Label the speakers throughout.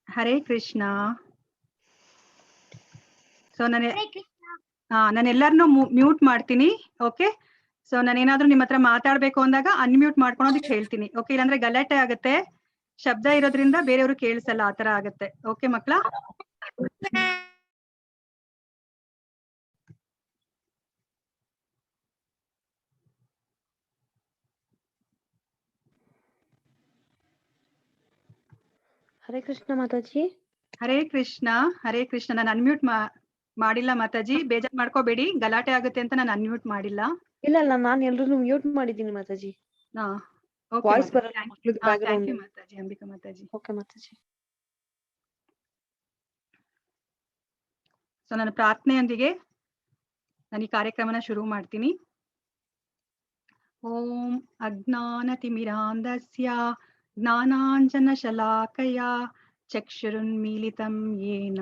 Speaker 1: Hare Krishna. So ನಾನೆಲ್ಲರನ್ನು mute ಮಾಡ್ತೀನಿ. Okay, so ನಾನೇನಾದ್ರೂ ನಿಮ್ಮ ಹತ್ರ ಮಾತಾಡ್ಬೇಕು ಅಂದಾಗ ಅನ್ಮ್ಯೂಟ್ ಮಾಡ್ಕೊಳೋದಕ್ಕೆ ಹೇಳ್ತೀನಿ. ಓಕೆ, ಇಲ್ಲಾಂದ್ರೆ ಗಲಾಟೆ ಆಗುತ್ತೆ, ಶಬ್ದ ಇರೋದ್ರಿಂದ ಬೇರೆಯವರು ಕೇಳಿಸಲ್ಲ, ಆತರ ಆಗುತ್ತೆ. ಓಕೆ ಮಕ್ಳ?
Speaker 2: ಹರೇ ಕೃಷ್ಣ ಮಾತಾಜಿ.
Speaker 1: ಹರೇ ಕೃಷ್ಣ. ಹರೇ ಕೃಷ್ಣ. ನಾನು ಅನ್ಮ್ಯೂಟ್ ಮಾಡಿಲ್ಲ ಮಾತಾಜಿ, ಬೇಜಾರ್ ಮಾಡ್ಕೋಬೇಡಿ, ಗಲಾಟೆ ಆಗುತ್ತೆ ಅಂತ ನಾನು ಅನ್ಮ್ಯೂಟ್ ಮಾಡಿಲ್ಲ.
Speaker 2: ಇಲ್ಲ ನಾನು ಎಲ್ರನ್ನೂ ಮ್ಯೂಟ್ ಮಾಡಿದ್ದೀನಿ ಮಾತಾಜಿ. ವಾಯ್ಸ್ ಬರಲ್ಲ ಮಕ್ಕಳದು back ground.
Speaker 1: Mataji, Ambika Mataji.
Speaker 2: Okay Mataji.
Speaker 1: So ನಾನು ಪ್ರಾರ್ಥನೆಯೊಂದಿಗೆ ನಾನು ಈ ಕಾರ್ಯಕ್ರಮನ ಶುರು ಮಾಡ್ತೀನಿ. ಓಂ ಅಜ್ಞಾನತಿಮಿರಾಂಧಸ್ಯ ಜ್ಞಾನಾಂಜನ ಶಲಾಕಯ ಚಕ್ಷುರುನ್ಮೀಲಿತಂ ಯೇನ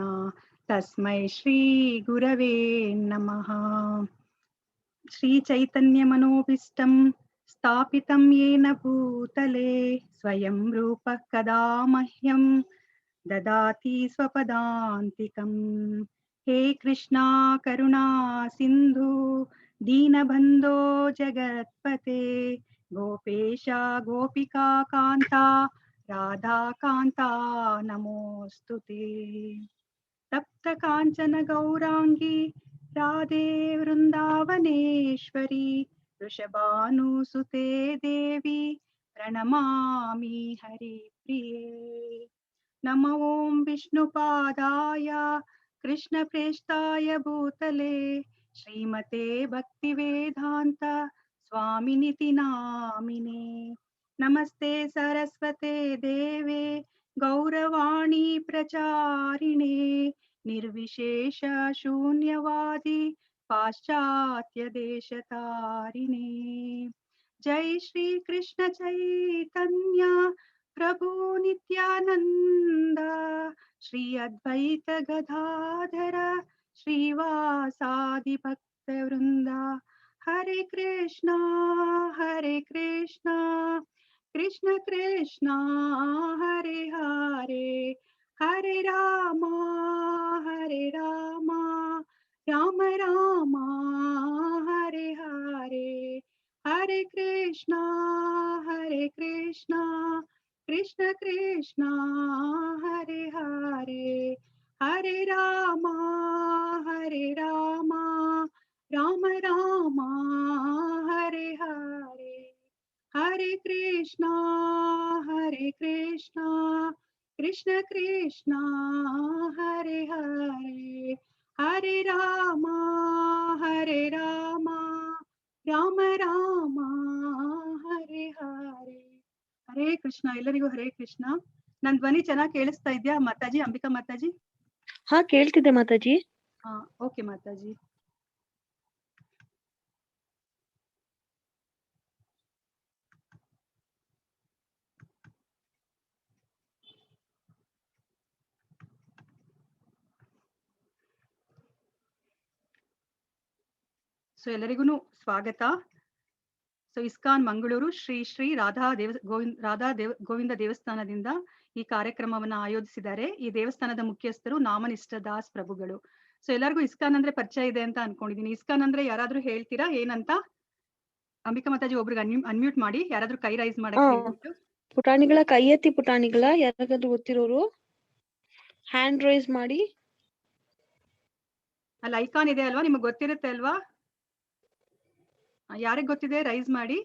Speaker 1: ತಸ್ಮೈ ಶ್ರೀ ಗುರವೇ ನಮಃ. ಶ್ರೀ ಚೈತನ್ಯ ಮನೋಭೀಷ್ಟಂ ಸ್ಥಾಪಿತಂ ಯೇನ ಭೂತಲೆ ಸ್ವಯಂ ರೂಪ ಕದಾ ಮಹ್ಯಂ ದದಾತಿ ಸ್ವಪದಾಂತಿಕಂ. ಹೇ ಕೃಷ್ಣ ಕರುಣಾ ಸಿಂಧು ದೀನಬಂಧೋ ಜಗತ್ಪತೆ ಗೋಪೇಶ ಗೋಪಿಕಾ ಕಾಂತ ರಾಧಾ ಕಾಂತ ನಮೋಸ್ತುತೆ. ತಪ್ತ ಕಾಂಚನ ಗೌರಾಂಗಿ ರಾಧೆ ವೃಂದಾವನೇಶ್ವರಿ ವೃಷಭಾನುಸುತೆ ದೇವಿ ಪ್ರಣಮಾಮಿ ಹರಿಪ್ರಿಯೇ. ನಮೋ ಓಂ ವಿಷ್ಣುಪಾದಾಯ ಕೃಷ್ಣ ಪ್ರೇಷ್ಠಾಯ ಭೂತಲೆ ಶ್ರೀಮತೆ ಭಕ್ತಿವೇದಾಂತ ಸ್ವಾಮಿನಿತಿ ನಾಮಿನೇ. ನಮಸ್ತೆ ಸರಸ್ವತೆ ದೇವೆ ಗೌರವಾಣಿ ಪ್ರಚಾರಿಣೆ ನಿರ್ವಿಶೇಷ ಶೂನ್ಯವಾದಿ ಪಾಶ್ಚಾತ್ಯ ದೇಶತಾರಿಣೆ. ಜೈ ಶ್ರೀ ಕೃಷ್ಣ ಚೈತನ್ಯ ಪ್ರಭು ನಿತ್ಯಾನಂದ ಶ್ರೀ ಅದ್ವೈತ ಗದಾಧರ ಶ್ರೀವಾಸಾದಿ ಭಕ್ತ ವೃಂದ. ಹರೇ ಕೃಷ್ಣ ಕೃಷ್ಣ ಕೃಷ್ಣ ಹರೇ ಹರೇ ಹರೇ ರಾಮ ರಾಮ ರಾಮ ಹರೇ ಹರೇ. ಹರೇ ಕೃಷ್ಣ ಕೃಷ್ಣ ಕೃಷ್ಣ ಹರೇ ಹರೇ ಹರೇ ರಾಮ ರಾಮ ರಾಮ ಹರೇ ಹರೇ. ಹರೇ ಕೃಷ್ಣ ಕೃಷ್ಣ ಕೃಷ್ಣ ಹರೇ ಹರೇ ಹರೇ ರಾಮ ರಾಮ ರಾಮ ಹರೇ ಹರೇ. ಹರೇ ಕೃಷ್ಣ. ಎಲ್ಲರಿಗೂ ಹರೇ ಕೃಷ್ಣ. ನನ್ ಧ್ವನಿ ಚೆನ್ನಾಗಿ ಕೇಳಿಸ್ತಾ ಇದ್ಯಾ ಮಾತಾಜಿ, ಅಂಬಿಕಾ ಮಾತಾಜಿ?
Speaker 2: ಹಾ ಕೇಳ್ತಿದ್ದೆ ಮಾತಾಜಿ.
Speaker 1: ಹಾ ಓಕೆ ಮಾತಾಜಿ. ಸೊ ಎಲ್ಲರಿಗೂ ಸ್ವಾಗತ. ಸೊ ಇಸ್ಕಾನ್ ಮಂಗಳೂರು ಶ್ರೀ ಶ್ರೀ ರಾಧಾ ಗೋವಿಂದ ದೇವಸ್ಥಾನದಿಂದ ಈ ಕಾರ್ಯಕ್ರಮವನ್ನ ಆಯೋಜಿಸಿದ್ದಾರೆ. ಈ ದೇವಸ್ಥಾನದ ಮುಖ್ಯಸ್ಥರು ನಾಮನಿಷ್ಠ ದಾಸ್ ಪ್ರಭುಗಳು. ಸೊ ಎಲ್ಲರಿಗೂ ಇಸ್ಕಾನ್ ಅಂದ್ರೆ ಪರಿಚಯ ಇದೆ ಅಂತ ಅನ್ಕೊಂಡಿದೀನಿ. ಇಸ್ಕಾನ್ ಅಂದ್ರೆ ಯಾರಾದ್ರೂ ಹೇಳ್ತೀರಾ ಏನಂತ? ಅಂಬಿಕಾ ಮಾತಾಜಿ ಒಬ್ರಿಗೆ ಅನ್ಮ್ಯೂಟ್ ಮಾಡಿ, ಯಾರಾದ್ರೂ ಕೈ ರೈಸ್ ಮಾಡಕ್ಕೆ.
Speaker 2: ಪುಟಾಣಿಗಳ ಕೈ ಎತ್ತಿ, ಪುಟಾಣಿಗಳ ಯಾರಾದ್ರೂ ಗೊತ್ತಿರೋರು ಹ್ಯಾಂಡ್ ರೈಸ್ ಮಾಡಿ.
Speaker 1: ಅಲ್ಲಿ ಐಕಾನ್ ಇದೆ ಅಲ್ವಾ, ನಿಮ್ಗೆ ಗೊತ್ತಿರುತ್ತೆ ಅಲ್ವಾ? ಯಾರಿಗೆ ಗೊತ್ತಿದೆ ರೈಸ್ ಮಾಡಿ.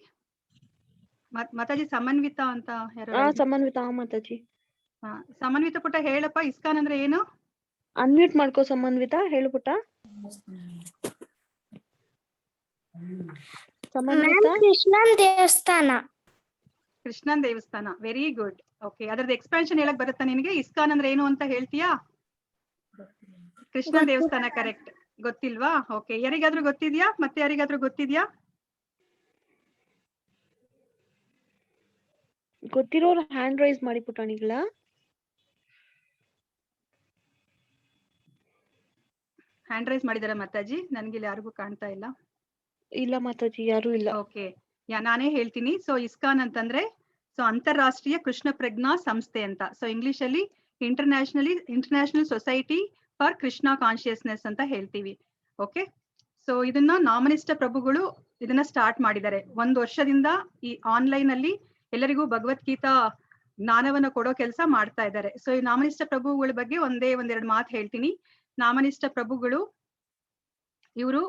Speaker 1: ಮಾತಾಜಿ ಸಮನ್ವಿತ ಅಂತ ಯಾರು?
Speaker 2: ಸಮನ್ವಿತ ಮಾತಾಜಿ.
Speaker 1: ಸಮನ್ವಿತ ಪುಟ ಹೇಳಪ್ಪ, ಇಸ್ಕಾನ್ ಅಂದ್ರೆ ಏನು?
Speaker 2: ಅನ್ಮ್ಯೂಟ್ ಮಾಡ್ಕೋ ಸಮನ್ವಿತ, ಹೇಳು ಪುಟ.
Speaker 3: ಕೃಷ್ಣನ್ ದೇವಸ್ಥಾನ.
Speaker 1: ಕೃಷ್ಣನ್ ದೇವಸ್ಥಾನ, ವೆರಿ ಗುಡ್. ಓಕೆ, ಅದ್ರದ್ದು ಎಕ್ಸ್ಪ್ಯಾನ್ಷನ್ ಹೇಳಕ್ ಬರುತ್ತಾ ನಿನಗೆ? ಇಸ್ಕಾನ್ ಅಂದ್ರೆ ಏನು ಅಂತ ಹೇಳ್ತೀಯಾ? ಕೃಷ್ಣನ್ ದೇವಸ್ಥಾನ ಕರೆಕ್ಟ್. ಗೊತ್ತಿಲ್ವಾ? ಓಕೆ, ಯಾರಿಗಾದ್ರೂ ಗೊತ್ತಿದ್ಯಾ? ಮತ್ತೆ ಯಾರಿಗಾದ್ರೂ ಗೊತ್ತಿದ್ಯಾ?
Speaker 2: ಗೊತ್ತಿರೋರು ಹ್ಯಾಂಡ್ ರೈಸ್ ಮಾಡಿ ಪುಟಾಣಿಗಳ.
Speaker 1: ಹ್ಯಾಂಡ್ ರೈಸ್ ಮಾಡಿದಾರ ಮಾತಾಜಿ? ನನ್ಗೆ ಇಲ್ಲಿ ಯಾರಿಗೂ ಕಾಣ್ತಾ ಇಲ್ಲ.
Speaker 2: ಇಲ್ಲ ಮಾತಾಜಿ, ಯಾರು ಇಲ್ಲ.
Speaker 1: ಓಕೆ, ನಾನೇ ಹೇಳ್ತೀನಿ. ಸೊ ಇಸ್ಕಾನ್ ಅಂತಂದ್ರೆ ಸೊ ಅಂತಾರಾಷ್ಟ್ರೀಯ ಕೃಷ್ಣ ಪ್ರಜ್ಞಾ ಸಂಸ್ಥೆ ಅಂತ. ಸೊ ಇಂಗ್ಲಿಷ್ ಅಲ್ಲಿ international society for Krishna consciousness ಅಂತ ಹೇಳ್ತೀವಿ. ಓಕೆ, ಸೊ ಇದನ್ನ ನಾಮನಿಷ್ಠ ಪ್ರಭುಗಳು ಇದನ್ನ ಸ್ಟಾರ್ಟ್ ಮಾಡಿದ್ದಾರೆ. 1 ವರ್ಷದಿಂದ ಈ ಆನ್ಲೈನ್ ಅಲ್ಲಿ ಎಲ್ಲರಿಗೂ ಭಗವದ್ಗೀತಾ ಜ್ಞಾನವನ್ನ ಕೊಡೋ ಕೆಲಸ ಮಾಡ್ತಾ ಇದ್ದಾರೆ. ಸೊ ಈ ನಾಮನಿಷ್ಠ ಪ್ರಭುಗಳ ಬಗ್ಗೆ ಒಂದೆರಡು ಮಾತು ಹೇಳ್ತೀನಿ. ನಾಮನಿಷ್ಠ ಪ್ರಭುಗಳು ಇವರು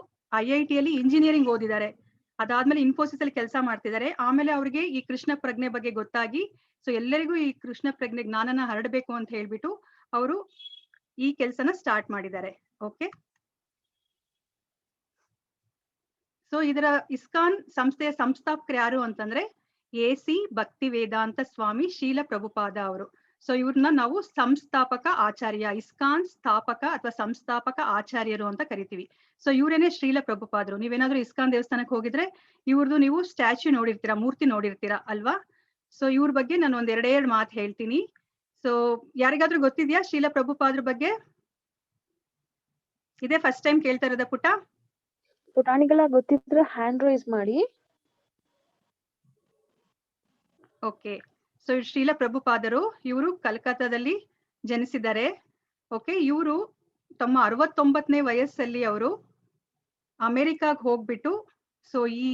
Speaker 1: IIT ಅಲ್ಲಿ ಇಂಜಿನಿಯರಿಂಗ್ ಓದಿದ್ದಾರೆ. ಅದಾದ್ಮೇಲೆ ಇನ್ಫೋಸಿಸ್ ಅಲ್ಲಿ ಕೆಲಸ ಮಾಡ್ತಿದ್ದಾರೆ. ಆಮೇಲೆ ಅವ್ರಿಗೆ ಈ ಕೃಷ್ಣ ಪ್ರಜ್ಞೆ ಬಗ್ಗೆ ಗೊತ್ತಾಗಿ, ಸೊ ಎಲ್ಲರಿಗೂ ಈ ಕೃಷ್ಣ ಪ್ರಜ್ಞೆ ಜ್ಞಾನನ ಹರಡಬೇಕು ಅಂತ ಹೇಳ್ಬಿಟ್ಟು ಅವರು ಈ ಕೆಲಸನ ಸ್ಟಾರ್ಟ್ ಮಾಡಿದ್ದಾರೆ. ಓಕೆ, ಸೊ ಇದರ ಇಸ್ಕಾನ್ ಸಂಸ್ಥೆಯ ಸಂಸ್ಥಾಪಕರು ಯಾರು ಅಂತಂದ್ರೆ AC ಭಕ್ತಿ ವೇದಾಂತ ಸ್ವಾಮಿ ಶೀಲ ಪ್ರಭುಪಾದ ಅವರು. ಸೊ ಇವ್ರನ್ನ ನಾವು ಸಂಸ್ಥಾಪಕ ಆಚಾರ್ಯ, ಇಸ್ಕಾನ್ ಸ್ಥಾಪಕ ಅಥವಾ ಸಂಸ್ಥಾಪಕ ಆಚಾರ್ಯರು ಅಂತ ಕರಿತೀವಿ. ಸೊ ಇವರೇನೆ ಶ್ರೀಲ ಪ್ರಭುಪಾದರು. ನೀವೇನಾದ್ರೂ ಇಸ್ಕಾನ್ ದೇವಸ್ಥಾನಕ್ಕೆ ಹೋಗಿದ್ರೆ ಇವ್ರದ್ದು ನೀವು ಸ್ಟ್ಯಾಚ್ಯೂ ನೋಡಿರ್ತೀರಾ, ಮೂರ್ತಿ ನೋಡಿರ್ತೀರಾ ಅಲ್ವಾ? ಸೊ ಇವ್ರ ಬಗ್ಗೆ ನಾನು ಎರಡೆರಡು ಮಾತು ಹೇಳ್ತೀನಿ. ಸೊ ಯಾರಿಗಾದ್ರೂ ಗೊತ್ತಿದ್ಯಾ ಶ್ರೀಲ ಪ್ರಭುಪಾದ್ರ ಬಗ್ಗೆ? ಇದೇ ಫಸ್ಟ್ ಟೈಮ್ ಕೇಳ್ತಾ ಇರೋದ ಪುಟ್ಟ?
Speaker 2: ಪುಟಾಣಿಗಳ ಗೊತ್ತಿದ್ರೆ ಹ್ಯಾಂಡ್ ರೈಸ್ ಮಾಡಿ.
Speaker 1: ಓಕೆ, ಸೊ ಶ್ರೀಲ ಪ್ರಭುಪಾದರು ಇವರು ಕಲ್ಕತ್ತಾದಲ್ಲಿ ಜನಿಸಿದ್ದಾರೆ. ಓಕೆ, ಇವರು ತಮ್ಮ 69ನೇ ವಯಸ್ಸಲ್ಲಿ ಅವರು ಅಮೆರಿಕಾಗ್ ಹೋಗ್ಬಿಟ್ಟು ಸೊ ಈ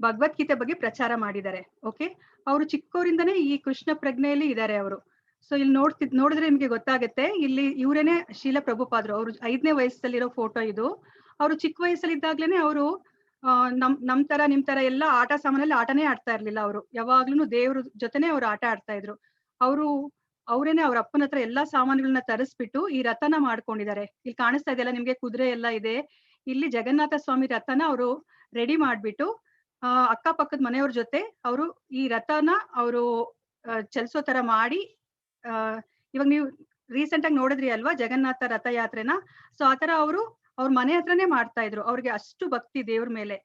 Speaker 1: ಭಗವದ್ಗೀತೆ ಬಗ್ಗೆ ಪ್ರಚಾರ ಮಾಡಿದ್ದಾರೆ. ಓಕೆ, ಅವರು ಚಿಕ್ಕವರಿಂದನೇ ಈ ಕೃಷ್ಣ ಪ್ರಜ್ಞೆಯಲ್ಲಿ ಇದ್ದಾರೆ ಅವರು. ಸೊ ಇಲ್ಲಿ ನೋಡಿದ್ರೆ ನಿಮ್ಗೆ ಗೊತ್ತಾಗುತ್ತೆ, ಇಲ್ಲಿ ಇವರೇನೆ ಶೀಲ ಪ್ರಭುಪಾದರು. ಅವರು 5ನೇ ವಯಸ್ಸಲ್ಲಿರೋ ಫೋಟೋ ಇದು. ಅವರು ಚಿಕ್ಕ ವಯಸ್ಸಲ್ಲಿದ್ದಾಗ್ಲೇನೆ ಅವರು ನಮ್ ತರ ನಿಮ್ ತರ ಎಲ್ಲ ಆಟ ಸಾಮಾನಲ್ಲಿ ಆಟನೇ ಆಡ್ತಾ ಇರ್ಲಿಲ್ಲ. ಅವರು ಯಾವಾಗ್ಲೂ ದೇವ್ರ ಜೊತೆನೆ ಅವ್ರು ಆಟ ಆಡ್ತಾ ಇದ್ರು. ಅವರೇನೆ ಅವ್ರ ಅಪ್ಪನ ಹತ್ರ ಎಲ್ಲಾ ಸಾಮಾನುಗಳನ್ನ ತರಿಸ್ಬಿಟ್ಟು ಈ ರಥನ ಮಾಡ್ಕೊಂಡಿದ್ದಾರೆ. ಇಲ್ಲಿ ಕಾಣಿಸ್ತಾ ಇದೆಯಲ್ಲ ನಿಮ್ಗೆ, ಕುದುರೆ ಎಲ್ಲ ಇದೆ. ಇಲ್ಲಿ ಜಗನ್ನಾಥ ಸ್ವಾಮಿ ರಥನ ಅವರು ರೆಡಿ ಮಾಡ್ಬಿಟ್ಟು ಅಕ್ಕಪಕ್ಕದ ಮನೆಯವ್ರ ಜೊತೆ ಅವರು ಈ ರಥನ ಅವರು ಚಲಿಸೋ ತರ ಮಾಡಿ, ಇವಾಗ ನೀವು ರೀಸೆಂಟ್ ಆಗಿ ನೋಡಿದ್ರಿ ಅಲ್ವಾ ಜಗನ್ನಾಥ ರಥಯಾತ್ರೆನ. ಸೊ ಆತರ ಅವ್ರ ಮನೆ ಹತ್ರನೇ ಮಾಡ್ತಾ ಇದ್ರು. ಅವ್ರಿಗೆ ಅಷ್ಟು ಭಕ್ತಿ ದೇವ್ರ ಮೇಲೆ.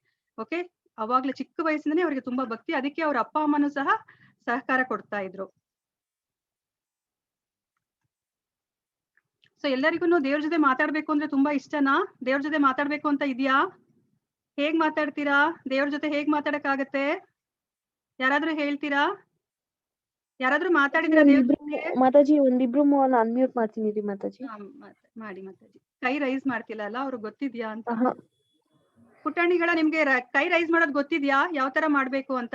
Speaker 1: ಓಕೆ, ಅವಾಗ್ಲೇ ಚಿಕ್ಕ ವಯಸ್ಸಿಂದನೇ ಅವ್ರಿಗೆ ತುಂಬಾ ಭಕ್ತಿ. ಅದಕ್ಕೆ ಅವ್ರ ಅಪ್ಪ ಅಮ್ಮನೂ ಸಹ ಸಹಕಾರ ಕೊಡ್ತಾ ಇದ್ರು. ಸೊ ಎಲ್ಲರಿಗೂ ದೇವ್ರ ಜೊತೆ ಮಾತಾಡ್ಬೇಕು ಅಂದ್ರೆ ತುಂಬಾ ಇಷ್ಟನಾ? ದೇವ್ರ ಜೊತೆ ಮಾತಾಡ್ಬೇಕು ಅಂತ ಇದೆಯಾ? ಹೇಗ್ ಮಾತಾಡ್ತೀರಾ? ದೇವ್ರ ಜೊತೆ ಹೇಗ್ ಮಾತಾಡಕ್ಕಾಗತ್ತೆ? ಯಾರಾದ್ರೂ ಹೇಳ್ತೀರಾ? ಯಾರಾದ್ರೂ ಮಾತಾಡಿದ್ರ
Speaker 2: ಮಾತಾಜಿ? ಒಂದಿಬ್ರು ಅನ್ಮ್ಯೂಟ್ ಮಾಡ್ತೀನಿ ರೀ ಮಾತಾಜಿ.
Speaker 1: ಮಾಡಿ ಮಾತಾಜಿ. ಕೈ ರೈಸ್ ಮಾಡ್ತಿಲ್ಲ ಅಲ್ಲ, ಅವ್ರಿಗೆ ಗೊತ್ತಿದ್ಯಾ ಅಂತ? ಪುಟಾಣಿಗಳ ನಿಮ್ಗೆ ಕೈ ರೈಸ್ ಮಾಡೋದ್ ಗೊತ್ತಿದ್ಯಾ ಯಾವ ತರ ಮಾಡ್ಬೇಕು ಅಂತ?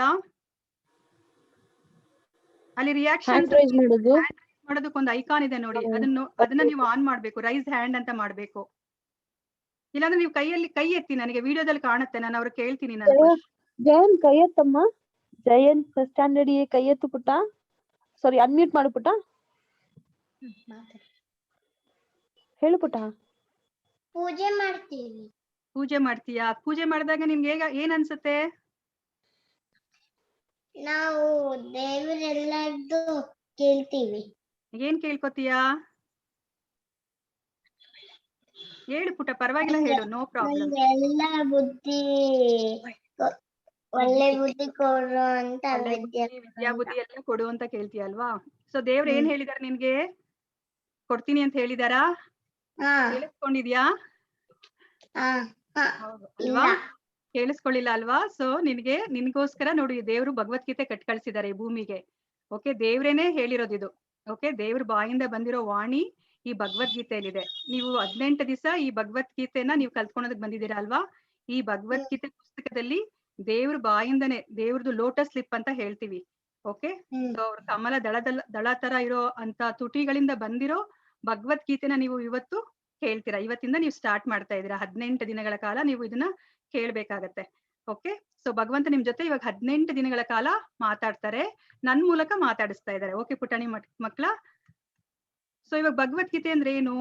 Speaker 1: ಅಲ್ಲಿ ರಿಯಾಕ್ಷನ್ ಮಾಡೋದಕ್ಕೊಂದು ಐಕಾನ್ ಇದೆ ನೋಡಿ, ಅದನ್ನ ನೀವು ಆನ್ ಮಾಡ್ಬೇಕು. ರೈಸ್ ಹ್ಯಾಂಡ್ ಅಂತ ಮಾಡ್ಬೇಕು. ಇಲ್ಲಾಂದ್ರೆ ನೀವು ಕೈ ಎತ್ತಿ, ನನಗೆ ವಿಡಿಯೋದಲ್ಲಿ ಕಾಣುತ್ತೆ, ನಾನು ಅವ್ರಿಗೆ ಕೇಳ್ತೀನಿ.
Speaker 2: ಜಯನ್ ಕೈ ಎತ್ತಮ್ಮ. ಜಯನ್ ಫಸ್ಟ್ ಸ್ಟ್ಯಾಂಡರ್ಡ್ ಕೈ ಎತ್ತು ಪುಟ್ಟ. ಸಾರಿ, ಅನ್ಮ್ಯೂಟ್ ಮಾಡು ಪುಟ್ಟ. ಹೇಳು ಪುಟ್ಟ.
Speaker 3: ಪೂಜೆ ಮಾಡ್ತೀವಿ.
Speaker 1: ಪೂಜೆ ಮಾಡ್ತೀಯಾ? ಪೂಜೆ ಮಾಡಿದಾಗ ನಿಮ್ಗೆ ಏನ್ ಅನ್ಸುತ್ತೆ?
Speaker 3: ನಾವು ದೇವರೆಲ್ಲದ್ದು ಕೇಳ್ತೀವಿ.
Speaker 1: ಏನ್ ಕೇಳ್ಕೊತೀಯಾ? ಹೇಳು ಪುಟ್ಟ, ಪರವಾಗಿಲ್ಲ ಹೇಳು, ನೋ ಪ್ರಾಬ್ಲಮ್.
Speaker 3: ಎಲ್ಲ ಬುದ್ಧಿ, ಒಳ್ಳೆ ಬುದ್ಧಿ ಕೊಡು ಅಂತ,
Speaker 1: ವಿದ್ಯಾ ಬುದ್ಧಿ ಎಲ್ಲ ಕೊಡು ಅಂತ ಕೇಳ್ತೀಯ ಅಲ್ವಾ? ಸೊ ದೇವ್ರು ಏನ್ ಹೇಳಿದಾರೆ ನಿನ್ಗೆ? ಕೊಡ್ತೀನಿ ಅಂತ ಹೇಳಿದಾರಾ? ಕೇಳಿಸ್ಕೊಂಡಿದ್ಯಾ? ಅಲ್ವಾ? ಕೇಳಿಸ್ಕೊಳ್ಳಿಲ್ಲ ಅಲ್ವಾ? ಸೊ ನಿನ್ಗೋಸ್ಕರ ನೋಡಿ ದೇವ್ರು ಭಗವದ್ಗೀತೆ ಕಳ್ಸಿದ್ದಾರೆ ಈ ಭೂಮಿಗೆ. ಓಕೆ, ದೇವ್ರೇನೆ ಹೇಳಿರೋದಿದು. ಓಕೆ, ದೇವ್ರ ಬಾಯಿಂದ ಬಂದಿರೋ ವಾಣಿ ಈ ಭಗವದ್ಗೀತೆಯಲ್ಲಿದೆ. ನೀವು 18 ದಿವಸ ಈ ಭಗವದ್ಗೀತೆನ ನೀವು ಕಲ್ತ್ಕೊಳೋದಕ್ ಬಂದಿದ್ದೀರಾ ಅಲ್ವಾ? ಈ ಭಗವದ್ಗೀತೆ ಪುಸ್ತಕದಲ್ಲಿ ದೇವ್ರ ಬಾಯಿಂದನೇ, ದೇವ್ರದ್ದು ಲೋಟಸ್ ಸ್ಲಿಪ್ ಅಂತ ಹೇಳ್ತೀವಿ. ಓಕೆ, ಸೊ ಅವ್ರ ಕಮಲ ದಳ ತರ ಇರೋ ಅಂತ ತುಟಿಗಳಿಂದ ಬಂದಿರೋ ಭಗವದ್ಗೀತೆನ ನೀವು ಇವತ್ತು ಕೇಳ್ತೀರಾ. ಇವತ್ತಿಂದ ನೀವು ಸ್ಟಾರ್ಟ್ ಮಾಡ್ತಾ ಇದ್ದೀರಾ. 18 ದಿನಗಳ ಕಾಲ ನೀವು ಇದನ್ನ ಕೇಳ್ಬೇಕಾಗತ್ತೆ. ಓಕೆ, ಸೊ ಭಗವಂತ ನಿಮ್ ಜೊತೆ ಇವಾಗ 18 ದಿನಗಳ ಕಾಲ ಮಾತಾಡ್ತಾರೆ, ನನ್ ಮೂಲಕ ಮಾತಾಡಿಸ್ತಾ ಇದ್ದಾರೆ. ಓಕೆ ಪುಟಾಣಿ ಮಕ್ಳ, ಸೊ ಇವಾಗ ಭಗವದ್ಗೀತೆ ಅಂದ್ರೆ ಏನು?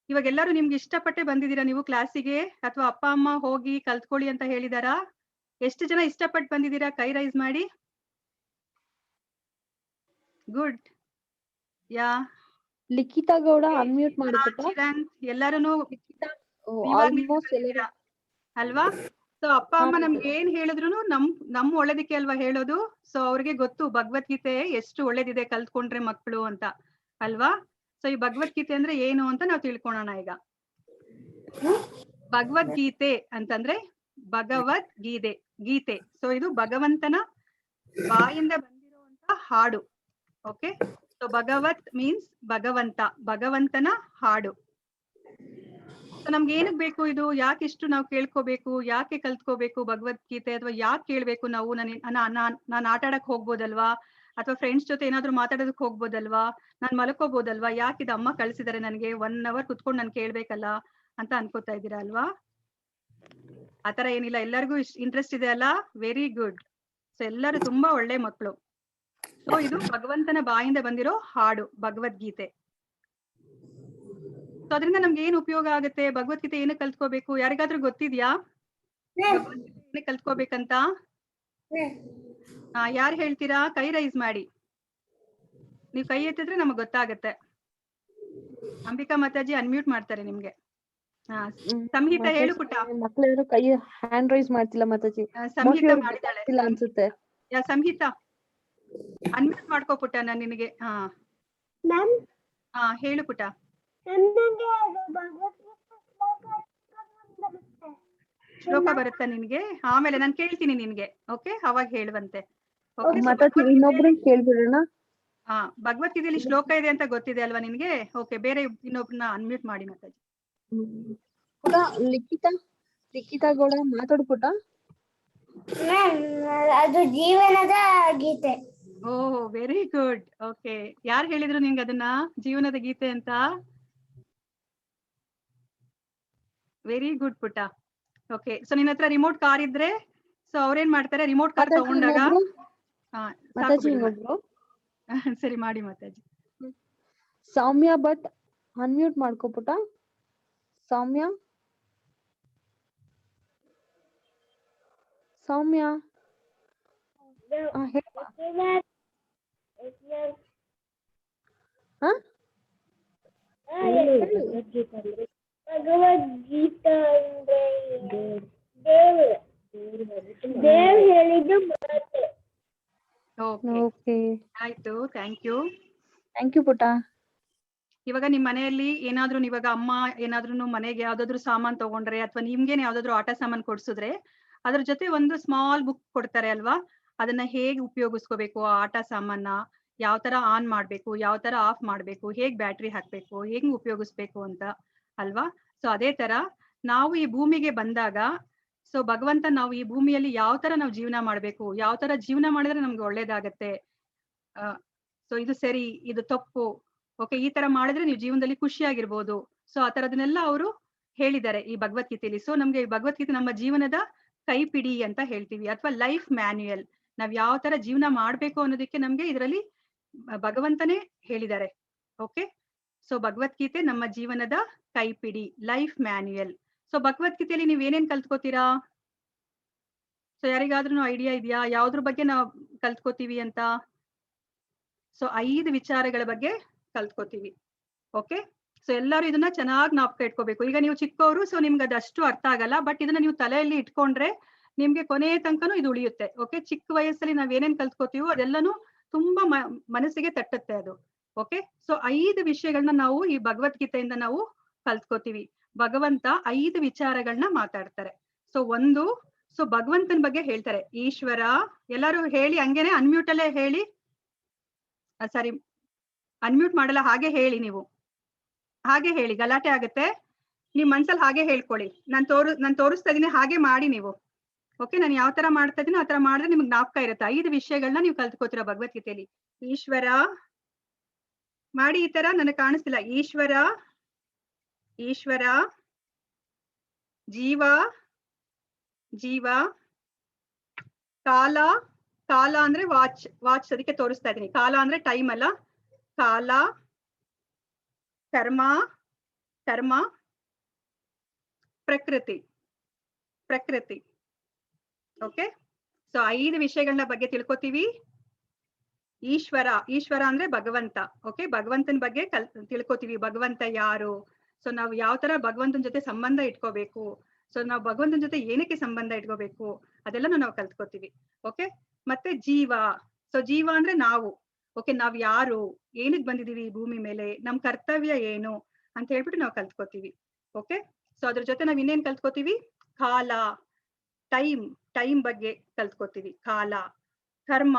Speaker 1: ಇವಾಗ ಎಲ್ಲರೂ ನಿಮ್ಗೆ ಇಷ್ಟಪಟ್ಟೆ ಬಂದಿದ್ದೀರಾ ನೀವು ಕ್ಲಾಸಿಗೆ, ಅಥವಾ ಅಪ್ಪ ಅಮ್ಮ ಹೋಗಿ ಕಲ್ತ್ಕೊಳ್ಳಿ ಅಂತ ಹೇಳಿದಾರಾ? ಎಷ್ಟು ಜನ ಇಷ್ಟಪಟ್ಟು ಬಂದಿದ್ದೀರಾ? ಕೈ ರೈಸ್ ಮಾಡಿ. ಗುಡ್. ಯಾ
Speaker 2: ಲಿಖಿತಾ ಗೌಡ ಅನ್ಮ್ಯೂಟ್ ಮಾಡ್ಬಿಟ್ಟು.
Speaker 1: ಎಲ್ಲಾರು ಅಲ್ವಾ? ಸೊ ಅಪ್ಪ ಅಮ್ಮ ನಮ್ಗೆ ಏನ್ ಹೇಳಿದ್ರು ನಮ್ ಒಳ್ಳೇದಕ್ಕೆ ಅಲ್ವಾ ಹೇಳೋದು. ಸೊ ಅವ್ರಿಗೆ ಗೊತ್ತು ಭಗವದ್ಗೀತೆ ಎಷ್ಟು ಒಳ್ಳೇದಿದೆ ಕಲ್ತ್ಕೊಂಡ್ರೆ ಮಕ್ಕಳು ಅಂತ ಅಲ್ವಾ? ಸೊ ಈ ಭಗವದ್ಗೀತೆ ಅಂದ್ರೆ ಏನು ಅಂತ ನಾವು ತಿಳ್ಕೊಳ್ಳೋಣ ಈಗ. ಭಗವದ್ಗೀತೆ ಅಂತಂದ್ರೆ ಗೀತೆ. ಸೊ ಇದು ಭಗವಂತನ ಬಾಯಿಂದ ಬಂದಿರುವಂತ ಹಾಡು. ಓಕೆ, ಸೊ ಭಗವತ್ ಮೀನ್ಸ್ ಭಗವಂತ, ಭಗವಂತನ ಹಾಡು. ಸೊ ನಮ್ಗೆ ಏನಕ್ ಬೇಕು ಇದು? ಯಾಕೆ ಇಷ್ಟು ನಾವು ಕೇಳ್ಕೋಬೇಕು? ಯಾಕೆ ಕಲ್ತ್ಕೋಬೇಕು ಭಗವದ್ಗೀತೆ? ಅಥವಾ ಯಾಕೆ ಕೇಳ್ಬೇಕು ನಾವು? ನಾನು ಆಟ ಆಡಕ್ ಹೋಗ್ಬೋದಲ್ವಾ? ಅಥವಾ ಫ್ರೆಂಡ್ಸ್ ಜೊತೆ ಏನಾದ್ರು ಮಾತಾಡೋದಕ್ ಹೋಗ್ಬೋದಲ್ವಾ? ನಾನ್ ಮಲ್ಕೋಬೋದಲ್ವಾ? ಯಾಕೆ ಇದು ಅಮ್ಮ ಕಳ್ಸಿದಾರೆ ನನಗೆ 1 hour ಕುತ್ಕೊಂಡು ನಾನು ಕೇಳ್ಬೇಕಲ್ಲ ಅಂತ ಅನ್ಕೋತಾ ಇದ್ದೀರಾ ಅಲ್ವಾ? ಆತರ ಏನಿಲ್ಲ, ಎಲ್ಲರಿಗೂ ಇಂಟ್ರೆಸ್ಟ್ ಇದೆ ಅಲ್ಲ? Very good. ಸೊ ಎಲ್ಲರೂ ತುಂಬಾ ಒಳ್ಳೆ ಮಕ್ಕಳು. ಸೊ ಇದು ಭಗವಂತನ ಬಾಯಿಂದ ಬಂದಿರೋ ಹಾಡು ಭಗವದ್ಗೀತೆ. ಸೊ ಅದರಿಂದ ನಮ್ಗೆ ಏನ್ ಉಪಯೋಗ ಆಗುತ್ತೆ? ಭಗವದ್ಗೀತೆ ಏನು ಕಲ್ತ್ಕೋಬೇಕು? ಯಾರಿಗಾದ್ರೂ ಗೊತ್ತಿದ್ಯಾ ಭಗವದ್ಗೀತೆ ಏನು ಕಲ್ತ್ಕೋಬೇಕಂತ? ಯಾರು ಹೇಳ್ತೀರಾ? ಕೈ ರೈಸ್ ಮಾಡಿ. ನೀವ್ ಕೈ ಎತ್ತಿದ್ರೆ ನಮಗ್ ಗೊತ್ತಾಗತ್ತೆ. ಅಂಬಿಕಾ ಮಾತಾಜಿ ಅನ್ಮ್ಯೂಟ್ ಮಾಡ್ತಾರೆ ನಿಮ್ಗೆ. ಸಂಹಿತಾ ಹೇಳು ಪುಟ್ಟ.
Speaker 2: ಮಕ್ಕಳು ಕೈ ಹ್ಯಾಂಡ್ ರೈಸ್ ಮಾಡ್ತಿಲ್ಲ ಮಾತಾಜಿ.
Speaker 1: ಸಂಹಿತಾ ಮಾಡಿದಾಳೆ
Speaker 2: ಅನ್ಸುತ್ತೆ.
Speaker 1: ಸಂಹಿತಾ ಅನ್ಮ್ಯೂಟ್ ಮಾಡ್ಕೋ ಪುಟ್ಟ. ನಾನು ನಿನಗೆ ಹೇಳು ಪುಟ್ಟ. ಶ್ಲೋಕ ಬರುತ್ತಾ ನಿನ್ಗೆ? ಆಮೇಲೆ ನಾನು ಕೇಳ್ತೀನಿ ನಿನ್ಗೆ. ಓಕೆ, ಅವಾಗ ಹೇಳುವಂತೆ.
Speaker 2: ಇನ್ನೊಬ್ರು ಕೇಳ್ಬಿಡೋಣ.
Speaker 1: ಭಗವದ್ಗೀತೆಯಲ್ಲಿ ಶ್ಲೋಕ ಇದೆ ಅಂತ ಗೊತ್ತಿದೆ ಅಲ್ವಾ ನಿನ್ಗೆ? ಓಕೆ, ಬೇರೆ ಇನ್ನೊಬ್ರನ್ನ ಅನ್ಮ್ಯೂಟ್ ಮಾಡಿ ಮಾತಾಡಿ.
Speaker 2: ಲಿಖಿತಾ ಗೌಡ ಮಾತಾಡು ಪುಟ್ಟ.
Speaker 3: ಅದು ಜೀವನದ ಗೀತೆ.
Speaker 1: ಓಹ್, ವೆರಿ ಗುಡ್. ಓಕೆ, ಯಾರು ಹೇಳಿದ್ರು ನಿಂಗೆ ಅದನ್ನ ಜೀವನದ ಗೀತೆ ಅಂತ? ವೆರಿ ಗುಡ್ ಪುಟ್ಟ. ಓಕೆ, ಸೊ ನಿನ್ನ ಹತ್ರ ರಿಮೋಟ್ ಕಾರ್ ಇದ್ರೆ ಸೊ ಅವ್ರೇನ್ ಮಾಡ್ತಾರೆ? ರಿಮೋಟ್ ಕಾರ್ ತಗೊಂಡಾಗ ಸರಿ ಮಾಡಿ ಮಾತಾಜಿ.
Speaker 2: ಸೌಮ್ಯ ಬಟ್ ಅನ್ಮ್ಯೂಟ್ ಮಾಡ್ಕೋ ಪುಟ್ಟ. ಸೌಮ್ಯ
Speaker 3: ಭಗವದ್ಗೀತಾ ಅಂದ್ರೆ ದೇವ್ ಹೇಳಿದ್ದು ಮಾತು.
Speaker 1: ಓಕೆ, ಆಯ್ತು. ಥ್ಯಾಂಕ್ ಯು
Speaker 2: ಪುಟ್ಟ.
Speaker 1: ಇವಾಗ ನಿಮ್ ಮನೆಯಲ್ಲಿ ಏನಾದ್ರು ಇವಾಗ ಅಮ್ಮ ಏನಾದ್ರು ಮನೆಗೆ ಯಾವ್ದಾದ್ರು ಸಾಮಾನ್ ತಗೊಂಡ್ರೆ ಅಥವಾ ನಿಮ್ಗೇನೆ ಯಾವ್ದಾದ್ರು ಆಟ ಸಾಮಾನ್ ಕೊಡ್ಸಿದ್ರೆ ಅದ್ರ ಜೊತೆ ಒಂದು ಸ್ಮಾಲ್ ಬುಕ್ ಕೊಡ್ತಾರೆ ಅಲ್ವಾ? ಅದನ್ನ ಹೇಗ್ ಉಪಯೋಗಿಸ್ಕೋಬೇಕು, ಆ ಆಟ ಸಾಮಾನ ಯಾವ ತರ ಆನ್ ಮಾಡ್ಬೇಕು, ಯಾವ ತರ ಆಫ್ ಮಾಡ್ಬೇಕು, ಹೇಗ್ ಬ್ಯಾಟ್ರಿ ಹಾಕ್ಬೇಕು, ಹೇಗ್ ಉಪಯೋಗಿಸ್ಬೇಕು ಅಂತ ಅಲ್ವಾ? ಸೊ ಅದೇ ತರ ನಾವು ಈ ಭೂಮಿಗೆ ಬಂದಾಗ ಸೊ ಭಗವಂತ ನಾವು ಈ ಭೂಮಿಯಲ್ಲಿ ಯಾವ ತರ ನಾವು ಜೀವನ ಮಾಡ್ಬೇಕು, ಯಾವ ತರ ಜೀವನ ಮಾಡಿದ್ರೆ ನಮ್ಗೆ ಒಳ್ಳೇದಾಗತ್ತೆ, ಸೊ ಇದು ಸರಿ, ಇದು ತಪ್ಪು, ಓಕೆ, ಈ ತರ ಮಾಡಿದ್ರೆ ನೀವು ಜೀವನದಲ್ಲಿ ಖುಷಿಯಾಗಿರ್ಬೋದು. ಸೊ ಆ ತರದನ್ನೆಲ್ಲ ಅವರು ಹೇಳಿದ್ದಾರೆ ಈ ಭಗವದ್ಗೀತೆಯಲ್ಲಿ. ಸೊ ನಮ್ಗೆ ಈ ಭಗವದ್ಗೀತೆ ನಮ್ಮ ಜೀವನದ ಕೈಪಿಡಿ ಅಂತ ಹೇಳ್ತೀವಿ, ಅಥವಾ ಲೈಫ್ ಮ್ಯಾನ್ಯುಯಲ್. ನಾವ್ ಯಾವ ತರ ಜೀವನ ಮಾಡ್ಬೇಕು ಅನ್ನೋದಕ್ಕೆ ನಮ್ಗೆ ಇದರಲ್ಲಿ ಭಗವಂತನೇ ಹೇಳಿದ್ದಾರೆ. ಓಕೆ, ಸೊ ಭಗವದ್ಗೀತೆ ನಮ್ಮ ಜೀವನದ ಕೈಪಿಡಿ, ಲೈಫ್ ಮ್ಯಾನ್ಯುಯಲ್. ಸೊ ಭಗವದ್ಗೀತೆಯಲ್ಲಿ ನೀವ್ ಏನೇನ್ ಕಲ್ತ್ಕೋತೀರಾ? ಸೊ ಯಾರಿಗಾದ್ರೂ ಐಡಿಯಾ ಇದೆಯಾ ಯಾವ್ದ್ರ ಬಗ್ಗೆ ನಾವು ಕಲ್ತ್ಕೋತೀವಿ ಅಂತ? ಸೊ 5 ವಿಚಾರಗಳ ಬಗ್ಗೆ ಕಲ್ತ್ಕೋತೀವಿ. ಓಕೆ, ಸೊ ಎಲ್ಲರೂ ಇದನ್ನ ಚೆನ್ನಾಗಿ ಜ್ಞಾಪಕ ಇಟ್ಕೋಬೇಕು. ಈಗ ನೀವು ಚಿಕ್ಕವರು, ಸೊ ನಿಮ್ಗೆ ಅದಷ್ಟು ಅರ್ಥ ಆಗಲ್ಲ, ಬಟ್ ಇದನ್ನ ನೀವು ತಲೆಯಲ್ಲಿ ಇಟ್ಕೊಂಡ್ರೆ ನಿಮ್ಗೆ ಕೊನೆಯ ತನಕನೂ ಇದು ಉಳಿಯುತ್ತೆ. ಓಕೆ, ಚಿಕ್ಕ ವಯಸ್ಸಲ್ಲಿ ನಾವ್ ಏನೇನ್ ಕಲ್ತ್ಕೋತೀವೋ ಅದೆಲ್ಲಾನು ತುಂಬಾ ಮನಸ್ಸಿಗೆ ತಟ್ಟುತ್ತೆ ಅದು. ಓಕೆ, ಸೊ 5 ವಿಷಯಗಳನ್ನ ನಾವು ಈ ಭಗವದ್ಗೀತೆಯಿಂದ ನಾವು ಕಲ್ತ್ಕೋತೀವಿ. ಭಗವಂತ 5 ವಿಚಾರಗಳನ್ನ ಮಾತಾಡ್ತಾರೆ. ಸೊ ಒಂದು, ಸೊ ಭಗವಂತನ ಬಗ್ಗೆ ಹೇಳ್ತಾರೆ. ಈಶ್ವರ, ಎಲ್ಲರೂ ಹೇಳಿ, ಹಂಗೇನೆ ಅನ್ಮ್ಯೂಟ್ ಅಲ್ಲೇ ಹೇಳಿ. ಸಾರಿ, ಅನ್ಮ್ಯೂಟ್ ಮಾಡಲ್ಲ, ಹಾಗೆ ಹೇಳಿ. ನೀವು ಹಾಗೆ ಹೇಳಿ, ಗಲಾಟೆ ಆಗುತ್ತೆ. ನಿಮ್ ಮನ್ಸಲ್ಲಿ ಹಾಗೆ ಹೇಳ್ಕೊಳ್ಳಿ. ನಾನು ತೋರಿಸ್ತಾ ಇದೀನಿ, ಹಾಗೆ ಮಾಡಿ ನೀವು. ಓಕೆ, ನಾನು ಯಾವ ತರ ಮಾಡ್ತಾ ಇದೀನಿ ಆ ತರ ಮಾಡಿದ್ರೆ ನಿಮ್ಗೆ ಜ್ಞಾಪಕ ಇರುತ್ತೆ. 5 ವಿಷಯಗಳನ್ನ ನೀವು ಕಲ್ತ್ಕೋತೀರ ಭಗವದ್ಗೀತೆಯಲ್ಲಿ. ಈಶ್ವರ ಮಾಡಿ, ಈ ತರ ನನಗೆ ಕಾಣಿಸ್ತಿಲ್ಲ. ಈಶ್ವರ, ಜೀವ, ಕಾಲ ಅಂದ್ರೆ ವಾಚ್, ಅದಕ್ಕೆ ತೋರಿಸ್ತಾ ಇದೀನಿ. ಕಾಲ ಅಂದ್ರೆ ಟೈಮ್ ಅಲ್ಲ, ಕಾಲ, ಕರ್ಮ, ಪ್ರಕೃತಿ. ಓಕೆ, ಸೊ 5 ವಿಷಯಗಳನ್ನ ಬಗ್ಗೆ ತಿಳ್ಕೊತೀವಿ. ಈಶ್ವರ ಅಂದ್ರೆ ಭಗವಂತ. ಓಕೆ, ಭಗವಂತನ ಬಗ್ಗೆ ತಿಳ್ಕೊತೀವಿ. ಭಗವಂತ ಯಾರು, ಸೊ ನಾವು ಯಾವ ತರ ಭಗವಂತನ ಜೊತೆ ಸಂಬಂಧ ಇಟ್ಕೋಬೇಕು, ಸೊ ನಾವು ಭಗವಂತನ ಜೊತೆ ಏನಕ್ಕೆ ಸಂಬಂಧ ಇಟ್ಕೋಬೇಕು ಅದೆಲ್ಲ ನಾವು ಕಲ್ತ್ಕೋತೀವಿ. ಓಕೆ, ಮತ್ತೆ ಸೊ ಜೀವ ಅಂದ್ರೆ ನಾವು. ಓಕೆ, ನಾವ್ ಯಾರು, ಏನಕ್ಕೆ ಬಂದಿದೀವಿ ಈ ಭೂಮಿ ಮೇಲೆ, ನಮ್ ಕರ್ತವ್ಯ ಏನು ಅಂತ ಹೇಳ್ಬಿಟ್ಟು ನಾವು ಕಲ್ತ್ಕೋತೀವಿ. ಓಕೆ, ಸೊ ಅದ್ರ ಜೊತೆ ನಾವ್ ಇನ್ನೇನ್ ಕಲ್ತ್ಕೋತೀವಿ? ಕಾಲ, ಟೈಮ್ ಬಗ್ಗೆ ಕಲ್ತ್ಕೋತೀವಿ. ಕಾಲ, ಕರ್ಮ,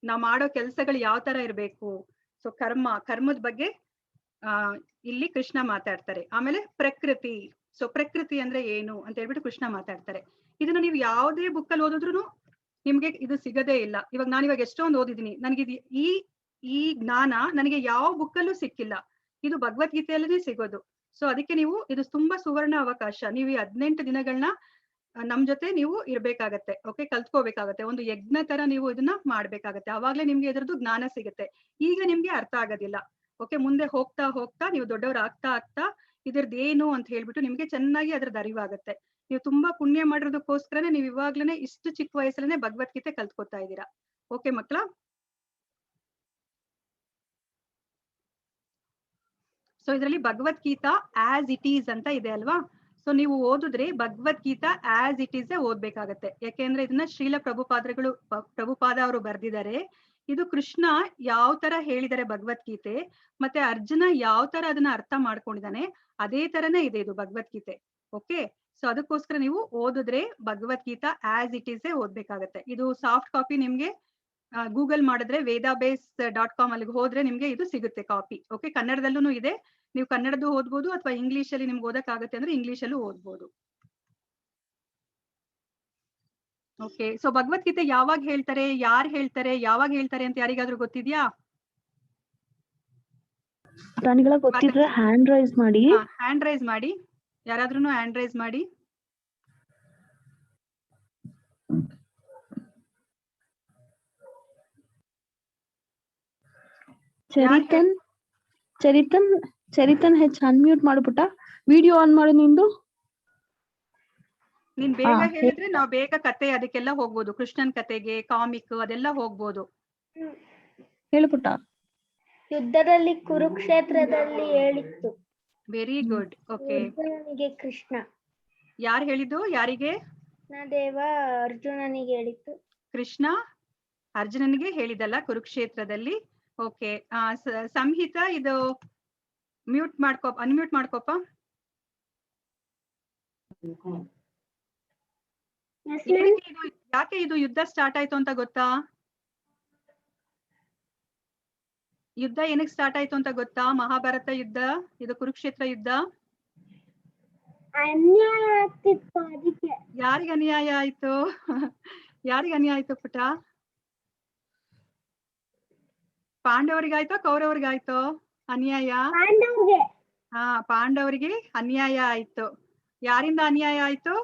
Speaker 1: ನಾವ್ ಮಾಡೋ ಕೆಲ್ಸಗಳು ಯಾವ ತರ ಇರ್ಬೇಕು. ಸೊ ಕರ್ಮದ ಬಗ್ಗೆ ಇಲ್ಲಿ ಕೃಷ್ಣ ಮಾತಾಡ್ತಾರೆ. ಆಮೇಲೆ ಪ್ರಕೃತಿ. ಸೊ ಪ್ರಕೃತಿ ಅಂದ್ರೆ ಏನು ಅಂತ ಹೇಳ್ಬಿಟ್ಟು ಕೃಷ್ಣ ಮಾತಾಡ್ತಾರೆ. ಇದನ್ನ ನೀವು ಯಾವುದೇ ಬುಕ್ಕಲ್ಲಿ ಓದಿದ್ರು ನಿಮ್ಗೆ ಇದು ಸಿಗದೇ ಇಲ್ಲ. ನಾನು ಇವಾಗ ಎಷ್ಟೊಂದು ಓದಿದೀನಿ, ನನಗೆ ಈ ಜ್ಞಾನ ನನಗೆ ಯಾವ ಬುಕ್ಕಲ್ಲೂ ಸಿಕ್ಕಿಲ್ಲ. ಇದು ಭಗವದ್ಗೀತೆಯಲ್ಲೇ ಸಿಗೋದು. ಸೊ ಅದಕ್ಕೆ ನೀವು ಇದು ತುಂಬಾ ಸುವರ್ಣ ಅವಕಾಶ. ನೀವು ಈ 18 ದಿನಗಳನ್ನ ನಮ್ ಜೊತೆ ನೀವು ಇರ್ಬೇಕಾಗತ್ತೆ. ಓಕೆ, ಕಲ್ತ್ಕೋಬೇಕಾಗತ್ತೆ. ಒಂದು ಯಜ್ಞ ತರ ನೀವು ಇದನ್ನ ಮಾಡ್ಬೇಕಾಗತ್ತೆ. ಅವಾಗ್ಲೇ ನಿಮ್ಗೆ ಇದ್ರದ್ದು ಜ್ಞಾನ ಸಿಗುತ್ತೆ. ಈಗ ನಿಮ್ಗೆ ಅರ್ಥ ಆಗೋದಿಲ್ಲ. ಓಕೆ, ಮುಂದೆ ಹೋಗ್ತಾ ಹೋಗ್ತಾ ನೀವು ದೊಡ್ಡವ್ರು ಆಗ್ತಾ ಇದ್ರದ್ದು ಏನು ಅಂತ ಹೇಳ್ಬಿಟ್ಟು ನಿಮ್ಗೆ ಚೆನ್ನಾಗಿ ಅದ್ರದ್ದು ಅರಿವಾಗತ್ತೆ. ನೀವು ತುಂಬಾ ಪುಣ್ಯ ಮಾಡಿರೋದಕ್ಕೋಸ್ಕರನೇ ನೀವು ಇವಾಗ್ಲೇನೆ ಇಷ್ಟು ಚಿಕ್ಕ ವಯಸ್ಸಲ್ಲೇ ಭಗವದ್ಗೀತೆ ಕಲ್ತ್ಕೊತಾ ಇದ್ದೀರಾ. ಓಕೆ ಮಕ್ಳ, ಸೊ ಇದರಲ್ಲಿ ಭಗವದ್ಗೀತಾ ಆಸ್ ಇಟ್ ಈಸ್ ಅಂತ ಇದೆ ಅಲ್ವಾ. ಸೊ ನೀವು ಓದಿದ್ರೆ ಭಗವದ್ಗೀತಾ ಆಸ್ ಇಟ್ ಈಸ್ ಓದ್ಬೇಕಾಗತ್ತೆ. ಯಾಕೆಂದ್ರೆ ಇದನ್ನ ಶ್ರೀಲ ಪ್ರಭುಪಾದ ಅವರು ಬರ್ದಿದ್ದಾರೆ. ಇದು ಕೃಷ್ಣ ಯಾವ ತರ ಹೇಳಿದ್ದಾರೆ ಭಗವದ್ಗೀತೆ, ಮತ್ತೆ ಅರ್ಜುನ ಯಾವ ತರ ಅದನ್ನ ಅರ್ಥ ಮಾಡ್ಕೊಂಡಿದ್ದಾನೆ, ಅದೇ ತರನೇ ಇದೆ ಇದು ಭಗವದ್ಗೀತೆ. ಓಕೆ, ಸೊ ಅದಕ್ಕೋಸ್ಕರ ನೀವು ಓದಿದ್ರೆ ಭಗವದ್ಗೀತಾ ಆಸ್ ಇಟ್ ಈಸ್ ಓದ್ಬೇಕಾಗತ್ತೆ. ಇದು ಸಾಫ್ಟ್ ಕಾಪಿ ನಿಮ್ಗೆ ಗೂಗಲ್ ಮಾಡಿದ್ರೆ ವೇದಾಬೇಸ್.com ಅಲ್ಲಿಗೆ ಹೋದ್ರೆ ನಿಮ್ಗೆ ಇದು ಸಿಗುತ್ತೆ ಕಾಪಿ. ಓಕೆ, ಕನ್ನಡದಲ್ಲೂ ಇದೆ. ನೀವು ಕನ್ನಡದ್ದು ಓದ್ಬೋದು, ಅಥವಾ ಇಂಗ್ಲಿಷ್ ಅಲ್ಲಿ ನಿಮ್ಗೆ ಓದಕ್ಕಾಗತ್ತೆ ಅಂದ್ರೆ ಇಂಗ್ಲಿಷ್ ಅಲ್ಲೂ ಓದ್ಬೋದು. ಓಕೆ, ಸೊ ಭಗವದ್ಗೀತೆ ಯಾವಾಗ ಹೇಳ್ತಾರೆ, ಯಾವಾಗ ಹೇಳ್ತಾರೆ ಅಂತ ಯಾರಿಗಾದ್ರೂ ಗೊತ್ತಿದ್ಯಾ?
Speaker 2: ಗೊತ್ತಿದ್ರೆ ಹ್ಯಾಂಡ್ ರೈಸ್ ಮಾಡಿ.
Speaker 1: ಹ್ಯಾಂಡ್ ರೈಸ್ ಮಾಡಿ, ಯಾರಾದ್ರೂ ಹ್ಯಾಂಡ್ ರೈಸ್ ಮಾಡಿ.
Speaker 2: ಚರಿತನ್ ಹೆಚ್ಚು ಅನ್ಮ್ಯೂಟ್ ಮಾಡ್ಬಿಟ್ಟ. ವಿಡಿಯೋ ಆನ್ ಮಾಡು ನಿಂದು.
Speaker 1: ನೀನ್ ಬೇಗ ಹೇಳಿದ್ರೆ ನಾವು ಬೇಗ ಕತೆ ಅದಕ್ಕೆಲ್ಲ ಹೋಗ್ಬೋದು. ಕೃಷ್ಣನ್ ಕತೆಗೆ, ಕಾಮಿಕ್ ಅದೆಲ್ಲ ಹೋಗ್ಬೋದು.
Speaker 2: ಹೇಳ್ಬಿಟ್ಟ.
Speaker 3: ಯುದ್ಧದಲ್ಲಿ ಕುರುಕ್ಷೇತ್ರದಲ್ಲಿ ಹೇಳಿತ್ತು.
Speaker 1: Very good. ಓಕೆ,
Speaker 3: ಅರ್ಜುನನಿಗೆ ಕೃಷ್ಣ.
Speaker 1: ಯಾರು ಹೇಳಿದ್ದು? ಯಾರಿಗೆ?
Speaker 3: ದೇವ ಅರ್ಜುನನಿಗೆ ಹೇಳಿತ್ತು.
Speaker 1: ಕೃಷ್ಣ ಅರ್ಜುನನಿಗೆ ಹೇಳಿದಲ್ಲ ಕುರುಕ್ಷೇತ್ರದಲ್ಲಿ. ಓಕೆ, ಸಂಹಿತ ಇದು ಅನ್ಮ್ಯೂಟ್ ಮಾಡ್ಕೋಪ. ಯಾಕೆ ಇದು ಯುದ್ಧ ಸ್ಟಾರ್ಟ್ ಆಯ್ತು ಅಂತ ಗೊತ್ತಾ? ಯುದ್ಧ ಏನಕ್ಕೆ ಸ್ಟಾರ್ಟ್ ಆಯ್ತು ಅಂತ ಗೊತ್ತಾ? ಮಹಾಭಾರತ ಯುದ್ಧ, ಇದು ಕುರುಕ್ಷೇತ್ರ ಯುದ್ಧ.
Speaker 3: ಅನ್ಯಾಯ ಆಗ್ತಿತ್ತು ಅದಕ್ಕೆ.
Speaker 1: ಯಾರಿಗೆ ಅನ್ಯಾಯ ಆಯ್ತು? ಯಾರಿಗೆ ಅನ್ಯಾಯ ಆಯ್ತು ಪುಟ? ಪಾಂಡವರಿಗಾಯ್ತೋ ಕೌರವರಿಗಾಯ್ತೋ ಅನ್ಯಾಯ? ಪಾಂಡವರಿಗೆ ಅನ್ಯಾಯ ಆಯ್ತು. ಯಾರಿಂದ ಅನ್ಯಾಯ ಆಯ್ತು?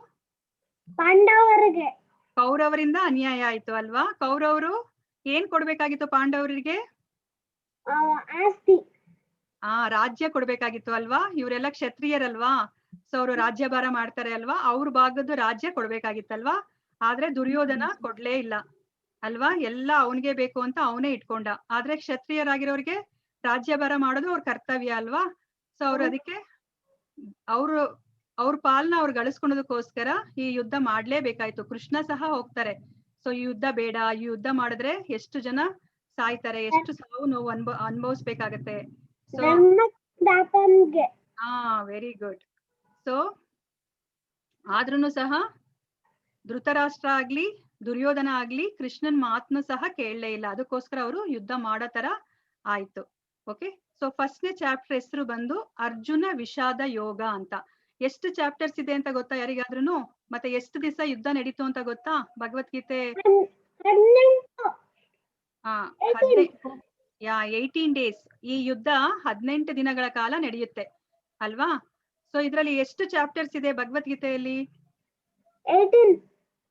Speaker 3: ಪಾಂಡವರಿಗೆ.
Speaker 1: ಕೌರವರಿಂದ ಅನ್ಯಾಯ ಆಯ್ತು ಅಲ್ವಾ? ಕೌರವರು ಏನ್ ಕೊಡ್ಬೇಕಾಗಿತ್ತು ಪಾಂಡವರಿಗೆ?
Speaker 3: ಆಸ್ತಿ.
Speaker 1: ರಾಜ್ಯ ಕೊಡ್ಬೇಕಾಗಿತ್ತು ಅಲ್ವಾ? ಇವರೆಲ್ಲ ಕ್ಷತ್ರಿಯರಲ್ವಾ, ಸೊ ಅವರು ರಾಜ್ಯಭಾರ ಮಾಡ್ತಾರೆ ಅಲ್ವಾ, ಅವ್ರ ಭಾಗದ್ದು ರಾಜ್ಯ ಕೊಡ್ಬೇಕಾಗಿತ್ತಲ್ವಾ. ಆದ್ರೆ ದುರ್ಯೋಧನ ಕೊಡ್ಲೇ ಇಲ್ಲ ಅಲ್ವಾ, ಎಲ್ಲ ಅವನಿಗೆ ಬೇಕು ಅಂತ ಅವನೇ ಇಟ್ಕೊಂಡ. ಆದ್ರೆ ಕ್ಷತ್ರಿಯರಾಗಿರೋರಿಗೆ ರಾಜ್ಯಭಾರ ಮಾಡೋದು ಅವ್ರ ಕರ್ತವ್ಯ ಅಲ್ವಾ. ಸೊ ಅವ್ರು ಅದಕ್ಕೆ ಅವ್ರ ಪಾಲನ ಅವ್ರು ಗಳಿಸ್ಕೊಳೋದಕ್ಕೋಸ್ಕರ ಈ ಯುದ್ಧ ಮಾಡ್ಲೇಬೇಕಾಯ್ತು. ಕೃಷ್ಣ ಸಹ ಹೋಗ್ತಾರೆ. ಸೊ ಈ ಯುದ್ಧ ಬೇಡ, ಈ ಯುದ್ಧ ಮಾಡಿದ್ರೆ ಎಷ್ಟು ಜನ ಸಾಯ್ತಾರೆ, ಎಷ್ಟು ಸಾವು ನೋವು ಅನುಭವಿಸ್ಬೇಕಾಗತ್ತೆ. So very good. ಸೊ ಆದ್ರೂನು ಸಹ ಧೃತರಾಷ್ಟ್ರ ಆಗ್ಲಿ ದುರ್ಯೋಧನ ಆಗ್ಲಿ ಕೃಷ್ಣನ್ ಮಾತನ್ನು ಸಹ ಕೇಳಲೇ ಇಲ್ಲ. ಅದಕ್ಕೋಸ್ಕರ ಅವರು ಯುದ್ಧ ಮಾಡೋ ತರ ಆಯ್ತು. ಓಕೆ, ಸೊ ಫಸ್ಟ್ನೇ ಚಾಪ್ಟರ್ ಹೆಸರು ಬಂದು ಅರ್ಜುನ ವಿಷಾದ ಯೋಗ ಅಂತ. ಎಷ್ಟು ಚಾಪ್ಟರ್ಸ್ ಇದೆ ಅಂತ ಗೊತ್ತಾ ಯಾರಿಗಾದ್ರೂ? ಮತ್ತೆ ಎಷ್ಟು ದಿವಸ ಯುದ್ಧ ನಡೀತು ಅಂತ ಗೊತ್ತಾ? ಭಗವದ್ಗೀತೆ 18 ಡೇಸ್. ಈ ಯುದ್ಧ 18 ದಿನಗಳ ಕಾಲ ನಡೆಯುತ್ತೆ ಅಲ್ವಾ? ಸೊ ಇದ್ರಲ್ಲಿ ಎಷ್ಟು ಚಾಪ್ಟರ್ಸ್ ಇದೆ ಭಗವದ್ಗೀತೆಯಲ್ಲಿ?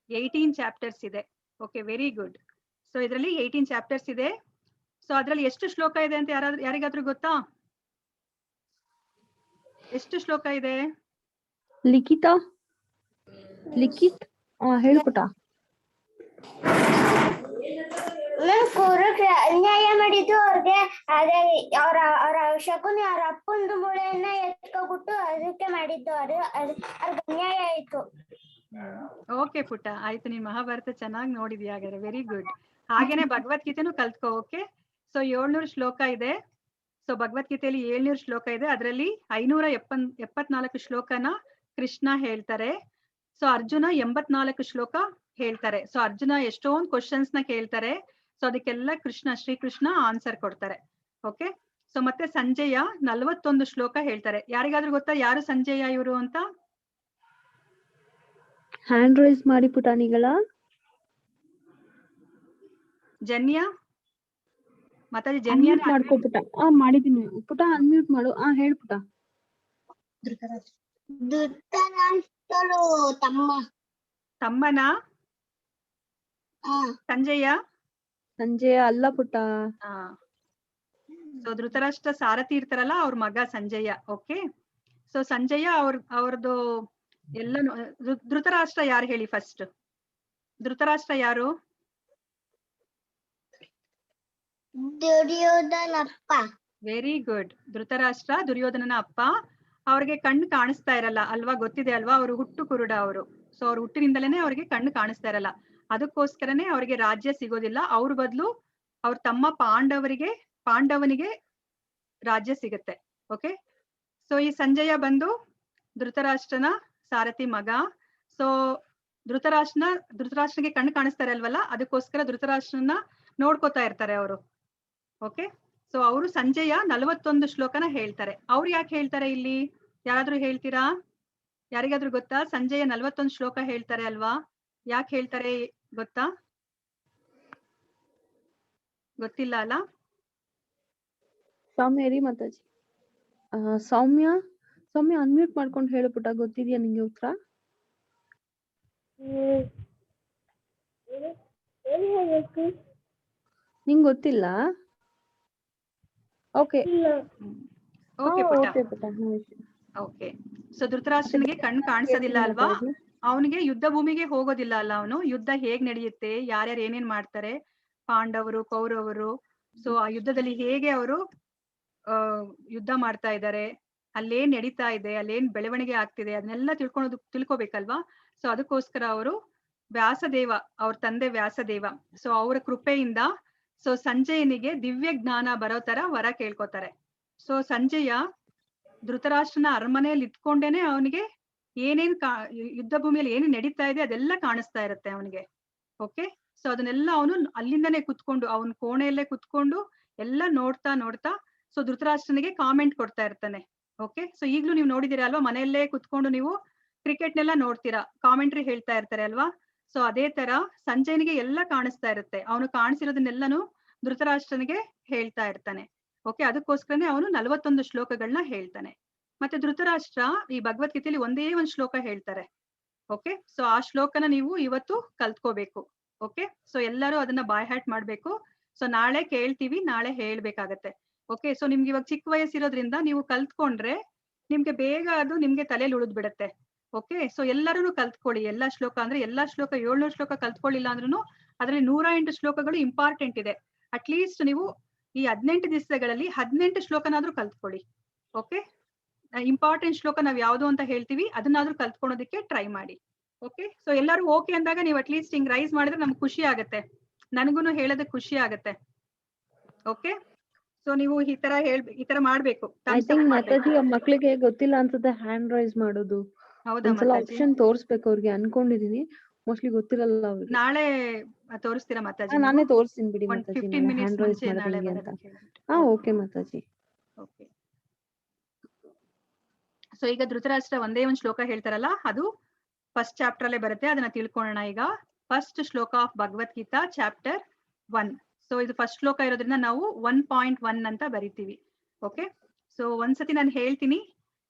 Speaker 1: 18 ಚಾಪ್ಟರ್ಸ್ ಇದೆ. Okay, very good. ಸೊ ಇದರಲ್ಲಿ 18 ಚಾಪ್ಟರ್ಸ್ ಇದೆ. ಸೊ ಅದ್ರಲ್ಲಿ ಎಷ್ಟು ಶ್ಲೋಕ ಇದೆ ಅಂತ ಯಾರಿಗಾದ್ರೂ ಗೊತ್ತಾ? ಎಷ್ಟು ಶ್ಲೋಕ ಇದೆ?
Speaker 2: ಲಿಖಿತ್ ಹೇಳ್ಬಿಟ್ಟ.
Speaker 3: ಅನ್ಯಾಯ ಮಾಡಿದ್ದು ಅವ್ರಿಗೆ. ಅದೇ ಅವರ ಶಕುನಿ ಅವ್ರ ಅಪ್ಪಂದು ಮೂಳೆಯನ್ನ ಎತ್ಕೊಬಿಟ್ಟು ಅದಕ್ಕೆ ಮಾಡಿದ್ದು. ಅವ್ರಿಗೆ ಅನ್ಯಾಯ ಆಯ್ತು.
Speaker 1: ಓಕೆ ಪುಟ್ಟ, ಆಯ್ತು. ನೀನ್ ಮಹಾಭಾರತ ಚೆನ್ನಾಗಿ ನೋಡಿದ್ಯಾ ಹಾಗಾದ್ರೆ. Very good. ಹಾಗೇನೆ ಭಗವದ್ಗೀತೆನೂ ಕಲ್ತ್ಕೋ. ಓಕೆ, ಸೊ 700 ಶ್ಲೋಕ ಇದೆ. ಸೊ ಭಗವದ್ಗೀತೆಯಲ್ಲಿ 700 ಶ್ಲೋಕ ಇದೆ. ಅದರಲ್ಲಿ 574 ಶ್ಲೋಕನ ಕೃಷ್ಣ ಹೇಳ್ತಾರೆ. ಸೊ ಅರ್ಜುನ 84 ಶ್ಲೋಕ ಹೇಳ್ತಾರೆ. ಸೊ ಅರ್ಜುನ ಎಷ್ಟೊಂದು ಕ್ವಶನ್ಸ್ ನ ಕೇಳ್ತಾರೆ. ಸೊ ಅದಕ್ಕೆಲ್ಲ ಶ್ರೀಕೃಷ್ಣ ಆನ್ಸರ್ ಕೊಡ್ತಾರೆ. ಓಕೆ, ಸೊ ಮತ್ತೆ ಸಂಜಯ 41 ಶ್ಲೋಕ ಹೇಳ್ತಾರೆ. ಯಾರಿಗಾದ್ರೂ ಗೊತ್ತಾ ಯಾರು ಸಂಜಯ ಇವರು ಅಂತ?
Speaker 2: ಹ್ಯಾಂಡ್ ರೈಸ್ ಮಾಡಿ ಪುಟಾಣಿಗಳ.
Speaker 1: ಜನ್ಯ ಮಾತಾಜಿ, ಜನ್ಯ
Speaker 2: ಅನ್ಮ್ಯೂಟ್ ಮಾಡ್ಕೋ ಪುಟ. ಮಾಡಿದೀನಿ ಪುಟ, ಅನ್ಮ್ಯೂಟ್ ಮಾಡು. ಹೇಳು ಪುಟ.
Speaker 3: ಧೃತರಾಷ್ಟ್ರರು
Speaker 1: ತಮ್ಮನ ಸಂಜಯ
Speaker 2: ಸಂಜಯ ಅಲ್ಲ ಪುಟ.
Speaker 1: ಸೊ ಧೃತರಾಷ್ಟ್ರ ಸಾರಥಿ ಇರ್ತಾರಲ್ಲ, ಅವ್ರ ಮಗ ಸಂಜಯ. ಓಕೆ, ಸೊ ಸಂಜಯ ಅವ್ರದ್ದು ಎಲ್ಲ. ಧೃತರಾಷ್ಟ್ರ ಯಾರು ಹೇಳಿ ಫಸ್ಟ್? ಧೃತರಾಷ್ಟ್ರ ಯಾರು?
Speaker 3: ದುರ್ಯೋಧನಪ್ಪ.
Speaker 1: Very good. ಧೃತರಾಷ್ಟ್ರ ದುರ್ಯೋಧನನ ಅಪ್ಪ. ಅವ್ರಿಗೆ ಕಣ್ಣು ಕಾಣಿಸ್ತಾ ಇರಲ್ಲ ಅಲ್ವಾ, ಗೊತ್ತಿದೆ ಅಲ್ವಾ, ಅವರು ಹುಟ್ಟು ಕುರುಡ ಅವರು. ಸೊ ಅವ್ರ ಹುಟ್ಟಿನಿಂದಲೇನೆ ಅವ್ರಿಗೆ ಕಣ್ಣು ಕಾಣಿಸ್ತಾ ಇರಲ್ಲ. ಅದಕ್ಕೋಸ್ಕರನೇ ಅವ್ರಿಗೆ ರಾಜ್ಯ ಸಿಗೋದಿಲ್ಲ. ಅವ್ರ ಬದಲು ಅವ್ರ ತಮ್ಮ ಪಾಂಡವನಿಗೆ ರಾಜ್ಯ ಸಿಗುತ್ತೆ. ಓಕೆ, ಸೊ ಈ ಸಂಜಯ ಬಂದು ಧೃತರಾಷ್ಟ್ರನ ಸಾರಥಿ ಮಗ. ಸೊ ಧೃತರಾಷ್ಟ್ರನಿಗೆ ಕಣ್ಣು ಕಾಣಿಸ್ತಾ ಇರಲ್ವಲ್ಲ, ಅದಕ್ಕೋಸ್ಕರ ಧೃತರಾಷ್ಟ್ರನ ನೋಡ್ಕೋತಾ ಇರ್ತಾರೆ ಅವರು. ಓಕೆ, ಸೊ ಅವರು ಸಂಜಯ 41 ಶ್ಲೋಕನ ಹೇಳ್ತಾರೆ. ಅವ್ರು ಯಾಕೆ ಹೇಳ್ತಾರೆ ಇಲ್ಲಿ? ಯಾರಾದ್ರೂ ಹೇಳ್ತೀರಾ? ಯಾರಿಗಾದ್ರೂ ಗೊತ್ತಾ? ಸಂಜಯ 41 ಶ್ಲೋಕ ಹೇಳ್ತಾರೆ ಅಲ್ವಾ, ಯಾಕೆ ಹೇಳ್ತಾರೆ ಗೊತ್ತಾ? ಗೊತ್ತಿಲ್ಲ ಅಲ್ಲ?
Speaker 2: ಸೌಮ್ಯ ರೀ ಮಾತಾಜಿ. ಸೌಮ್ಯ ಅನ್ಮ್ಯೂಟ್ ಮಾಡ್ಕೊಂಡು ಹೇಳು ಪುಟ. ಗೊತ್ತಿದ್ಯಾ ನಿಂಗೆ ಉತ್ತರ? ನಿಂಗ್ ಗೊತ್ತಿಲ್ಲ? ಓಕೆ
Speaker 1: ಓಕೆ ಪುಟ್ಟ.
Speaker 2: ಪುಟ.
Speaker 1: ಓಕೆ, ಸೊ ಧೃತರಾಷ್ಟ್ರನಿಗೆ ಕಣ್ಣು ಕಾಣಿಸೋದಿಲ್ಲ ಅಲ್ವಾ, ಅವನಿಗೆ ಯುದ್ಧ ಭೂಮಿಗೆ ಹೋಗೋದಿಲ್ಲ ಅಲ್ಲ. ಅವನು ಯುದ್ಧ ಹೇಗ್ ನಡೆಯುತ್ತೆ, ಯಾರ್ಯಾರು ಏನೇನ್ ಮಾಡ್ತಾರೆ, ಪಾಂಡವರು ಕೌರವರು, ಸೊ ಆ ಯುದ್ಧದಲ್ಲಿ ಹೇಗೆ ಅವರು ಯುದ್ಧ ಮಾಡ್ತಾ ಇದ್ದಾರೆ, ಅಲ್ಲೇನ್ ನಡೀತಾ ಇದೆ, ಅಲ್ಲೇನ್ ಬೆಳವಣಿಗೆ ಆಗ್ತಿದೆ, ಅದನ್ನೆಲ್ಲ ತಿಳ್ಕೊಬೇಕಲ್ವಾ. ಸೊ ಅದಕ್ಕೋಸ್ಕರ ಅವರು ವ್ಯಾಸದೇವ, ಅವ್ರ ತಂದೆ ವ್ಯಾಸದೇವ, ಸೊ ಅವರ ಕೃಪೆಯಿಂದ ಸೊ ಸಂಜಯನಿಗೆ ದಿವ್ಯ ಜ್ಞಾನ ಬರೋ ತರ ವರ ಕೇಳ್ಕೊತಾರೆ. ಸೊ ಸಂಜಯ ಧೃತರಾಷ್ಟ್ರನ ಅರಮನೆಯಲ್ಲಿ ಇಟ್ಕೊಂಡೇನೆ ಅವನಿಗೆ ಏನೇನ್ ಯುದ್ಧ ಭೂಮಿಯಲ್ಲಿ ಏನೇನ್ ನಡೀತಾ ಇದೆ ಅದೆಲ್ಲ ಕಾಣಿಸ್ತಾ ಇರುತ್ತೆ ಅವನಿಗೆ. ಓಕೆ, ಸೊ ಅದನ್ನೆಲ್ಲ ಅವನು ಅಲ್ಲಿಂದನೇ ಕುತ್ಕೊಂಡು, ಅವನ ಕೋಣೆಯಲ್ಲೇ ಕುತ್ಕೊಂಡು ಎಲ್ಲ ನೋಡ್ತಾ ಸೊ ಧೃತರಾಷ್ಟ್ರನಿಗೆ ಕಾಮೆಂಟ್ ಕೊಡ್ತಾ ಇರ್ತಾನೆ. ಓಕೆ, ಸೊ ಈಗ್ಲೂ ನೀವು ನೋಡಿದೀರಾ ಅಲ್ವಾ, ಮನೆಯಲ್ಲೇ ಕುತ್ಕೊಂಡು ನೀವು ಕ್ರಿಕೆಟ್ನೆಲ್ಲ ನೋಡ್ತೀರಾ, ಕಾಮೆಂಟ್ರಿ ಹೇಳ್ತಾ ಇರ್ತಾರೆ ಅಲ್ವಾ. ಸೊ ಅದೇ ತರ ಸಂಜಯನಿಗೆ ಎಲ್ಲ ಕಾಣಿಸ್ತಾ ಇರುತ್ತೆ. ಅವನು ಕಾಣಿಸಿರೋದನ್ನೆಲ್ಲನು ಧೃತರಾಷ್ಟ್ರನಿಗೆ ಹೇಳ್ತಾ ಇರ್ತಾನೆ. ಓಕೆ, ಅದಕ್ಕೋಸ್ಕರನೇ ಅವನು 41 ಶ್ಲೋಕಗಳನ್ನ ಹೇಳ್ತಾನೆ. ಮತ್ತೆ ಧೃತರಾಷ್ಟ್ರ ಈ ಭಗವದ್ಗೀತೆಯಲ್ಲಿ ಒಂದೇ ಒಂದು ಶ್ಲೋಕ ಹೇಳ್ತಾರೆ. ಓಕೆ, ಸೊ ಆ ಶ್ಲೋಕನ ನೀವು ಇವತ್ತು ಕಲ್ತ್ಕೋಬೇಕು. ಓಕೆ, ಸೊ ಎಲ್ಲರೂ ಅದನ್ನ ಬಾಯ್ ಹ್ಯಾಟ್ ಮಾಡ್ಬೇಕು. ಸೊ ನಾಳೆ ಕೇಳ್ತೀವಿ, ನಾಳೆ ಹೇಳ್ಬೇಕಾಗತ್ತೆ. ಓಕೆ, ಸೊ ನಿಮ್ಗೆ ಇವಾಗ ಚಿಕ್ಕ ವಯಸ್ಸಿರೋದ್ರಿಂದ ನೀವು ಕಲ್ತ್ಕೊಂಡ್ರೆ ನಿಮ್ಗೆ ಬೇಗ ಅದು ನಿಮ್ಗೆ ತಲೆಯಲ್ಲಿ ಉಳಿದ್ ಬಿಡತ್ತೆ. ಓಕೆ, ಸೊ ಎಲ್ಲರೂ ಕಲ್ತ್ಕೊಳ್ಳಿ. ಎಲ್ಲಾ ಶ್ಲೋಕ ಅಂದ್ರೆ ಎಲ್ಲಾ ಶ್ಲೋಕ 700 ಶ್ಲೋಕ ಕಲ್ತ್ಕೊಳ್ಳಿಲ್ಲ ಅಂದ್ರೂ ಅದ್ರಲ್ಲಿ 108 ಶ್ಲೋಕಗಳು ಇಂಪಾರ್ಟೆಂಟ್ ಇದೆ. ಅಟ್ಲೀಸ್ಟ್ ನೀವು ಈ 18 ದಿವಸಗಳಲ್ಲಿ 18 ಶ್ಲೋಕನಾದ್ರೂ ಕಲ್ತ್ಕೊಳ್ಳಿ. ಓಕೆ, ಇಂಪಾರ್ಟೆಂಟ್ ಶ್ಲೋಕ ನಾವ್ ಯಾವ್ದು ಅಂತ ಹೇಳ್ತೀವಿ, ಅದನ್ನಾದ್ರೂ ಕಲ್ತ್ಕೊಳೋದಕ್ಕೆ ಟ್ರೈ ಮಾಡಿ. ಓಕೆ, ಸೊ ಎಲ್ಲರೂ ಓಕೆ ಅಂದಾಗ ನೀವು ಅಟ್ಲೀಸ್ಟ್ ಹಿಂಗ್ ರೈಸ್ ಮಾಡಿದ್ರೆ ನಮ್ಗೆ ಖುಷಿ ಆಗತ್ತೆ, ನನಗೂನು ಹೇಳೋದಕ್ಕೆ ಖುಷಿ ಆಗತ್ತೆ. ಓಕೆ, ಸೊ ನೀವು ಈ ತರ ಮಾಡ್ಬೇಕು.
Speaker 2: ಮಾತಾಜಿ ಮಕ್ಳಿಗೆ ಗೊತ್ತಿಲ್ಲ ಅನ್ಸುತ್ತೆ ಹ್ಯಾಂಡ್ ರೈಸ್ ಮಾಡೋದು.
Speaker 1: ಹೌದಾ
Speaker 2: ಒಂದ್ಸಲ
Speaker 1: ಮಾತಾಜಿ?
Speaker 2: ಆಪ್ಷನ್ ತೋರ್ಸ್ಬೇಕು ಅವ್ರಿಗೆ ಅನ್ಕೊಂಡಿದೀನಿ. ಮೋಸ್ಟ್ಲಿ ಗೊತ್ತಿರಲ್ಲ ಅವ್ರಿಗೆ.
Speaker 1: ನಾಳೆ ತೋರಿಸ್ತೀರಾ ಮಾತಾಜಿ?
Speaker 2: ನಾನೇ ತೋರಿಸ್ತೀನಿ ಬಿಡಿ ಮಾತಾಜಿ,
Speaker 1: 15 ಮಿನಿಟ್ಸ್
Speaker 2: ಹ್ಯಾಂಡ್ ರೈಸ್
Speaker 1: ಮುಂಚೆ
Speaker 2: ಮಾಡೋದು
Speaker 1: ನಾಳೆ
Speaker 2: ಹೆಂಗೆ ಅಂತ.
Speaker 1: ಬರೋದಕ್ಕೆ ಹೇಳ್ಬಿಟ್ಟು.
Speaker 2: ಓಕೆ ಮಾತಾಜಿ.
Speaker 1: ಓಕೆ, ಸೊ ಈಗ ಧೃತರಾಷ್ಟ್ರ ಒಂದೇ ಒಂದು ಶ್ಲೋಕ ಹೇಳ್ತಾರಲ್ಲ, ಅದು ಫಸ್ಟ್ ಚಾಪ್ಟರ್ ಅಲ್ಲೇ ಬರುತ್ತೆ. ಅದನ್ನ ತಿಳ್ಕೊಳ್ಳೋಣ ಈಗ. ಫಸ್ಟ್ ಶ್ಲೋಕ ಆಫ್ ಭಗವದ್ಗೀತಾ ಚಾಪ್ಟರ್ 1. ಸೊ ಇದು ಫಸ್ಟ್ ಶ್ಲೋಕ ಇರೋದ್ರಿಂದ ನಾವು 1.1 ಅಂತ ಬರಿತೀವಿ. ಓಕೆ, ಸೊ ಒಂದ್ಸತಿ ನಾನು ಹೇಳ್ತೀನಿ,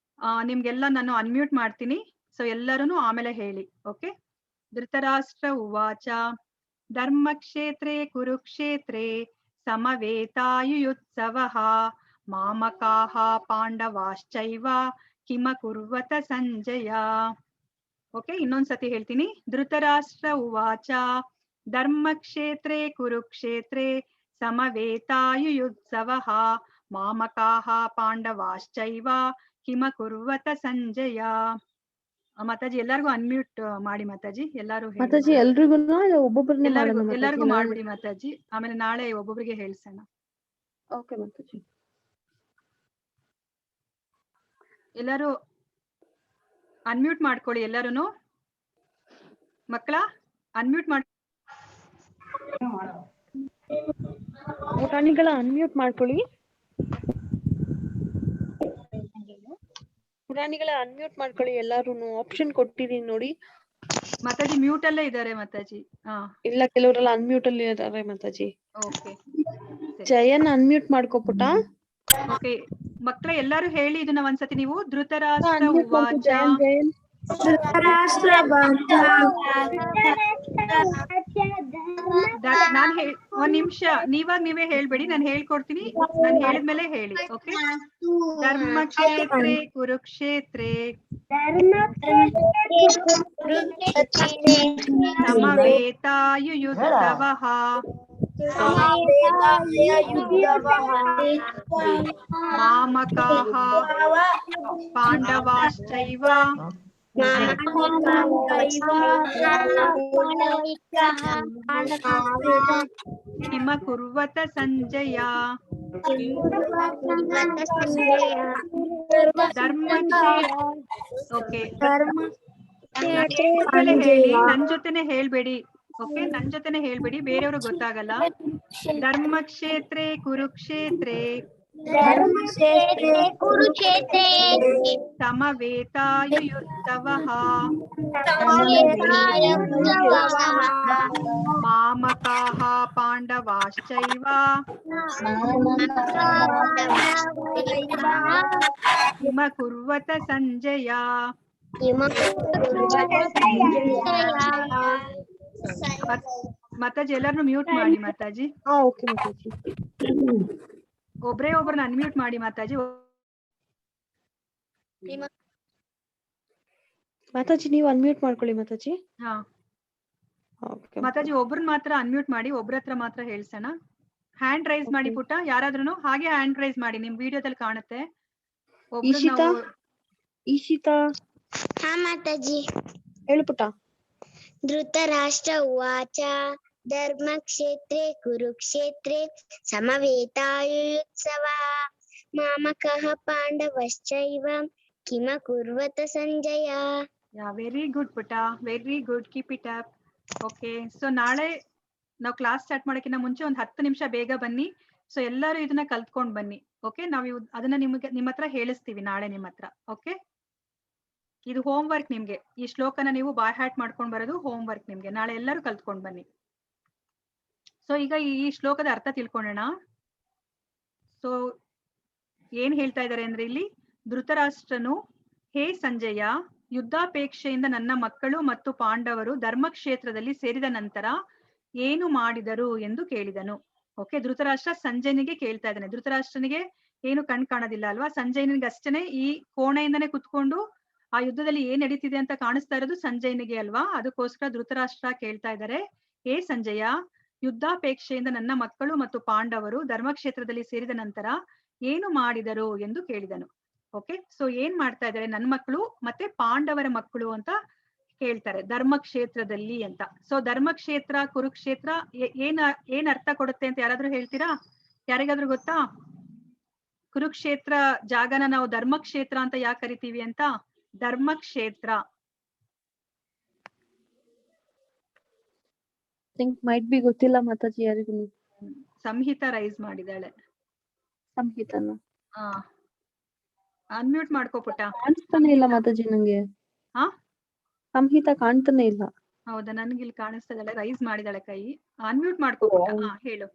Speaker 1: ನಿಮ್ಗೆಲ್ಲ ನಾನು ಅನ್ಮ್ಯೂಟ್ ಮಾಡ್ತೀನಿ. ಸೊ ಎಲ್ಲರೂ ಆಮೇಲೆ ಹೇಳಿ. ಓಕೆ, ಧೃತರಾಷ್ಟ್ರ ಉವಾಚ ಧರ್ಮಕ್ಷೇತ್ರೇ ಕುರುಕ್ಷೇತ್ರೇ ಸಮವೇತಾಯುಯುತ್ಸವಃ ಮಾಮಕಾಃ ಪಾಂಡವಾಶ್ಚೈವ ಕಿಮಕುರ್ವತ ಸಂಜಯ. ಓಕೆ, ಇನ್ನೊಂದ್ಸತಿ ಹೇಳ್ತೀನಿ. ಧೃತರಾಷ್ಟ್ರ ಉವಾಚ ಧರ್ಮಕ್ಷೇತ್ರೇ ಕುರುಕ್ಷೇತ್ರೇ ಸಮವೇತಾಯುಯುತ್ಸವಃ ಮಾಮಕಾಃ ಪಾಂಡವಾಶ್ಚೈವ ಕಿಮಕುರ್ವತ ಸಂಜಯ. ಮಾತಾಜಿ ಎಲ್ಲರಿಗೂ ಅನ್ಮ್ಯೂಟ್ ಮಾಡಿ ಮಾತಾಜಿ. ಎಲ್ಲರೂ
Speaker 2: ಮಾತಾಜಿ ಎಲ್ರಿಗೂ ಒಬ್ಬೊಬ್ಬರನ್ನೇ
Speaker 1: ಎಲ್ಲರಿಗೂ ಮಾಡ್ಬಿಡಿ ಮಾತಾಜಿ, ಆಮೇಲೆ ನಾಳೆ ಒಬ್ಬೊಬ್ಬರಿಗೆ ಹೇಳ್ಸೋಣ.
Speaker 2: ಓಕೆ ಮಾತಾಜಿ.
Speaker 1: ಎಲ್ಲರೂ ಅನ್ಮ್ಯೂಟ್ ಮಾಡ್ಕೊಳ್ಳಿ. ಎಲ್ಲರೂ ಮಕ್ಕಳ ಅನ್ಮ್ಯೂಟ್ ಮಾಡಿ.
Speaker 2: ಪುಟಾಣಿಗಳ ಅನ್ಮ್ಯೂಟ್ ಮಾಡ್ಕೊಳ್ಳಿ. ಪುಟಾಣಿಗಳ ಅನ್ಮ್ಯೂಟ್ ಮಾಡ್ಕೊಳ್ಳಿ ಎಲ್ಲಾರುನು. ಆಪ್ಷನ್ ಕೊಟ್ಟಿದೀನಿ ನೋಡಿ.
Speaker 1: ಮಾತಾಜಿ ಮ್ಯೂಟ್ ಅಲ್ಲೇ ಇದ್ದಾರೆ ಮಾತಾಜಿ.
Speaker 2: ಇಲ್ಲ, ಕೆಲವರೆಲ್ಲ ಅನ್ಮ್ಯೂಟ್ ಅಲ್ಲಿ ಇದ್ದಾರೆ ಮಾತಾಜಿ.
Speaker 1: ಓಕೆ
Speaker 2: ಜಯನ್ ಅನ್ಮ್ಯೂಟ್ ಮಾಡ್ಕೋ ಪುಟ.
Speaker 1: ಓಕೆ ಮಕ್ಕಳ ಎಲ್ಲಾರು ಹೇಳಿ ಇದನ್ನ ಒಂದ್ಸತಿ ನೀವು. ಧೃತರಾಷ್ಟ್ರ
Speaker 2: ಅನ್ಮ್ಯೂಟ್ ಮಾಡ್ಕೋ
Speaker 1: ಉವಾಚ.
Speaker 2: ಜಯನ್. ಜಯನ್
Speaker 1: ನಾನ್ ಒಂದ್ ನಿಮಿಷ ನೀವೇ ಹೇಳ್ಬೇಡಿ, ನಾನು ಹೇಳ್ಕೊಡ್ತೀನಿ. ನಾನು ಹೇಳಿದ್ಮೇಲೆ ಹೇಳಿ. ಓಕೆ. ಧರ್ಮಕ್ಷೇತ್ರೇ ಕುರುಕ್ಷೇತ್ರೇ ಸಮವೇತಾಯುಯುದ್ಧವಃ ಮಾಮಕಾಃ ಪಾಂಡವಾಶ್ಚೈವ ಕಿಮ ಕುರ್ವತ ಸಂಜಯ. ಓಕೆ ಹೇಳಿ, ನನ್ ಜೊತೆನೆ ಹೇಳ್ಬೇಡಿ. ಓಕೆ, ನನ್ ಜೊತೆನೆ ಹೇಳ್ಬೇಡಿ, ಬೇರೆಯವ್ರಿಗೆ ಗೊತ್ತಾಗಲ್ಲ. ಧರ್ಮಕ್ಷೇತ್ರೇ ಕುರುಕ್ಷೇತ್ರೇ ಸಮವೇತಾಯುಯುದ್ಧವಃ ಮಾಮಕಾಃ ಪಾಂಡವಾಶ್ಚೈವ ಕಿಮ ಕುರ್ವತ ಸಂಜಯ. ಮಾತಾಜಿ ಎಲ್ಲಾರ್ನು ಮ್ಯೂಟ್ ಮಾಡಿ ಮಾತಾಜಿ. ಒಬ್ರೇ ಒಬ್ರನ್ನ ಅನ್ಮ್ಯೂಟ್ ಮಾಡಿ ಮಾತಾಜಿ.
Speaker 2: ಮಾತಾಜಿ ನೀವು ಅನ್ಮ್ಯೂಟ್ ಮಾಡ್ಕೊಳ್ಳಿ ಮಾತಾಜಿ.
Speaker 1: ಹಾ ಮಾತಾಜಿ ಒಬ್ರನ್ನ ಮಾತ್ರ ಅನ್ಮ್ಯೂಟ್ ಮಾಡಿ, ಒಬ್ರ ಹತ್ರ ಮಾತ್ರ ಹೇಳ್ಸೋಣ. ಹ್ಯಾಂಡ್ ರೈಸ್ ಮಾಡಿ ಪುಟ್ಟ, ಯಾರಾದ್ರೂ ಹಾಗೆ ಹ್ಯಾಂಡ್ ರೈಸ್ ಮಾಡಿ, ನಿಮ್ ವಿಡಿಯೋದಲ್ಲಿ ಕಾಣುತ್ತೆ.
Speaker 2: ಈಶಿತಾ
Speaker 3: ಹಾ ಮಾತಾಜಿ
Speaker 2: ಹೇಳು ಪುಟ್ಟ.
Speaker 3: ಧೃತರಾಷ್ಟ್ರ ಉವಾಚ ಧರ್ಮಕ್ಷೇತ್ರೇ ಕುರುಕ್ಷೇತ್ರೇ ಸಮವೇತಾಯುಯುತ್ಸವಃ ಮಾಮಕಃ ಪಾಂಡವಶ್ಚೈವ ಕಿಮ ಕುರ್ವತ ಸಂಜಯ.
Speaker 1: ವೆರಿ ಗುಡ್ ಪುಟ್ಟ, very good, keep it up. Okay, so ನಾಳೆ ನಾವು ಕ್ಲಾಸ್ ಸ್ಟಾರ್ಟ್ ಮಾಡೋಕ್ಕಿಂತ ಮುಂಚೆ ಒಂದು 10 ನಿಮಿಷ ಬೇಗ ಬನ್ನಿ. ಸೊ ಎಲ್ಲರೂ ಇದನ್ನ ಕಲ್ತ್ಕೊಂಡ್ ಬನ್ನಿ. ಓಕೆ, ನಾವು ಅದನ್ನ ನಿಮ್ಮ ಹತ್ರ ಹೇಳಿಸ್ತೀವಿ ನಾಳೆ ನಿಮ್ಮ ಹತ್ರ. ಓಕೆ, ಇದು ಹೋಮ್ ವರ್ಕ್ ನಿಮ್ಗೆ. ಈ ಶ್ಲೋಕನ ನೀವು ಬೈ ಹ್ಯಾಟ್ ಮಾಡ್ಕೊಂಡ್ ಬರೋದು ಹೋಮ್ ವರ್ಕ್ ನಿಮ್ಗೆ. ನಾಳೆ ಎಲ್ಲರೂ ಕಲ್ತ್ಕೊಂಡ್ ಬನ್ನಿ. ಸೊ ಈಗ ಈ ಶ್ಲೋಕದ ಅರ್ಥ ತಿಳ್ಕೊಳ್ಳೋಣ. ಸೊ ಏನ್ ಹೇಳ್ತಾ ಇದ್ದಾರೆ ಅಂದ್ರೆ ಇಲ್ಲಿ, ಧೃತರಾಷ್ಟ್ರನು, ಹೇ ಸಂಜಯ, ಯುದ್ಧಾಪೇಕ್ಷೆಯಿಂದ ನನ್ನ ಮಕ್ಕಳು ಮತ್ತು ಪಾಂಡವರು ಧರ್ಮಕ್ಷೇತ್ರದಲ್ಲಿ ಸೇರಿದ ನಂತರ ಏನು ಮಾಡಿದರು ಎಂದು ಕೇಳಿದನು. ಓಕೆ, ಧೃತರಾಷ್ಟ್ರ ಸಂಜಯನಿಗೆ ಕೇಳ್ತಾ ಇದ್ದಾನೆ. ಧೃತರಾಷ್ಟ್ರನಿಗೆ ಏನು ಕಣ್ ಕಾಣೋದಿಲ್ಲ ಅಲ್ವಾ, ಸಂಜಯನಿಗೆ ಅಷ್ಟೇನೆ ಈ ಕೋಣೆಯಿಂದನೇ ಕುತ್ಕೊಂಡು ಆ ಯುದ್ಧದಲ್ಲಿ ಏನ್ ನಡೀತಿದೆ ಅಂತ ಕಾಣಿಸ್ತಾ ಇರೋದು ಸಂಜಯನಿಗೆ ಅಲ್ವಾ. ಅದಕ್ಕೋಸ್ಕರ ಧೃತರಾಷ್ಟ್ರ ಕೇಳ್ತಾ ಇದ್ದಾರೆ, ಹೇ ಸಂಜಯ, ಯುದ್ಧಾಪೇಕ್ಷೆಯಿಂದ ನನ್ನ ಮಕ್ಕಳು ಮತ್ತು ಪಾಂಡವರು ಧರ್ಮಕ್ಷೇತ್ರದಲ್ಲಿ ಸೇರಿದ ನಂತರ ಏನು ಮಾಡಿದರು ಎಂದು ಕೇಳಿದನು. ಓಕೆ, ಸೊ ಏನ್ ಮಾಡ್ತಾ ಇದ್ದಾರೆ, ನನ್ನ ಮಕ್ಕಳು ಮತ್ತೆ ಪಾಂಡವರ ಮಕ್ಕಳು ಅಂತ ಕೇಳ್ತಾರೆ ಧರ್ಮಕ್ಷೇತ್ರದಲ್ಲಿ ಅಂತ. ಸೊ ಧರ್ಮಕ್ಷೇತ್ರ ಕುರುಕ್ಷೇತ್ರ ಏನ್ ಅರ್ಥ ಕೊಡುತ್ತೆ ಅಂತ ಯಾರಾದ್ರೂ ಹೇಳ್ತೀರಾ? ಯಾರಿಗಾದ್ರೂ ಗೊತ್ತಾ? ಕುರುಕ್ಷೇತ್ರ ಜಾಗನ ನಾವು ಧರ್ಮಕ್ಷೇತ್ರ ಅಂತ ಯಾಕೆ ಕರಿತೀವಿ ಅಂತ? ಧರ್ಮಕ್ಷೇತ್ರ
Speaker 2: ಮೈಟ್ ಬಿ ಗೊತ್ತಿಲ್ಲ ಮಾತಾಜಿ ಯಾರಿಗೂ.
Speaker 1: ಸಂಹಿತಾ ರೈಸ್ ಮಾಡಿದಾಳೆ.
Speaker 2: ಸಂಹಿತನ
Speaker 1: ಅನ್ಮ್ಯೂಟ್ ಮಾಡ್ಕೋ ಪುಟ್ಟ.
Speaker 2: ಕಾಣಿಸ್ತಾನೆ ಇಲ್ಲ ಮಾತಾಜಿ ನಂಗೆ. ಸಂಹಿತಾ ಕಾಣ್ತಾನೆ ಇಲ್ಲ.
Speaker 1: ಹೌದಾ, ನನ್ಗೆ ಇಲ್ಲಿ ಕಾಣಿಸ್ತಾ ಇದ್ದಾಳೆ, ರೈಸ್ ಮಾಡಿದಾಳೆ ಕೈ. ಅನ್ಮ್ಯೂಟ್ ಮಾಡ್ಕೋ ಪುಟ್ಟ. ಹೇಳು.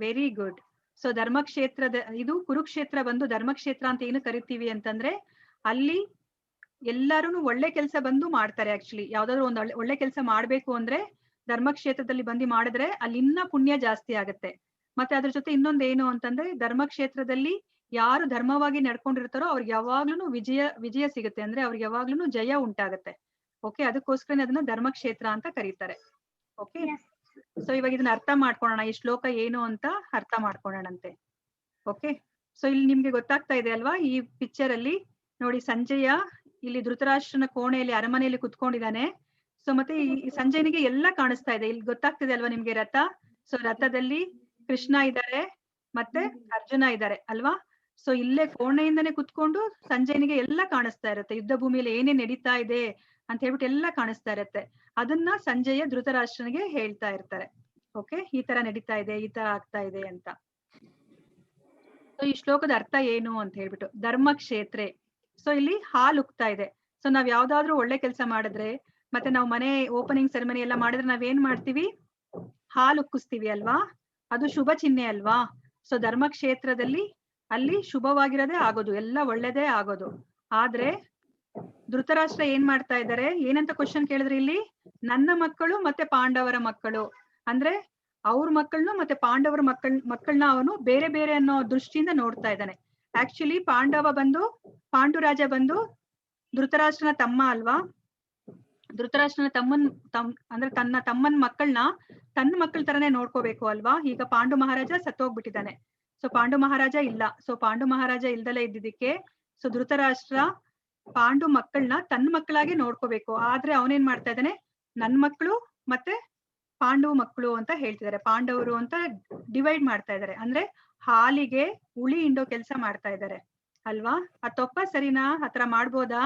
Speaker 1: Very good. ಸೊ ಧರ್ಮಕ್ಷೇತ್ರದ ಇದು ಕುರುಕ್ಷೇತ್ರ ಬಂದು ಧರ್ಮಕ್ಷೇತ್ರ ಅಂತ ಏನು ಕರಿತೀವಿ ಅಂತಂದ್ರೆ, ಅಲ್ಲಿ ಎಲ್ಲಾರು ಒಳ್ಳೆ ಕೆಲಸ ಬಂದು ಮಾಡ್ತಾರೆ. ಆಕ್ಚುಲಿ ಯಾವ್ದಾದ್ರು ಒಂದು ಒಳ್ಳೆ ಕೆಲಸ ಮಾಡ್ಬೇಕು ಅಂದ್ರೆ ಧರ್ಮಕ್ಷೇತ್ರದಲ್ಲಿ ಬಂದು ಮಾಡಿದ್ರೆ ಅಲ್ಲಿ ಇನ್ನ ಪುಣ್ಯ ಜಾಸ್ತಿ ಆಗತ್ತೆ. ಮತ್ತೆ ಅದ್ರ ಜೊತೆ ಇನ್ನೊಂದ್ ಏನು ಅಂತಂದ್ರೆ, ಧರ್ಮಕ್ಷೇತ್ರದಲ್ಲಿ ಯಾರು ಧರ್ಮವಾಗಿ ನಡ್ಕೊಂಡಿರ್ತಾರೋ ಅವ್ರಿಗೆ ಯಾವಾಗ್ಲೂ ವಿಜಯ ಸಿಗುತ್ತೆ. ಅಂದ್ರೆ ಅವ್ರಿಗೆ ಯಾವಾಗ್ಲೂ ಜಯ ಉಂಟಾಗತ್ತೆ. ಓಕೆ, ಅದಕ್ಕೋಸ್ಕರ ಅದನ್ನ ಧರ್ಮಕ್ಷೇತ್ರ ಅಂತ ಕರೀತಾರೆ. ಓಕೆ, ಸೊ ಇವಾಗ ಇದನ್ನ ಅರ್ಥ ಮಾಡ್ಕೊಳ್ಳೋಣ, ಈ ಶ್ಲೋಕ ಏನು ಅಂತ ಅರ್ಥ ಮಾಡ್ಕೊಳ್ಳೋಣಂತೆ. ಓಕೆ, ಸೊ ಇಲ್ಲಿ ನಿಮ್ಗೆ ಗೊತ್ತಾಗ್ತಾ ಇದೆ ಅಲ್ವಾ, ಈ ಪಿಕ್ಚರ್ ಅಲ್ಲಿ ನೋಡಿ, ಸಂಜಯ ಇಲ್ಲಿ ಧೃತರಾಷ್ಟ್ರನ ಕೋಣೆಯಲ್ಲಿ ಅರಮನೆಯಲ್ಲಿ ಕುತ್ಕೊಂಡಿದ್ದಾನೆ. ಸೊ ಮತ್ತೆ ಈ ಸಂಜಯನಿಗೆ ಎಲ್ಲ ಕಾಣಿಸ್ತಾ ಇದೆ. ಇಲ್ಲಿ ಗೊತ್ತಾಗ್ತಿದೆ ಅಲ್ವಾ ನಿಮ್ಗೆ ರಥ. ಸೊ ರಥದಲ್ಲಿ ಕೃಷ್ಣ ಇದ್ದಾರೆ ಮತ್ತೆ ಅರ್ಜುನ ಇದ್ದಾರೆ ಅಲ್ವಾ. ಸೊ ಇಲ್ಲೇ ಕೋಣೆಯಿಂದನೇ ಕುತ್ಕೊಂಡು ಸಂಜಯನಿಗೆ ಎಲ್ಲ ಕಾಣಿಸ್ತಾ ಇರುತ್ತೆ, ಯುದ್ಧ ಭೂಮಿಯಲ್ಲಿ ಏನೇನ್ ನಡೀತಾ ಇದೆ ಅಂತ ಹೇಳ್ಬಿಟ್ಟು ಎಲ್ಲ ಕಾಣಿಸ್ತಾ ಇರುತ್ತೆ. ಅದನ್ನ ಸಂಜಯ ಧೃತರಾಷ್ಟ್ರನಿಗೆ ಹೇಳ್ತಾ ಇರ್ತಾರೆ. ಓಕೆ, ಈ ತರ ನಡೀತಾ ಇದೆ, ಈ ತರ ಆಗ್ತಾ ಇದೆ ಅಂತ. ಸೊ ಈ ಶ್ಲೋಕದ ಅರ್ಥ ಏನು ಅಂತ ಹೇಳ್ಬಿಟ್ಟು, ಧರ್ಮಕ್ಷೇತ್ರೆ. ಸೊ ಇಲ್ಲಿ ಹಾಲು ಉಕ್ತಾ ಇದೆ. ಸೊ ನಾವ್ ಯಾವ್ದಾದ್ರು ಒಳ್ಳೆ ಕೆಲಸ ಮಾಡಿದ್ರೆ, ಮತ್ತೆ ನಾವು ಮನೆ ಓಪನಿಂಗ್ ಸೆರೆಮನಿ ಎಲ್ಲ ಮಾಡಿದ್ರೆ ನಾವೇನ್ ಮಾಡ್ತೀವಿ? ಹಾಲು ಉಕ್ಕಿಸ್ತೀವಿ ಅಲ್ವಾ? ಅದು ಶುಭ ಚಿಹ್ನೆ ಅಲ್ವಾ? ಸೊ ಧರ್ಮಕ್ಷೇತ್ರದಲ್ಲಿ ಅಲ್ಲಿ ಶುಭವಾಗಿರೋದೇ ಆಗೋದು, ಎಲ್ಲ ಒಳ್ಳೇದೇ ಆಗೋದು. ಆದ್ರೆ ಧೃತರಾಷ್ಟ್ರ ಏನ್ ಮಾಡ್ತಾ ಇದ್ದಾರೆ, ಏನಂತ ಕ್ವಶನ್ ಕೇಳಿದ್ರೆ ಇಲ್ಲಿ, ನನ್ನ ಮಕ್ಕಳು ಮತ್ತೆ ಪಾಂಡವರ ಮಕ್ಕಳು ಅಂದ್ರೆ ಅವ್ರ ಮಕ್ಕಳನ್ನು ಮತ್ತೆ ಪಾಂಡವರ ಮಕ್ಕಳನ್ನ ಅವನು ಬೇರೆ ಬೇರೆ ಅನ್ನೋ ದೃಷ್ಟಿಯಿಂದ ನೋಡ್ತಾ ಇದ್ದಾನೆ. ಆಕ್ಚುಲಿ ಪಾಂಡುರಾಜ ಬಂದು ಧೃತರಾಷ್ಟ್ರನ ತಮ್ಮ ಅಲ್ವಾ? ಧೃತರಾಷ್ಟ್ರನ ಅಂದ್ರೆ ತನ್ನ ತಮ್ಮನ ಮಕ್ಕಳನ್ನ ತನ್ನ ಮಕ್ಕಳ ತರನೇ ನೋಡ್ಕೋಬೇಕು ಅಲ್ವಾ? ಈಗ ಪಾಂಡು ಮಹಾರಾಜ ಸತ್ತೋಗ್ಬಿಟ್ಟಿದ್ದಾನೆ. ಸೊ ಪಾಂಡು ಮಹಾರಾಜ ಇಲ್ಲ. ಸೊ ಪಾಂಡು ಮಹಾರಾಜ ಇಲ್ದಲೇ ಇದ್ದಿದ್ದಕ್ಕೆ ಸೊ ಧೃತರಾಷ್ಟ್ರ ಪಾಂಡು ಮಕ್ಕಳನ್ನ ತನ್ನ ಮಕ್ಕಳಾಗೆ ನೋಡ್ಕೋಬೇಕು. ಆದ್ರೆ ಅವನೇನ್ ಮಾಡ್ತಾ ಇದ್ದಾನೆ, ನನ್ ಮಕ್ಕಳು ಮತ್ತೆ ಪಾಂಡವ ಮಕ್ಕಳು ಅಂತ ಹೇಳ್ತಿದ್ದಾರೆ. ಪಾಂಡವರು ಅಂತ ಡಿವೈಡ್ ಮಾಡ್ತಾ ಇದ್ದಾರೆ. ಅಂದ್ರೆ ಹಾಲಿಗೆ ಹುಳಿ ಹಿಂಡೋ ಕೆಲಸ ಮಾಡ್ತಾ ಇದ್ದಾರೆ ಅಲ್ವಾ? ಅದ್ ತಪ್ಪ ಸರಿನಾ? ಆತರ ಮಾಡ್ಬೋದಾ?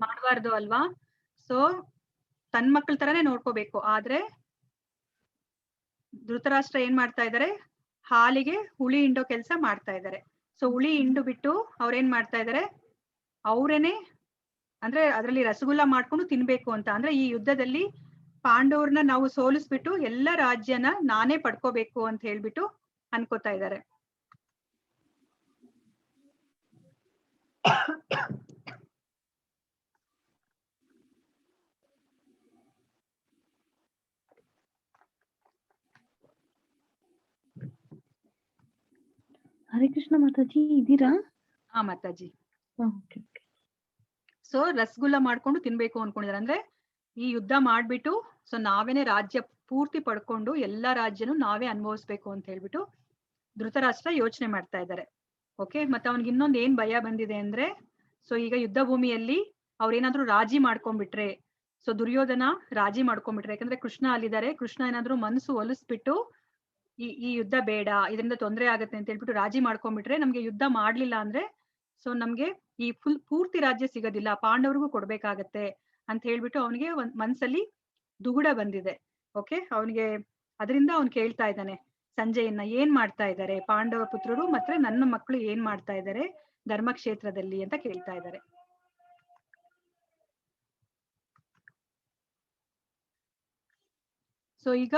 Speaker 1: ಮಾಡ್ಬಾರ್ದು ಅಲ್ವಾ? ಸೊ ತನ್ ಮಕ್ಕಳ ತರನೇ ನೋಡ್ಕೋಬೇಕು. ಆದ್ರೆ ಧೃತರಾಷ್ಟ್ರ ಏನ್ ಮಾಡ್ತಾ ಇದ್ದಾರೆ, ಹಾಲಿಗೆ ಹುಳಿ ಹಿಂಡೋ ಕೆಲಸ ಮಾಡ್ತಾ ಇದ್ದಾರೆ. ಸೊ ಹುಳಿ ಹಿಂಡು ಬಿಟ್ಟು ಅವ್ರೇನ್ ಮಾಡ್ತಾ ಇದ್ದಾರೆ, ಅವ್ರೇನೆ ಅಂದ್ರೆ ಅದ್ರಲ್ಲಿ ರಸಗುಲ್ಲ ಮಾಡ್ಕೊಂಡು ತಿನ್ಬೇಕು ಅಂತ. ಅಂದ್ರೆ ಈ ಯುದ್ಧದಲ್ಲಿ ಪಾಂಡವ್ರನ್ನ ನಾವು ಸೋಲಿಸ್ಬಿಟ್ಟು ಎಲ್ಲ ರಾಜ್ಯನ ನಾನೇ ಪಡ್ಕೋಬೇಕು ಅಂತ ಹೇಳ್ಬಿಟ್ಟು ಅನ್ಕೋತಾ ಇದ್ದಾರೆ.
Speaker 2: ಹರೇ ಕೃಷ್ಣ ಮಾತಾಜಿ ಇದ್ದೀರಾ?
Speaker 1: ಹಾ ಮಾತಾಜಿ. ಸೊ ರಸಗುಲ್ಲ ಮಾಡ್ಕೊಂಡು ತಿನ್ಬೇಕು ಅನ್ಕೊಂಡಿದ್ದಾರೆ. ಅಂದ್ರೆ ಈ ಯುದ್ಧ ಮಾಡ್ಬಿಟ್ಟು ಸೊ ನಾವೇನೆ ರಾಜ್ಯ ಪೂರ್ತಿ ಪಡ್ಕೊಂಡು ಎಲ್ಲಾ ರಾಜ್ಯನು ನಾವೇ ಅನುಭವಿಸ್ಬೇಕು ಅಂತ ಹೇಳ್ಬಿಟ್ಟು ಧೃತರಾಷ್ಟ್ರ ಯೋಚನೆ ಮಾಡ್ತಾ ಇದ್ದಾರೆ. ಓಕೆ, ಮತ್ತೆ ಅವ್ನಿಗೆ ಇನ್ನೊಂದ್ ಏನ್ ಭಯ ಬಂದಿದೆ ಅಂದ್ರೆ, ಸೊ ಈಗ ಯುದ್ಧ ಭೂಮಿಯಲ್ಲಿ ಅವ್ರೇನಾದ್ರು ರಾಜಿ ಮಾಡ್ಕೊಂಡ್ಬಿಟ್ರೆ, ಸೊ ದುರ್ಯೋಧನ ರಾಜಿ ಮಾಡ್ಕೊಂಡ್ಬಿಟ್ರೆ, ಯಾಕಂದ್ರೆ ಕೃಷ್ಣ ಅಲ್ಲಿದ್ದಾರೆ, ಕೃಷ್ಣ ಏನಾದ್ರು ಮನಸ್ಸು ಒಲಿಸ್ಬಿಟ್ಟು ಈ ಯುದ್ಧ ಬೇಡ, ಇದರಿಂದ ತೊಂದರೆ ಆಗತ್ತೆ ಅಂತ ಹೇಳ್ಬಿಟ್ಟು ರಾಜಿ ಮಾಡ್ಕೊಂಡ್ಬಿಟ್ರೆ, ನಮ್ಗೆ ಯುದ್ಧ ಮಾಡ್ಲಿಲ್ಲ ಅಂದ್ರೆ ಸೊ ನಮ್ಗೆ ಈ ಪೂರ್ತಿ ರಾಜ್ಯ ಸಿಗೋದಿಲ್ಲ, ಪಾಂಡವ್ರಿಗೂ ಕೊಡ್ಬೇಕಾಗತ್ತೆ ಅಂತ ಹೇಳ್ಬಿಟ್ಟು ಅವನಿಗೆ ಒಂದ್ ಮನ್ಸಲ್ಲಿ ದುಗುಡ ಬಂದಿದೆ. ಓಕೆ, ಅವನಿಗೆ ಅದರಿಂದ ಅವ್ನು ಕೇಳ್ತಾ ಇದ್ದಾನೆ ಸಂಜಯನ್ನ, ಏನ್ ಮಾಡ್ತಾ ಇದ್ದಾರೆ ಪಾಂಡವ ಪುತ್ರರು ಮತ್ತೆ ನನ್ನ ಮಕ್ಕಳು ಏನ್ ಮಾಡ್ತಾ ಇದ್ದಾರೆ ಧರ್ಮಕ್ಷೇತ್ರದಲ್ಲಿ ಅಂತ ಕೇಳ್ತಾ ಇದ್ದಾರೆ. ಸೊ ಈಗ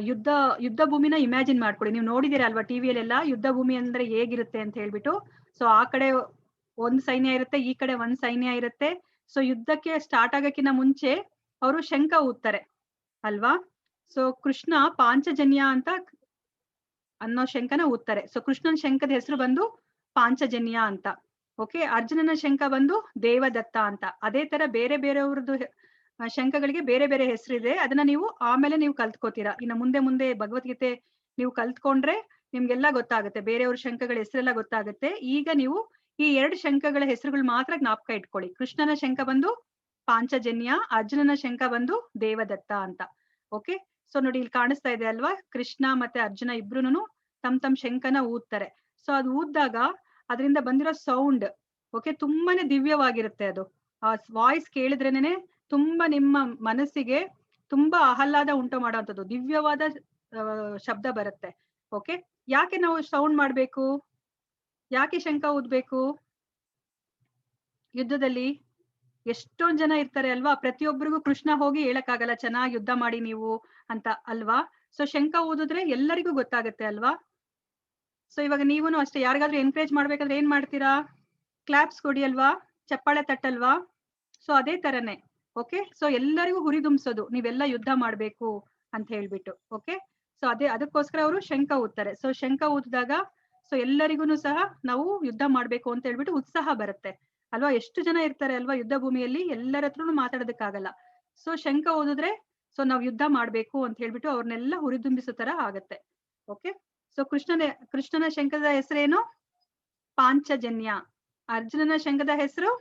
Speaker 1: ಯುದ್ಧ ಭೂಮಿನ ಇಮ್ಯಾಜಿನ್ ಮಾಡ್ಕೊಳ್ಳಿ. ನೀವು ನೋಡಿದೀರ ಅಲ್ವಾ ಟಿವಿಯಲ್ಲೆಲ್ಲ ಯುದ್ಧ ಭೂಮಿ ಅಂದ್ರೆ ಹೇಗಿರುತ್ತೆ ಅಂತ ಹೇಳ್ಬಿಟ್ಟು. ಸೊ ಆ ಕಡೆ ಒಂದ್ ಸೈನ್ಯ ಇರುತ್ತೆ, ಈ ಕಡೆ ಒಂದ್ ಸೈನ್ಯ ಇರುತ್ತೆ. ಸೊ ಯುದ್ಧಕ್ಕೆ ಸ್ಟಾರ್ಟ್ ಆಗಕ್ಕಿಂತ ಮುಂಚೆ ಅವರು ಶಂಖ ಊದ್ತಾರೆ ಅಲ್ವಾ? ಸೊ ಕೃಷ್ಣ ಪಾಂಚಜನ್ಯ ಅಂತ ಅನ್ನೋ ಶಂಖನ ಊದ್ತಾರೆ. ಸೊ ಕೃಷ್ಣನ ಶಂಖದ ಹೆಸರು ಬಂದು ಪಾಂಚಜನ್ಯ ಅಂತ. ಓಕೆ, ಅರ್ಜುನನ ಶಂಖ ಬಂದು ದೇವದತ್ತ ಅಂತ. ಅದೇ ತರ ಬೇರೆ ಬೇರೆಯವ್ರದ್ದು ಶಂಖಗಳಿಗೆ ಬೇರೆ ಬೇರೆ ಹೆಸರಿದೆ. ಅದನ್ನ ನೀವು ಆಮೇಲೆ ನೀವು ಕಲ್ತ್ಕೋತೀರಾ. ಇನ್ನು ಮುಂದೆ ಭಗವದ್ಗೀತೆ ನೀವು ಕಲ್ತ್ಕೊಂಡ್ರೆ ನಿಮ್ಗೆಲ್ಲ ಗೊತ್ತಾಗುತ್ತೆ, ಬೇರೆಯವ್ರ ಶಂಖಗಳ ಹೆಸರೆಲ್ಲ ಗೊತ್ತಾಗುತ್ತೆ. ಈಗ ನೀವು ಈ 2 ಶಂಖಗಳ ಹೆಸರುಗಳು ಮಾತ್ರ ಜ್ಞಾಪಕ ಇಟ್ಕೊಳ್ಳಿ. ಕೃಷ್ಣನ ಶಂಖ ಬಂದು ಪಾಂಚಜನ್ಯ, ಅರ್ಜುನನ ಶಂಖ ಬಂದು ದೇವದತ್ತ ಅಂತ. ಓಕೆ, ಸೊ ನೋಡಿ ಇಲ್ಲಿ ಕಾಣಿಸ್ತಾ ಇದೆ ಅಲ್ವಾ, ಕೃಷ್ಣ ಮತ್ತೆ ಅರ್ಜುನ ಇಬ್ರುನು ತಮ್ ಶಂಖನ ಊದ್ತಾರೆ. ಸೊ ಅದು ಊದ್ದಾಗ ಅದರಿಂದ ಬಂದಿರೋ ಸೌಂಡ್ ಓಕೆ ತುಂಬಾನೇ ದಿವ್ಯವಾಗಿರುತ್ತೆ. ಅದು ಆ ವಾಯ್ಸ್ ಕೇಳಿದ್ರೇನೆ ತುಂಬಾ ನಿಮ್ಮ ಮನಸ್ಸಿಗೆ ತುಂಬಾ ಆಹ್ಲಾದ ಉಂಟು ಮಾಡುವಂಥದ್ದು ದಿವ್ಯವಾದ ಶಬ್ದ ಬರುತ್ತೆ. ಓಕೆ, ಯಾಕೆ ನಾವು ಸೌಂಡ್ ಮಾಡ್ಬೇಕು, ಯಾಕೆ ಶಂಖ ಊದ್ಬೇಕು? ಯುದ್ಧದಲ್ಲಿ ಎಷ್ಟೊಂದ್ ಜನ ಇರ್ತಾರೆ ಅಲ್ವಾ, ಪ್ರತಿಯೊಬ್ಬರಿಗೂ ಕೃಷ್ಣ ಹೋಗಿ ಹೇಳಕ್ಕಾಗಲ್ಲ ಚೆನ್ನಾಗಿ ಯುದ್ಧ ಮಾಡಿ ನೀವು ಅಂತ ಅಲ್ವಾ? ಸೊ ಶಂಖ ಊದಿದ್ರೆ ಎಲ್ಲರಿಗೂ ಗೊತ್ತಾಗುತ್ತೆ ಅಲ್ವಾ? ಸೊ ಇವಾಗ ನೀವುನು ಅಷ್ಟೇ, ಯಾರಿಗಾದ್ರೂ ಎನ್ಕರೇಜ್ ಮಾಡ್ಬೇಕಾದ್ರೆ ಏನ್ ಮಾಡ್ತೀರಾ? ಕ್ಲಾಪ್ಸ್ ಕೊಡಿ ಅಲ್ವಾ, ಚಪ್ಪಾಳೆ ತಟ್ಟಲ್ವಾ? ಸೊ ಅದೇ ತರನೇ. ಓಕೆ, ಸೊ ಎಲ್ಲರಿಗೂ ಹುರಿದುಂಬಿಸೋದು ನೀವೆಲ್ಲ ಯುದ್ಧ ಮಾಡ್ಬೇಕು ಅಂತ ಹೇಳ್ಬಿಟ್ಟು. ಓಕೆ, ಸೊ ಅದಕ್ಕೋಸ್ಕರ ಅವರು ಶಂಖ ಊದ್ತಾರೆ. ಸೊ ಶಂಖ ಊದಿದಾಗ ಸೊ ಎಲ್ಲರಿಗೂ ಸಹ ನಾವು ಯುದ್ಧ ಮಾಡ್ಬೇಕು ಅಂತ ಹೇಳ್ಬಿಟ್ಟು ಉತ್ಸಾಹ ಬರುತ್ತೆ ಅಲ್ವಾ? ಎಷ್ಟು ಜನ ಇರ್ತಾರೆ ಅಲ್ವಾ ಯುದ್ಧ ಭೂಮಿಯಲ್ಲಿ, ಎಲ್ಲರ ಹತ್ರನು ಮಾತಾಡೋದಕ್ಕಾಗಲ್ಲ. ಸೊ ಶಂಖ ಊದಿದ್ರೆ ಸೊ ನಾವ್ ಯುದ್ಧ ಮಾಡ್ಬೇಕು ಅಂತ ಹೇಳ್ಬಿಟ್ಟು ಅವ್ರನ್ನೆಲ್ಲ ಹುರಿದುಂಬಿಸೋ ತರ ಆಗತ್ತೆ. ಓಕೆ, ಸೊ ಕೃಷ್ಣನ ಶಂಖದ ಹೆಸರೇನು? ಪಾಂಚಜನ್ಯ. ಅರ್ಜುನನ ಶಂಖದ ಹೆಸರು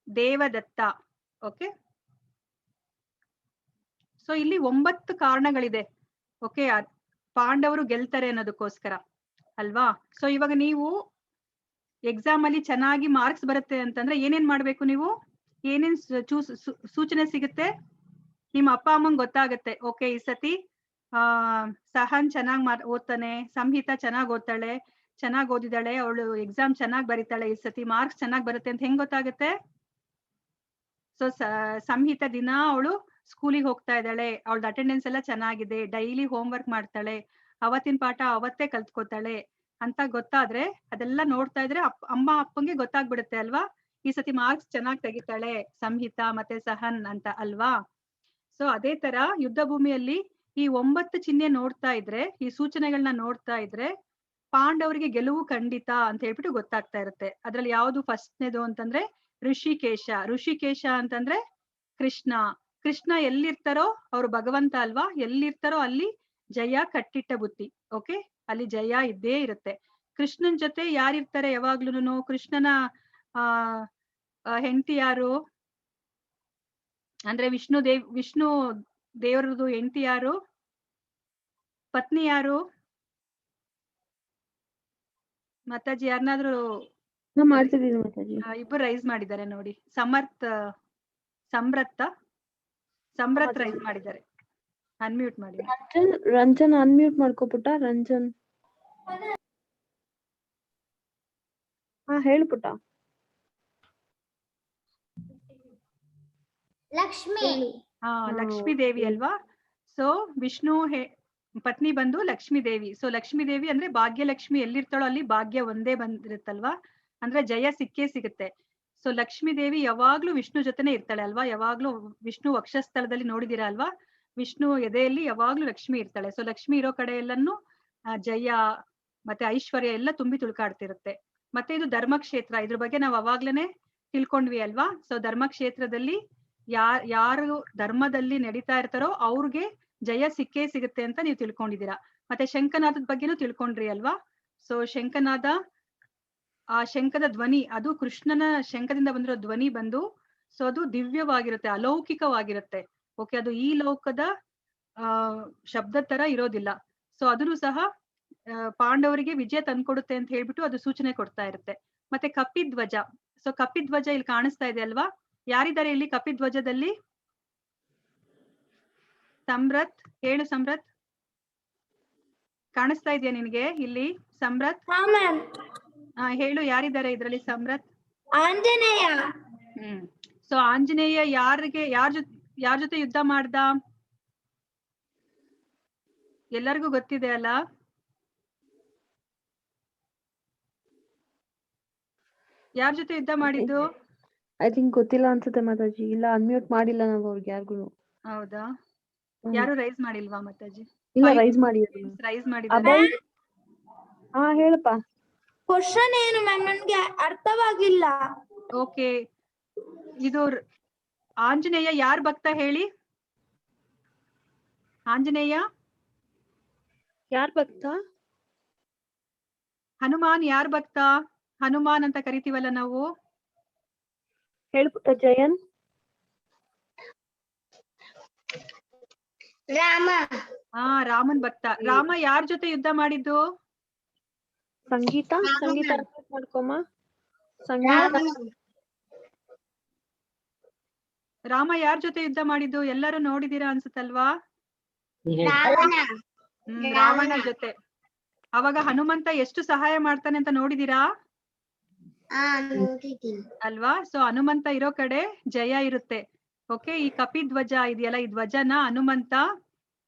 Speaker 1: ದೇವದತ್ತ. ಓಕೆ, ಸೊ ಇಲ್ಲಿ 9 ಕಾರಣಗಳಿದೆ. ಓಕೆ, ಪಾಂಡವರು ಗೆಲ್ತಾರೆ ಅನ್ನೋದಕ್ಕೋಸ್ಕರ ಅಲ್ವಾ? ಸೊ ಇವಾಗ ನೀವು ಎಕ್ಸಾಮ್ ಅಲ್ಲಿ ಚೆನ್ನಾಗಿ ಮಾರ್ಕ್ಸ್ ಬರುತ್ತೆ ಅಂತಂದ್ರೆ ಏನೇನ್ ಮಾಡ್ಬೇಕು ನೀವು? ಏನೇನ್ ಸೂಚನೆ ಸಿಗುತ್ತೆ? ನಿಮ್ಮ ಅಪ್ಪ ಅಮ್ಮಂಗ್ ಗೊತ್ತಾಗತ್ತೆ. ಓಕೆ, ಈ ಸತಿ ಸಹನ್ ಚೆನ್ನಾಗ್ ಓದ್ತಾನೆ, ಸಂಹಿತಾ ಚೆನ್ನಾಗ್ ಓದ್ತಾಳೆ, ಚೆನ್ನಾಗ್ ಓದಿದಾಳೆ, ಅವಳು ಎಕ್ಸಾಮ್ ಚೆನ್ನಾಗ್ ಬರೀತಾಳೆ, ಈ ಸತಿ ಮಾರ್ಕ್ಸ್ ಚೆನ್ನಾಗ್ ಬರುತ್ತೆ ಅಂತ ಹೆಂಗ್ ಗೊತ್ತಾಗುತ್ತೆ? ಸೊ ಸಂಹಿತಾ ದಿನ ಅವಳು ಸ್ಕೂಲಿಗೆ ಹೋಗ್ತಾ ಇದ್ದಾಳೆ, ಅವಳದ ಅಟೆಂಡೆನ್ಸ್ ಎಲ್ಲ ಚೆನ್ನಾಗಿದೆ, ಡೈಲಿ ಹೋಮ್ ವರ್ಕ್ ಮಾಡ್ತಾಳೆ, ಅವತ್ತಿನ ಪಾಠ ಅವತ್ತೇ ಕಲ್ತ್ಕೋತಾಳೆ ಅಂತ ಗೊತ್ತಾದ್ರೆ, ಅದೆಲ್ಲ ನೋಡ್ತಾ ಇದ್ರೆ ಅಮ್ಮ ಅಪ್ಪಂಗೆ ಗೊತ್ತಾಗ್ಬಿಡುತ್ತೆ ಅಲ್ವಾ, ಈ ಸತಿ ಮಾರ್ಕ್ಸ್ ಚೆನ್ನಾಗ್ ತೆಗಿತಾಳೆ ಸಂಹಿತಾ ಮತ್ತೆ ಸಹನ್ ಅಂತ ಅಲ್ವಾ? ಸೊ ಅದೇ ತರ ಯುದ್ಧ ಭೂಮಿಯಲ್ಲಿ ಈ 9 ಚಿಹ್ನೆ ನೋಡ್ತಾ ಇದ್ರೆ, ಈ ಸೂಚನೆಗಳನ್ನ ನೋಡ್ತಾ ಇದ್ರೆ ಪಾಂಡವರಿಗೆ ಗೆಲುವು ಖಂಡಿತ ಅಂತ ಹೇಳ್ಬಿಟ್ಟು ಗೊತ್ತಾಗ್ತಾ ಇರುತ್ತೆ. ಅದ್ರಲ್ಲಿ ಯಾವ್ದು ಫಸ್ಟ್ನೇದು ಅಂತಂದ್ರೆ ಋಷಿಕೇಶ. ಋಷಿಕೇಶ ಅಂತಂದ್ರೆ ಕೃಷ್ಣ. ಕೃಷ್ಣ ಎಲ್ಲಿರ್ತಾರೋ ಅವ್ರು ಭಗವಂತ ಅಲ್ವಾ, ಎಲ್ಲಿರ್ತಾರೋ ಅಲ್ಲಿ ಜಯ ಕಟ್ಟಿಟ್ಟ ಬುತ್ತಿ. ಓಕೆ, ಅಲ್ಲಿ ಜಯ ಇದ್ದೇ ಇರುತ್ತೆ. ಕೃಷ್ಣನ್ ಜೊತೆ ಯಾರಿರ್ತಾರೆ ಯಾವಾಗ್ಲೂನು? ಕೃಷ್ಣನ ಹೆಂಡತಿ ಯಾರು ಅಂದ್ರೆ ವಿಷ್ಣು ದೇವರದು ಹೆಂಡತಿ ಯಾರು? ಪತ್ನಿ ಯಾರು? ಮಾತಾಜಿ ಯಾರನ್ನಾದ್ರೂ
Speaker 2: ಮಾಡ್ತಿದ್ದೀನಿ ಮಾತಾಜಿ.
Speaker 1: ಇಬ್ಬರು ರೈಸ್ ಮಾಡಿದ್ದಾರೆ ನೋಡಿ. ಸಂಬ್ರತ್ ರೈಸ್ ಮಾಡಿದ್ದಾರೆ. ಅನ್ಮ್ಯೂಟ್ ಮಾಡಿ.
Speaker 2: ರಂಜನ್ ಅನ್ಮ್ಯೂಟ್ ಮಾಡ್ಕೋಪುಟ್ಟ. ರಂಜನ್ ಹೇಳ್ಪುಟ್ಟ.
Speaker 3: ಲಕ್ಷ್ಮಿ.
Speaker 1: ಲಕ್ಷ್ಮೀ ದೇವಿ ಅಲ್ವಾ? ಸೊ ವಿಷ್ಣು ಪತ್ನಿ ಬಂದು ಲಕ್ಷ್ಮೀ ದೇವಿ. ಸೊ ಲಕ್ಷ್ಮೀ ದೇವಿ ಅಂದ್ರೆ ಭಾಗ್ಯಲಕ್ಷ್ಮಿ ಎಲ್ಲಿರ್ತಾಳೋ ಅಲ್ಲಿ ಭಾಗ್ಯ ಒಂದೇ ಬಂದಿರುತ್ತಲ್ವಾ, ಅಂದ್ರೆ ಜಯ ಸಿಕ್ಕೇ ಸಿಗುತ್ತೆ. ಸೊ ಲಕ್ಷ್ಮೀ ದೇವಿ ಯಾವಾಗ್ಲೂ ವಿಷ್ಣು ಜೊತೆನೆ ಇರ್ತಾಳೆ ಅಲ್ವಾ, ಯಾವಾಗ್ಲೂ ವಿಷ್ಣು ವಕ್ಷಸ್ಥಳದಲ್ಲಿ ನೋಡಿದೀರಾ ಅಲ್ವಾ, ವಿಷ್ಣು ಎದೆಯಲ್ಲಿ ಯಾವಾಗ್ಲೂ ಲಕ್ಷ್ಮಿ ಇರ್ತಾಳೆ. ಸೊ ಲಕ್ಷ್ಮಿ ಇರೋ ಕಡೆ ಎಲ್ಲಾನು ಜಯ ಮತ್ತೆ ಐಶ್ವರ್ಯ ಎಲ್ಲ ತುಂಬಿ ತುಳ್ಕಾಡ್ತಿರುತ್ತೆ. ಮತ್ತೆ ಇದು ಧರ್ಮಕ್ಷೇತ್ರ, ಇದ್ರ ಬಗ್ಗೆ ನಾವು ಅವಾಗ್ಲೇನೆ ತಿಳ್ಕೊಂಡ್ವಿ ಅಲ್ವಾ. ಸೊ ಧರ್ಮಕ್ಷೇತ್ರದಲ್ಲಿ ಯಾರು ಧರ್ಮದಲ್ಲಿ ನಡೀತಾ ಇರ್ತಾರೋ ಅವ್ರಿಗೆ ಜಯ ಸಿಕ್ಕೇ ಸಿಗುತ್ತೆ ಅಂತ ನೀವು ತಿಳ್ಕೊಂಡಿದ್ದೀರಾ. ಮತ್ತೆ ಶಂಖನಾದದ ಬಗ್ಗೆನೂ ತಿಳ್ಕೊಂಡ್ರಿ ಅಲ್ವಾ. ಸೊ ಶಂಖನಾದ, ಆ ಶಂಖದ ಧ್ವನಿ, ಅದು ಕೃಷ್ಣನ ಶಂಖದಿಂದ ಬಂದಿರೋ ಧ್ವನಿ ಬಂದು ಸೊ ಅದು ದಿವ್ಯವಾಗಿರುತ್ತೆ, ಅಲೌಕಿಕವಾಗಿರುತ್ತೆ. ಓಕೆ, ಅದು ಈ ಲೋಕದ ಶಬ್ದ ತರ ಇರೋದಿಲ್ಲ. ಸೊ ಅದನ್ನು ಸಹ ಪಾಂಡವರಿಗೆ ವಿಜಯ ತಂದ್ಕೊಡುತ್ತೆ ಅಂತ ಹೇಳ್ಬಿಟ್ಟು ಅದು ಸೂಚನೆ ಕೊಡ್ತಾ ಇರುತ್ತೆ. ಮತ್ತೆ ಕಪಿಧ್ವಜ. ಸೊ ಕಪಿಧ್ವಜ ಇಲ್ಲಿ ಕಾಣಿಸ್ತಾ ಇದೆ ಅಲ್ವಾ? ಯಾರಿದ್ದಾರೆ ಇಲ್ಲಿ ಕಪಿಧ್ವಜದಲ್ಲಿ? ಸಂಬ್ರತ್ ಹೇಳು. ಸಂಬ್ರತ್ ಕಾಣಿಸ್ತಾ ಇದೆಯಾ ನಿನ್ಗೆ ಇಲ್ಲಿ? ಸಂಬ್ರತ್ ಹೇಳು, ಯಾರಿದ್ದಾರೆ ಇದ್ರಲ್ಲಿ? ಸಂಬ್ರತ್
Speaker 3: ಆಂಜನೇಯ.
Speaker 1: ಸೊ ಆಂಜನೇಯ ಯಾರ ಜೊತೆ ಯುದ್ಧ ಮಾಡ್ದ? ಎಲ್ಲರಿಗೂ ಗೊತ್ತಿದೆ ಅಲ್ಲ? ಯಾರ ಜೊತೆ ಯುದ್ಧ ಮಾಡಿದ್ದು?
Speaker 2: ಐ ಥಿಂಕ್ ಗೊತ್ತಿಲ್ಲ ಅನ್ಸುತ್ತೆ ಮಾತಾಜಿ. ಇಲ್ಲ, ಅನ್ಮ್ಯೂಟ್ ಮಾಡಿಲ್ಲ ನಾವು ಅವ್ರಿಗೆ ಯಾರಿಗೂ.
Speaker 1: ಹೌದಾ? ಯಾರು ರೈಸ್ ಮಾಡಿಲ್ವಾ ಮಾತಾಜಿ?
Speaker 2: ಇಲ್ಲ, ರೈಸ್ ಮಾಡಿ.
Speaker 1: ರೈಸ್ ಮಾಡಿದ್ದಾರೆ.
Speaker 2: ಹೇಳಪ್ಪ.
Speaker 3: ಕ್ವಶನ್ ಏನು ಮ್ಯಾಮ್? ನನ್ಗೆ ಅರ್ಥವಾಗಿಲ್ಲ.
Speaker 1: ಓಕೆ, ಇದು ಆಂಜನೇಯ ಯಾರ್ ಭಕ್ತ ಹೇಳಿ? ಆಂಜನೇಯ
Speaker 2: ಯಾರ್ ಭಕ್ತ?
Speaker 1: ಹನುಮಾನ್ ಯಾರ್ ಭಕ್ತ? ಹನುಮಾನ್ ಅಂತ ಕರಿತೀವಲ್ಲ ನಾವು.
Speaker 2: ಹೇಳ್ಪುಟ್ಟ ಜಯನ್.
Speaker 3: ರಾಮ.
Speaker 1: ರಾಮನ್ ಭಕ್ತ. ರಾಮ ಯಾರ್ ಜೊತೆ ಯುದ್ಧ ಮಾಡಿದ್ದು?
Speaker 2: ಸಂಗೀತ. ಸಂಗೀತ ಮಾಡ್ಕೊಮ್ಮ. ಸಂಗೀತ.
Speaker 1: ರಾಮ ಯಾರ್ ಜೊತೆ ಯುದ್ಧ ಮಾಡಿದ್ದು? ಎಲ್ಲರೂ ನೋಡಿದೀರಾ ಅನ್ಸುತ್ತಲ್ವಾ? ರಾವಣ ಜೊತೆ. ಅವಾಗ ಹನುಮಂತ ಎಷ್ಟು ಸಹಾಯ ಮಾಡ್ತಾನೆ ಅಂತ ನೋಡಿದೀರಾ ಅಲ್ವಾ? ಸೊ ಹನುಮಂತ ಇರೋ ಕಡೆ ಜಯ ಇರುತ್ತೆ. ಓಕೆ, ಈ ಕಪಿಧ್ವಜ ಇದೆಯಲ್ಲ, ಈ ಧ್ವಜನ ಹನುಮಂತ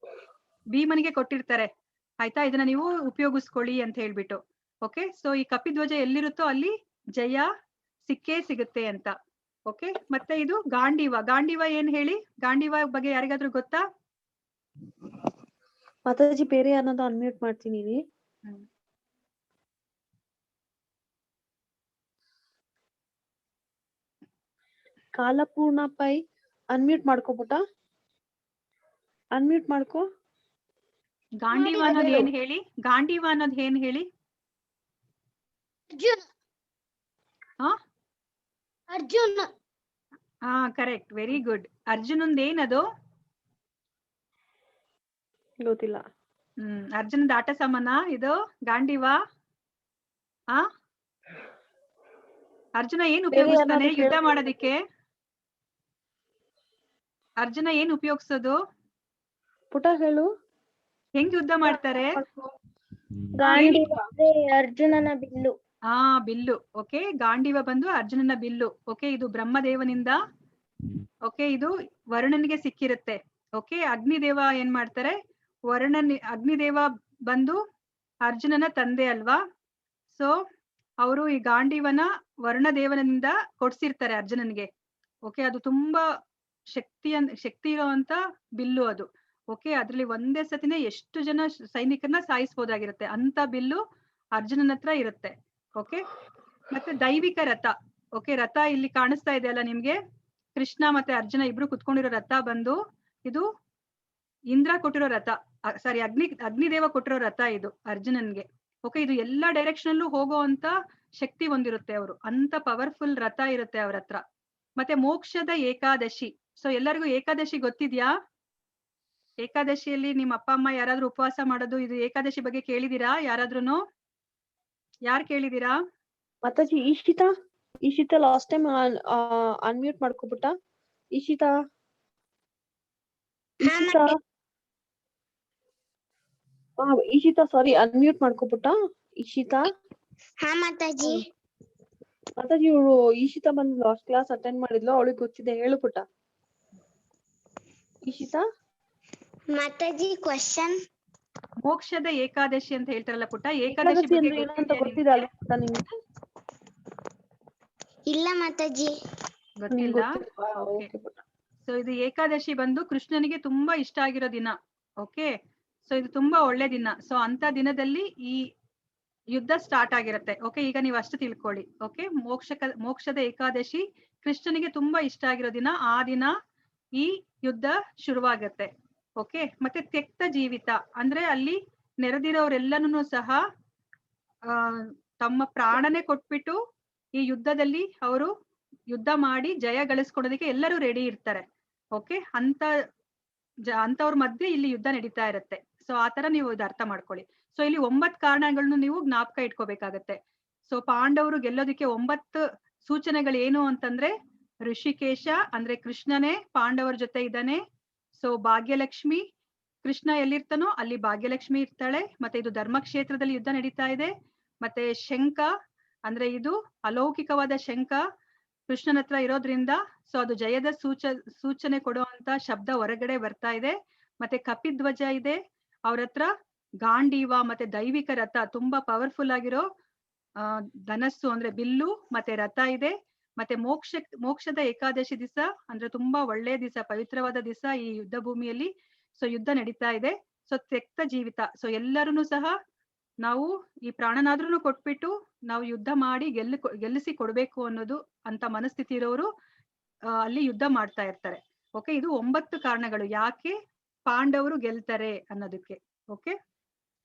Speaker 1: ಭೀಮನಿಗೆ ಕೊಟ್ಟಿರ್ತಾರೆ ಆಯ್ತಾ, ಇದನ್ನ ನೀವು ಉಪಯೋಗಿಸ್ಕೊಳ್ಳಿ ಅಂತ ಹೇಳ್ಬಿಟ್ಟು. ಓಕೆ, ಸೊ ಈ ಕಪಿಧ್ವಜ ಎಲ್ಲಿರುತ್ತೋ ಅಲ್ಲಿ ಜಯ ಸಿಕ್ಕೇ ಸಿಗುತ್ತೆ ಅಂತ. ಓಕೆ, ಮತ್ತೆ ಇದು ಗಾಂಡೀವ. ಗಾಂಡೀವ ಏನ್ ಹೇಳಿ? ಗಾಂಡೀವ ಬಗ್ಗೆ ಯಾರಿಗಾದ್ರೂ ಗೊತ್ತಾ?
Speaker 2: ಮಾತಾಜಿ ಬೇರೆ ಅನ್ನೋದು ಅನ್ಮ್ಯೂಟ್ ಮಾಡ್ತೀನಿ. ಕಾಲಪೂರ್ಣ ಪೈ ಅನ್ಮ್ಯೂಟ್ ಮಾಡ್ಕೋಬಿಟ್ಟ. ಅನ್ಮ್ಯೂಟ್ ಮಾಡ್ಕೋ.
Speaker 1: ಗಾಂಡೀವ ಅನ್ನೋದು ಏನ್ ಹೇಳಿ? ಗಾಂಡೀವ ಅನ್ನೋದು ಏನ್ ಹೇಳಿ?
Speaker 3: ಅರ್ಜುನ್.
Speaker 1: Correct, very good. ಅರ್ಜುನಂದ್ ಏನದು?
Speaker 2: ಗೊತ್ತಿಲ್ಲ.
Speaker 1: ಅರ್ಜುನದ ಆಟ ಸಾಮಾನ ಇದು ಗಾಂಡೀವ. ಅರ್ಜುನ ಏನ್ ಉಪಯೋಗಿಸ್ತಾನೆ ಯುದ್ಧ ಮಾಡೋದಿಕ್ಕೆ? ಅರ್ಜುನ ಏನ್ ಉಪಯೋಗಿಸೋದು?
Speaker 2: ಪುಟ ಹೇಳು.
Speaker 1: ಹೆಂಗ್ ಯುದ್ಧ ಮಾಡ್ತಾರೆ?
Speaker 3: ಗಾಂಡೀವ ಅಂದ್ರೆ ಅರ್ಜುನನ ಬಿಲ್ಲು.
Speaker 1: ಬಿಲ್ಲು. ಓಕೆ, ಗಾಂಡೀವ ಬಂದು ಅರ್ಜುನನ ಬಿಲ್ಲು. ಓಕೆ, ಇದು ಬ್ರಹ್ಮದೇವನಿಂದ ಓಕೆ ಇದು ವರುಣನಿಗೆ ಸಿಕ್ಕಿರುತ್ತೆ. ಓಕೆ, ಅಗ್ನಿದೇವ ಏನ್ ಮಾಡ್ತಾರೆ? ಅಗ್ನಿದೇವ ಬಂದು ಅರ್ಜುನನ ತಂದೆ ಅಲ್ವಾ? ಸೊ ಅವರು ಈ ಗಾಂಡೀವನ ವರುಣದೇವನಿಂದ ಕೊಡ್ಸಿರ್ತಾರೆ ಅರ್ಜುನನ್ಗೆ. ಓಕೆ, ಅದು ತುಂಬಾ ಶಕ್ತಿ ಇರುವಂತ ಬಿಲ್ಲು ಅದು. ಓಕೆ, ಅದ್ರಲ್ಲಿ ಒಂದೇ ಸತಿನೇ ಎಷ್ಟು ಜನ ಸೈನಿಕರನ್ನ ಸಾಯಿಸ್ಬೋದಾಗಿರುತ್ತೆ ಅಂತ ಬಿಲ್ಲು ಅರ್ಜುನನ ಹತ್ರ ಇರುತ್ತೆ. ಓಕೆ, ಮತ್ತೆ ದೈವಿಕ ರಥ. ಓಕೆ, ರಥ ಇಲ್ಲಿ ಕಾಣಿಸ್ತಾ ಇದೆ ಅಲ್ಲ ನಿಮ್ಗೆ? ಕೃಷ್ಣ ಮತ್ತೆ ಅರ್ಜುನ ಇಬ್ರು ಕುತ್ಕೊಂಡಿರೋ ರಥ ಬಂದು ಇದು ಇಂದ್ರ ಕೊಟ್ಟಿರೋ ರಥ, ಸಾರಿ ಅಗ್ನಿದೇವ ಕೊಟ್ಟಿರೋ ರಥ ಇದು ಅರ್ಜುನನ್ಗೆ. ಓಕೆ, ಇದು ಎಲ್ಲಾ ಡೈರೆಕ್ಷನ್ ಅಲ್ಲೂ ಹೋಗೋ ಅಂತ ಶಕ್ತಿ ಹೊಂದಿರುತ್ತೆ ಅವರು, ಅಂತ ಪವರ್ಫುಲ್ ರಥ ಇರುತ್ತೆ ಅವ್ರ ಹತ್ರ. ಮತ್ತೆ ಮೋಕ್ಷದ ಏಕಾದಶಿ. ಸೊ ಎಲ್ಲರಿಗೂ ಏಕಾದಶಿ ಗೊತ್ತಿದ್ಯಾ? ಏಕಾದಶಿಯಲ್ಲಿ ನಿಮ್ಮ ಅಪ್ಪ ಅಮ್ಮ ಯಾರಾದ್ರೂ ಉಪವಾಸ ಮಾಡೋದು, ಇದು ಏಕಾದಶಿ ಬಗ್ಗೆ ಕೇಳಿದೀರಾ ಯಾರಾದ್ರೂನು? ಯಾರು ಕೇಳಿದೀರಾ?
Speaker 2: Mataji Ishita last time unmute ಮಾಡ್ಕೊಬಿಟ್ಟ. ಈಶಿತಾ ಸಾರಿ, ಅನ್ಮ್ಯೂಟ್ ಮಾಡ್ಕೊಬಿಟ್ಟ. ಈಶಿತಾ
Speaker 3: ಮಾತಾಜಿ.
Speaker 2: ಮಾತಾಜಿ ಇವಳು ಈಶಿತಾ ಬಂದು ಲಾಸ್ಟ್ ಕ್ಲಾಸ್ ಅಟೆಂಡ್ ಮಾಡಿದ್ಲು, ಅವಳಿಗೆ ಗೊತ್ತಿದೆ. ಹೇಳು ಪುಟ್ಟ. ಈಶಿತಾ
Speaker 3: ಮಾತಾಜಿ ಕ್ವಶನ್.
Speaker 1: ಮೋಕ್ಷದ ಏಕಾದಶಿ ಅಂತ ಹೇಳ್ತಾರಲ್ಲ ಪುಟ್ಟ, ಏಕಾದಶಿ ಬಗ್ಗೆ
Speaker 2: ಗೊತ್ತಿದೆ ಅಲ್ವಾ ಪುಟ್ಟ ನಿಮ್ಗೆ?
Speaker 3: ಇಲ್ಲ ಮಾತಾಜಿ,
Speaker 1: ಗೊತ್ತಿಲ್ಲ. ಸೊ ಇದು ಏಕಾದಶಿ ಬಂದು ಕೃಷ್ಣನಿಗೆ ತುಂಬಾ ಇಷ್ಟ ಆಗಿರೋ ದಿನ. ಓಕೆ, ಸೊ ಇದು ತುಂಬಾ ಒಳ್ಳೆ ದಿನ. ಸೊ ಅಂತ ದಿನದಲ್ಲಿ ಈ ಯುದ್ಧ ಸ್ಟಾರ್ಟ್ ಆಗಿರುತ್ತೆ. ಓಕೆ, ಈಗ ನೀವು ಅಷ್ಟು ತಿಳ್ಕೊಳ್ಳಿ. ಓಕೆ, ಮೋಕ್ಷದ ಏಕಾದಶಿ ಕೃಷ್ಣನಿಗೆ ತುಂಬಾ ಇಷ್ಟ ಆಗಿರೋ ದಿನ. ಆ ದಿನ ಈ ಯುದ್ಧ ಶುರುವಾಗತ್ತೆ. ಓಕೆ, ಮತ್ತೆ ತ್ಯಕ್ತ ಜೀವಿತ ಅಂದ್ರೆ ಅಲ್ಲಿ ನೆರೆದಿರೋರೆಲ್ಲನೂ ಸಹ ತಮ್ಮ ಪ್ರಾಣನೇ ಕೊಟ್ಬಿಟ್ಟು ಈ ಯುದ್ಧದಲ್ಲಿ ಅವರು ಯುದ್ಧ ಮಾಡಿ ಜಯ ಗಳಿಸ್ಕೊಡೋದಕ್ಕೆ ಎಲ್ಲರೂ ರೆಡಿ ಇರ್ತಾರೆ. ಓಕೆ, ಅಂತವ್ರ ಮಧ್ಯೆ ಇಲ್ಲಿ ಯುದ್ಧ ನಡೀತಾ ಇರುತ್ತೆ. ಸೊ ಆತರ ನೀವು ಇದು ಅರ್ಥ ಮಾಡ್ಕೊಳ್ಳಿ. ಸೊ ಇಲ್ಲಿ 9 ಕಾರಣಗಳನ್ನು ನೀವು ಜ್ಞಾಪಕ ಇಟ್ಕೋಬೇಕಾಗತ್ತೆ. ಸೊ ಪಾಂಡವರು ಗೆಲ್ಲೋದಕ್ಕೆ 9 ಸೂಚನೆಗಳು ಏನು ಅಂತಂದ್ರೆ, ಋಷಿಕೇಶ ಅಂದ್ರೆ ಕೃಷ್ಣನೇ ಪಾಂಡವರ ಜೊತೆ ಇದ್ದಾನೆ. ಸೊ ಭಾಗ್ಯಲಕ್ಷ್ಮಿ, ಕೃಷ್ಣ ಎಲ್ಲಿರ್ತಾನೋ ಅಲ್ಲಿ ಭಾಗ್ಯಲಕ್ಷ್ಮಿ ಇರ್ತಾಳೆ. ಮತ್ತೆ ಇದು ಧರ್ಮಕ್ಷೇತ್ರದಲ್ಲಿ ಯುದ್ಧ ನಡೀತಾ ಇದೆ. ಮತ್ತೆ ಶಂಖ ಅಂದ್ರೆ ಇದು ಅಲೌಕಿಕವಾದ ಶಂಖ ಕೃಷ್ಣನ ಹತ್ರ ಇರೋದ್ರಿಂದ ಸೊ ಅದು ಜಯದ ಸೂಚನೆ ಕೊಡುವಂತ ಶಬ್ದ ಹೊರಗಡೆ ಬರ್ತಾ ಇದೆ. ಮತ್ತೆ ಕಪಿಧ್ವಜ ಇದೆ ಅವ್ರ ಹತ್ರ. ಗಾಂಡೀವ ಮತ್ತೆ ದೈವಿಕ ರಥ, ತುಂಬಾ ಪವರ್ಫುಲ್ ಆಗಿರೋ ಧನಸ್ಸು ಅಂದ್ರೆ ಬಿಲ್ಲು ಮತ್ತೆ ರಥ ಇದೆ. ಮತ್ತೆ ಮೋಕ್ಷದ ಏಕಾದಶಿ ದಿವಸ ಅಂದ್ರೆ ತುಂಬಾ ಒಳ್ಳೆ ದಿವಸ, ಪವಿತ್ರವಾದ ದಿವಸ ಈ ಯುದ್ಧ ಭೂಮಿಯಲ್ಲಿ. ಸೊ ಯುದ್ಧ ನಡೀತಾ ಇದೆ. ಸೊ ತ್ಯಕ್ತ ಜೀವಿತ, ಸೊ ಎಲ್ಲರೂ ಸಹ ನಾವು ಈ ಪ್ರಾಣನಾದ್ರೂ ಕೊಟ್ಬಿಟ್ಟು ನಾವು ಯುದ್ಧ ಮಾಡಿ ಗೆಲ್ಲಿಸಿ ಕೊಡ್ಬೇಕು ಅನ್ನೋದು ಅಂತ ಮನಸ್ಥಿತಿ ಇರೋರು ಅಲ್ಲಿ ಯುದ್ಧ ಮಾಡ್ತಾ ಇರ್ತಾರೆ. ಓಕೆ, ಇದು 9 ಕಾರಣಗಳು ಯಾಕೆ ಪಾಂಡವರು ಗೆಲ್ತಾರೆ ಅನ್ನೋದಕ್ಕೆ. ಓಕೆ,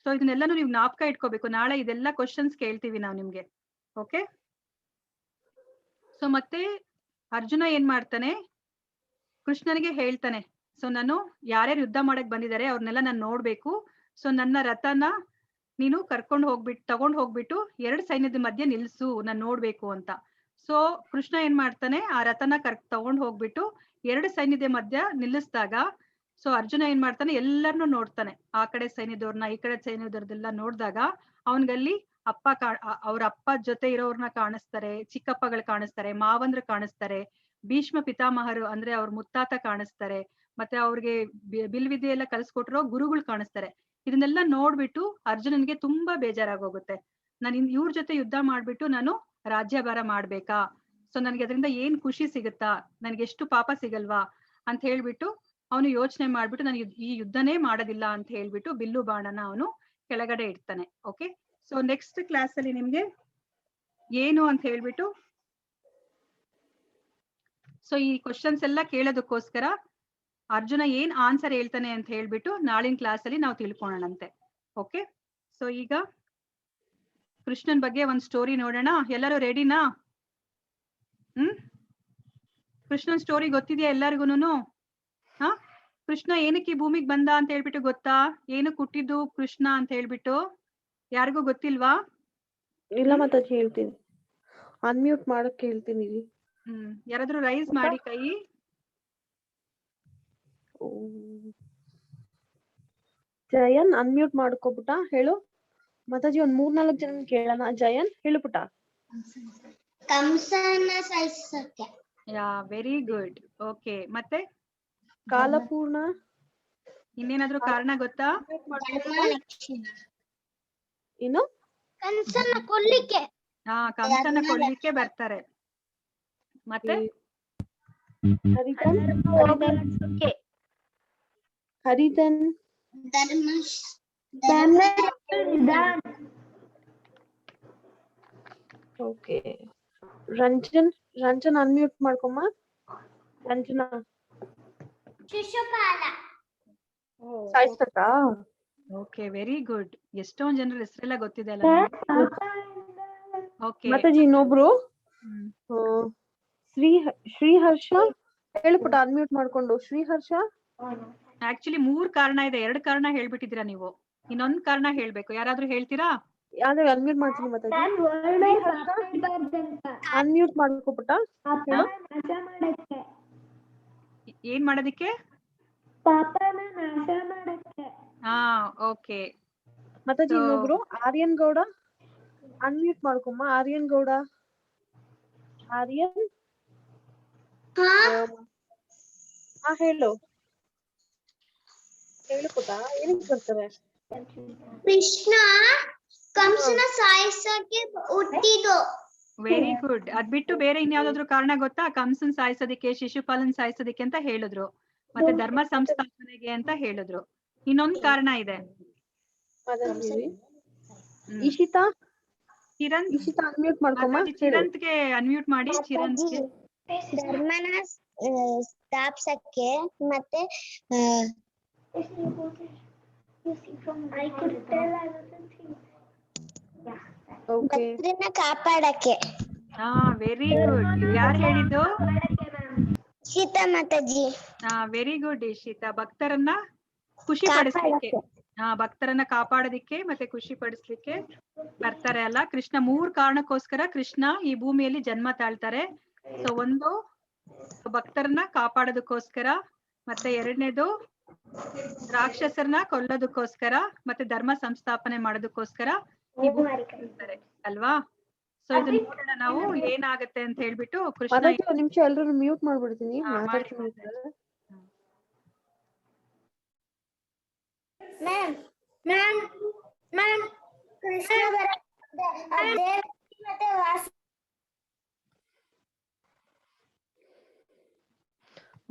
Speaker 1: ಸೊ ಇದನ್ನೆಲ್ಲಾನು ನೀವು ಜ್ಞಾಪಕ ಇಟ್ಕೋಬೇಕು. ನಾಳೆ ಇದೆಲ್ಲ ಕ್ವಶನ್ಸ್ ಕೇಳ್ತೀವಿ ನಾವು ನಿಮ್ಗೆ. ಓಕೆ, ಸೊ ಮತ್ತೆ ಅರ್ಜುನ ಏನ್ ಮಾಡ್ತಾನೆ, ಕೃಷ್ಣನಿಗೆ ಹೇಳ್ತಾನೆ, ಸೊ ನಾನು ಯಾರ್ಯಾರು ಯುದ್ಧ ಮಾಡಕ್ ಬಂದಿದ್ದಾರೆ ಅವ್ರನ್ನೆಲ್ಲ ನಾನು ನೋಡ್ಬೇಕು. ಸೊ ನನ್ನ ರಥನ ನೀನು ತಗೊಂಡ್ ಹೋಗ್ಬಿಟ್ಟು 2 ಸೈನ್ಯದ ಮಧ್ಯೆ ನಿಲ್ಸು, ನಾನ್ ನೋಡ್ಬೇಕು ಅಂತ. ಸೊ ಕೃಷ್ಣ ಏನ್ ಮಾಡ್ತಾನೆ, ಆ ರಥನ ತಗೊಂಡ್ ಹೋಗ್ಬಿಟ್ಟು 2 ಸೈನ್ಯದ ಮಧ್ಯ ನಿಲ್ಲಿಸಿದಾಗ ಸೊ ಅರ್ಜುನ ಏನ್ ಮಾಡ್ತಾನೆ, ಎಲ್ಲರನ್ನೂ ನೋಡ್ತಾನೆ. ಆ ಕಡೆ ಸೈನ್ಯದವ್ರನ್ನ ಈ ಕಡೆ ಸೈನ್ಯದವ್ರದೆಲ್ಲ ನೋಡಿದಾಗ ಅವನ್ಗಲ್ಲಿ ಅವ್ರ ಅಪ್ಪ ಜೊತೆ ಇರೋರ್ನ ಕಾಣಿಸ್ತಾರೆ, ಚಿಕ್ಕಪ್ಪಗಳು ಕಾಣಿಸ್ತಾರೆ, ಮಾವಂದ್ರು ಕಾಣಿಸ್ತಾರೆ, ಭೀಷ್ಮ ಪಿತಾಮಹರು ಅಂದ್ರೆ ಅವ್ರ ಮುತ್ತಾತ ಕಾಣಿಸ್ತಾರೆ, ಮತ್ತೆ ಅವ್ರಿಗೆ ಬಿಲ್ವಿದ್ಯೆ ಎಲ್ಲ ಕಲ್ಸ್ಕೊಟ್ಟಿರೋ ಗುರುಗಳು ಕಾಣಿಸ್ತಾರೆ. ಇದನ್ನೆಲ್ಲ ನೋಡ್ಬಿಟ್ಟು ಅರ್ಜುನನ್ಗೆ ತುಂಬಾ ಬೇಜಾರಾಗೋಗುತ್ತೆ. ನಾನು ಇವ್ರ ಜೊತೆ ಯುದ್ಧ ಮಾಡ್ಬಿಟ್ಟು ನಾನು ರಾಜ್ಯಭಾರ ಮಾಡ್ಬೇಕಾ? ಸೊ ನನ್ಗೆ ಅದರಿಂದ ಏನ್ ಖುಷಿ ಸಿಗುತ್ತಾ? ನನ್ಗೆ ಎಷ್ಟು ಪಾಪ ಸಿಗಲ್ವಾ ಅಂತ ಹೇಳ್ಬಿಟ್ಟು ಅವನು ಯೋಚನೆ ಮಾಡ್ಬಿಟ್ಟು ನಾನು ಈ ಯುದ್ಧನೇ ಮಾಡೋದಿಲ್ಲ ಅಂತ ಹೇಳ್ಬಿಟ್ಟು ಬಿಲ್ಲು ಬಾಣನ ಅವನು ಕೆಳಗಡೆ ಇಡ್ತಾನೆ. ಓಕೆ, ಸೊ ನೆಕ್ಸ್ಟ್ ಕ್ಲಾಸ್ ಅಲ್ಲಿ ನಿಮ್ಗೆ ಏನು ಅಂತ ಹೇಳ್ಬಿಟ್ಟು ಸೊ ಈ ಕ್ವಶನ್ಸ್ ಎಲ್ಲ ಕೇಳೋದಕ್ಕೋಸ್ಕರ ಅರ್ಜುನ ಏನ್ ಆನ್ಸರ್ ಹೇಳ್ತಾನೆ ಅಂತ ಹೇಳ್ಬಿಟ್ಟು ನಾಳಿನ ಕ್ಲಾಸ್ ಅಲ್ಲಿ ನಾವು ತಿಳ್ಕೊಳ್ಳೋಣಂತೆ. ಓಕೆ, ಸೊ ಈಗ ಕೃಷ್ಣನ್ ಬಗ್ಗೆ ಒಂದ್ ಸ್ಟೋರಿ ನೋಡೋಣ. ಎಲ್ಲರೂ ರೆಡಿನಾ? ಕೃಷ್ಣನ್ ಸ್ಟೋರಿ ಗೊತ್ತಿದೆಯಾ ಎಲ್ಲರಿಗೂನು? ಕೃಷ್ಣ ಏನಕ್ಕೆ ಈ ಭೂಮಿಗೆ ಬಂದ ಅಂತ ಹೇಳ್ಬಿಟ್ಟು ಗೊತ್ತಾ? ಏನಕ್ಕೆ ಹುಟ್ಟಿದ್ದು ಕೃಷ್ಣ ಅಂತ ಹೇಳ್ಬಿಟ್ಟು ಯಾರಿಗೂ ಗೊತ್ತಿಲ್ವಾ?
Speaker 2: ಇಲ್ಲ ಮಾತಾಜಿ, ಹೇಳ್ತೀನಿ. ಅನ್ಮ್ಯೂಟ್ ಮಾಡಕ್ಕೆ ಹೇಳ್ತೀನಿ.
Speaker 1: ಯಾರಾದ್ರೂ ರೈಸ್ ಮಾಡಿ ಕೈ.
Speaker 2: ಜಯನ್ ಅನ್ಮ್ಯೂಟ್ ಮಾಡ್ಕೊಬಿಟ್ಟ ಹೇಳು. ಮಾತಾಜಿ ಒಂದ್ 3-4 ಜನ ಕೇಳೋಣ. ಜಯನ್ ಹೇಳು ಪುಟ.
Speaker 3: ಕಂಸನ ಸಾಯಿಸಕ್ಕೆ.
Speaker 1: ಯಾ, ವೆರಿ ಗುಡ್. ಓಕೆ, ಮತ್ತೆ
Speaker 2: ಕಾಲಪೂರ್ಣ
Speaker 1: ಇನ್ನೇನಾದ್ರೂ ಕಾರಣ ಗೊತ್ತಾ?
Speaker 2: ಏನು?
Speaker 3: ಕಂಸನ ಕೊಲ್ಲಿಕ್ಕೆ.
Speaker 1: ಹಾ, ಕಂಸನ ಕೊಲ್ಲಿಕ್ಕೆ ಬರ್ತಾರೆ. ಮತ್ತೆ
Speaker 2: ಹರಿಧನ್ ಓಕೆ. ರಂಜನ್ ಅನ್ಮ್ಯೂಟ್ ಮಾಡ್ಕೊಮ್ಮ. ರಂಜನಾ
Speaker 3: ಶಿಶುಪಾಲ.
Speaker 2: ಸಾಯಿಸ್ಬೇಕಾ?
Speaker 1: Okay, very good. ಎಷ್ಟೊಂದ್ ಜನರ ಹೆಸರೆಲ್ಲ ಗೊತ್ತಿದೆ ಅಲ್ಲ. ಓಕೆ,
Speaker 2: ಮಾತಾಜಿ ಇನ್ನೊಬ್ರು ಶ್ರೀಹರ್ಷ ಹೇಳ್ಬಿಟ್ಟ ಅನ್ಮ್ಯೂಟ್ ಮಾಡ್ಕೊಂಡು. ಶ್ರೀಹರ್ಷ
Speaker 1: ಆಕ್ಚುಲಿ 3 ಕಾರಣ ಇದೆ, 2 ಕಾರಣ ಹೇಳ್ಬಿಟ್ಟಿದ್ದೀರಾ ನೀವು. ಇನ್ನೊಂದ್ ಕಾರಣ ಹೇಳ್ಬೇಕು. ಯಾರಾದ್ರೂ ಹೇಳ್ತೀರಾ?
Speaker 2: ಯಾವ್ದು ಅನ್ಮ್ಯೂಟ್ ಮಾಡ್ತೀನಿ ಮಾತಾಜಿ. ಅನ್ಮ್ಯೂಟ್ ಮಾಡ್ಕೊಬಿಟ್ಟ ಹೇಳು.
Speaker 1: ಏನ್ ಮಾಡೋದಿಕ್ಕೆ?
Speaker 3: ಪಾಪನ ನಾಶ ಮಾಡಕ್ಕೆ.
Speaker 1: ಹಾ, ಓಕೆ.
Speaker 2: ಮಾತಾಜಿ ಇನ್ನೊಬ್ರು ಆರ್ಯನ್ ಗೌಡ ಅನ್ಮ್ಯೂಟ್ ಮಾಡ್ಕೊಮ್ಮ. ಆರ್ಯನ್ ಗೌಡ. ಆರ್ಯನ್ ಹೇಳು ಪುಟ. ಏನಕ್ಕೆ ಬರ್ತಾರೆ?
Speaker 3: ಕೃಷ್ಣ ಕಂಸನ ಸಾಯಿಸಕ್ಕೆ ಹುಟ್ಟಿದ್ದು.
Speaker 1: Very good. ಅದ್ ಬಿಟ್ಟು ಬೇರೆ ಇನ್ಯಾವ್ದಾದ್ರು ಕಾರಣ ಗೊತ್ತಾ? ಕಂಸನ್ ಸಾಯಿಸೋದಿಕ್ಕೆ, ಶಿಶುಪಾಲನ್ ಸಾಯಿಸೋದಿಕ್ಕೆ ಅಂತ ಹೇಳಿದ್ರು. ಮತ್ತೆ ಧರ್ಮ ಸಂಸ್ಥಾಪನೆಗೆ ಅಂತ ಹೇಳಿದ್ರು. ಇನ್ನೊಂದ್ ಕಾರಣ ಇದೆ.
Speaker 2: ಇಶಿತಾ
Speaker 1: ಚಿರಂತ್
Speaker 2: ಅನ್ಮ್ಯೂಟ್ ಮಾಡ್ಕೊಮ್ಮ.
Speaker 1: ಚಿರಂತ್ಗೆ ಅನ್ಮ್ಯೂಟ್ ಮಾಡಿ. ಚಿರಂತ್ಗೆ
Speaker 3: ಧರ್ಮನ ಸ್ಥಾಪಿಸಕ್ಕೆ ಮತ್ತೆ ಭಕ್ತರನ್ನ ಕಾಪಾಡಕ್ಕೆ.
Speaker 1: ಹಾ, ವೆರಿ ಗುಡ್. ಯಾರು ಹೇಳಿದ್ದು?
Speaker 3: ಸೀತಾ ಮಾತಾಜಿ.
Speaker 1: ಹಾ, ವೆರಿ ಗುಡ್ ಇಶಿತಾ. ಭಕ್ತರನ್ನ ಖುಷಿ ಪಡಿಸ್ಲಿಕ್ಕೆ, ಭಕ್ತರನ್ನ ಕಾಪಾಡೋದಿಕ್ಕೆ ಮತ್ತೆ ಖುಷಿ ಪಡಿಸ್ಲಿಕ್ಕೆ ಬರ್ತಾರೆ ಅಲ್ಲ. ಕೃಷ್ಣ 3 ಕಾರಣಕ್ಕೋಸ್ಕರ ಕೃಷ್ಣ ಈ ಭೂಮಿಯಲ್ಲಿ ಜನ್ಮ ತಾಳ್ತಾರೆ. ಸೊ ಒಂದು ಭಕ್ತರನ್ನ ಕಾಪಾಡೋದಕ್ಕೋಸ್ಕರ, ಮತ್ತೆ 2ನೇದು ರಾಕ್ಷಸರನ್ನ ಕೊಲ್ಲೋದಕ್ಕೋಸ್ಕರ, ಮತ್ತೆ ಧರ್ಮ ಸಂಸ್ಥಾಪನೆ ಮಾಡೋದಕ್ಕೋಸ್ಕರ ಈ ಭೂಮಿಗೆ ಬರ್ತಾರೆ ಅಲ್ವಾ. ಸೊ ಇದನ್ನ ನೋಡೋಣ ನಾವು ಏನಾಗತ್ತೆ ಅಂತ ಹೇಳ್ಬಿಟ್ಟು. ಕೃಷ್ಣ
Speaker 2: ಒಂದ್ ನಿಮಿಷ ಎಲ್ರು ಮ್ಯೂಟ್ ಮಾಡ್ಬಿಡ್ತೀನಿ.
Speaker 3: ಕೃಷ್ಣ ಮತ್ತೆ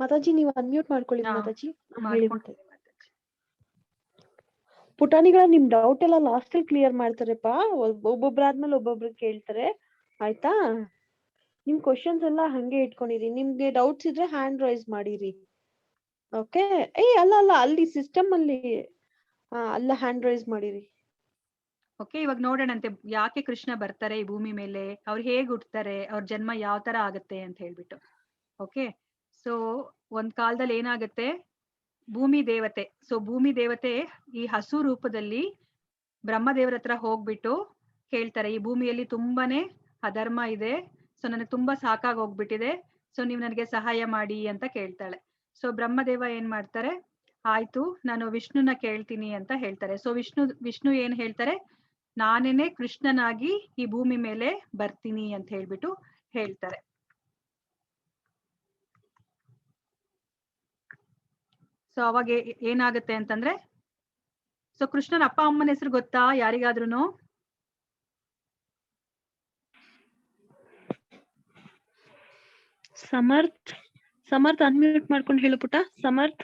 Speaker 2: ಮಾತಾಜಿ ನೀವು ಅನ್ಮ್ಯೂಟ್ ಮಾಡ್ಕೊಳ್ಳಿ. ಮಾತಾಜಿ ಹೇಳಿ. ಪುಟಾಣಿಗಳ ನಿಮ್ ಡೌಟ್ ಎಲ್ಲ ಲಾಸ್ಟ್ ಅಲ್ಲಿ ಕ್ಲಿಯರ್ ಮಾಡ್ತಾರೆಪ್ಪ. ಒಬ್ಬೊಬ್ರಾದ್ಮೇಲೆ ಒಬ್ಬೊಬ್ರು ಕೇಳ್ತಾರೆ, ಆಯ್ತಾ? ನಿಮ್ ಕ್ವಶನ್ಸ್ ಎಲ್ಲ ಹಂಗೆ ಇಟ್ಕೊಂಡಿರಿ. ನಿಮ್ಗೆ ಡೌಟ್ಸ್ ಇದ್ರೆ ಹ್ಯಾಂಡ್ ರೈಸ್ ಮಾಡಿರಿ. ಓಕೆ. ಅಲ್ಲ ಅಲ್ಲಿ ಸಿಸ್ಟಮ್ ಅಲ್ಲಿ ಅಲ್ಲ ಹ್ಯಾಂಡ್ ರೈಸ್ ಮಾಡಿರಿ.
Speaker 1: ಓಕೆ, ಇವಾಗ ನೋಡೋಣಂತೆ ಯಾಕೆ ಕೃಷ್ಣ ಬರ್ತಾರೆ ಈ ಭೂಮಿ ಮೇಲೆ, ಅವ್ರು ಹೇಗ್ ಹುಟ್ತಾರೆ, ಅವ್ರ ಜನ್ಮ ಯಾವ ತರ ಆಗತ್ತೆ ಅಂತ ಹೇಳ್ಬಿಟ್ಟು. ಓಕೆ, ಸೊ ಒಂದ್ ಕಾಲದಲ್ಲಿ ಏನಾಗತ್ತೆ, ಭೂಮಿ ದೇವತೆ. ಸೊ ಭೂಮಿ ದೇವತೆ ಈ ಹಸು ರೂಪದಲ್ಲಿ ಬ್ರಹ್ಮದೇವರ ಹತ್ರ ಹೋಗ್ಬಿಟ್ಟು ಕೇಳ್ತಾರೆ, ಈ ಭೂಮಿಯಲ್ಲಿ ತುಂಬಾನೇ ಅಧರ್ಮ ಇದೆ, ಸೊ ನನಗೆ ತುಂಬಾ ಸಾಕಾಗಿ ಹೋಗ್ಬಿಟ್ಟಿದೆ, ಸೊ ನೀವ್ ನನಗೆ ಸಹಾಯ ಮಾಡಿ ಅಂತ ಕೇಳ್ತಾಳೆ. ಸೊ ಬ್ರಹ್ಮದೇವ ಏನ್ ಮಾಡ್ತಾರೆ, ಆಯ್ತು ನಾನು ವಿಷ್ಣುನ ಕೇಳ್ತೀನಿ ಅಂತ ಹೇಳ್ತಾರೆ. ಸೊ ವಿಷ್ಣು ಏನ್ ಹೇಳ್ತಾರೆ, ನಾನೇನೆ ಕೃಷ್ಣನಾಗಿ ಈ ಭೂಮಿ ಮೇಲೆ ಬರ್ತೀನಿ ಅಂತ ಹೇಳ್ಬಿಟ್ಟು ಹೇಳ್ತಾರೆ. ಸೊ ಅವಾಗ ಏನಾಗುತ್ತೆ ಅಂತಂದ್ರೆ, ಸೊ ಕೃಷ್ಣನ ಅಪ್ಪ ಅಮ್ಮನ ಹೆಸರು ಗೊತ್ತಾ ಯಾರಿಗಾದ್ರೂನು?
Speaker 2: ಸಮರ್ಥ್ ಅನ್ಮ್ಯೂಟ್ ಮಾಡ್ಕೊಂಡು ಹೇಳು ಪುಟ. ಸಮರ್ಥ್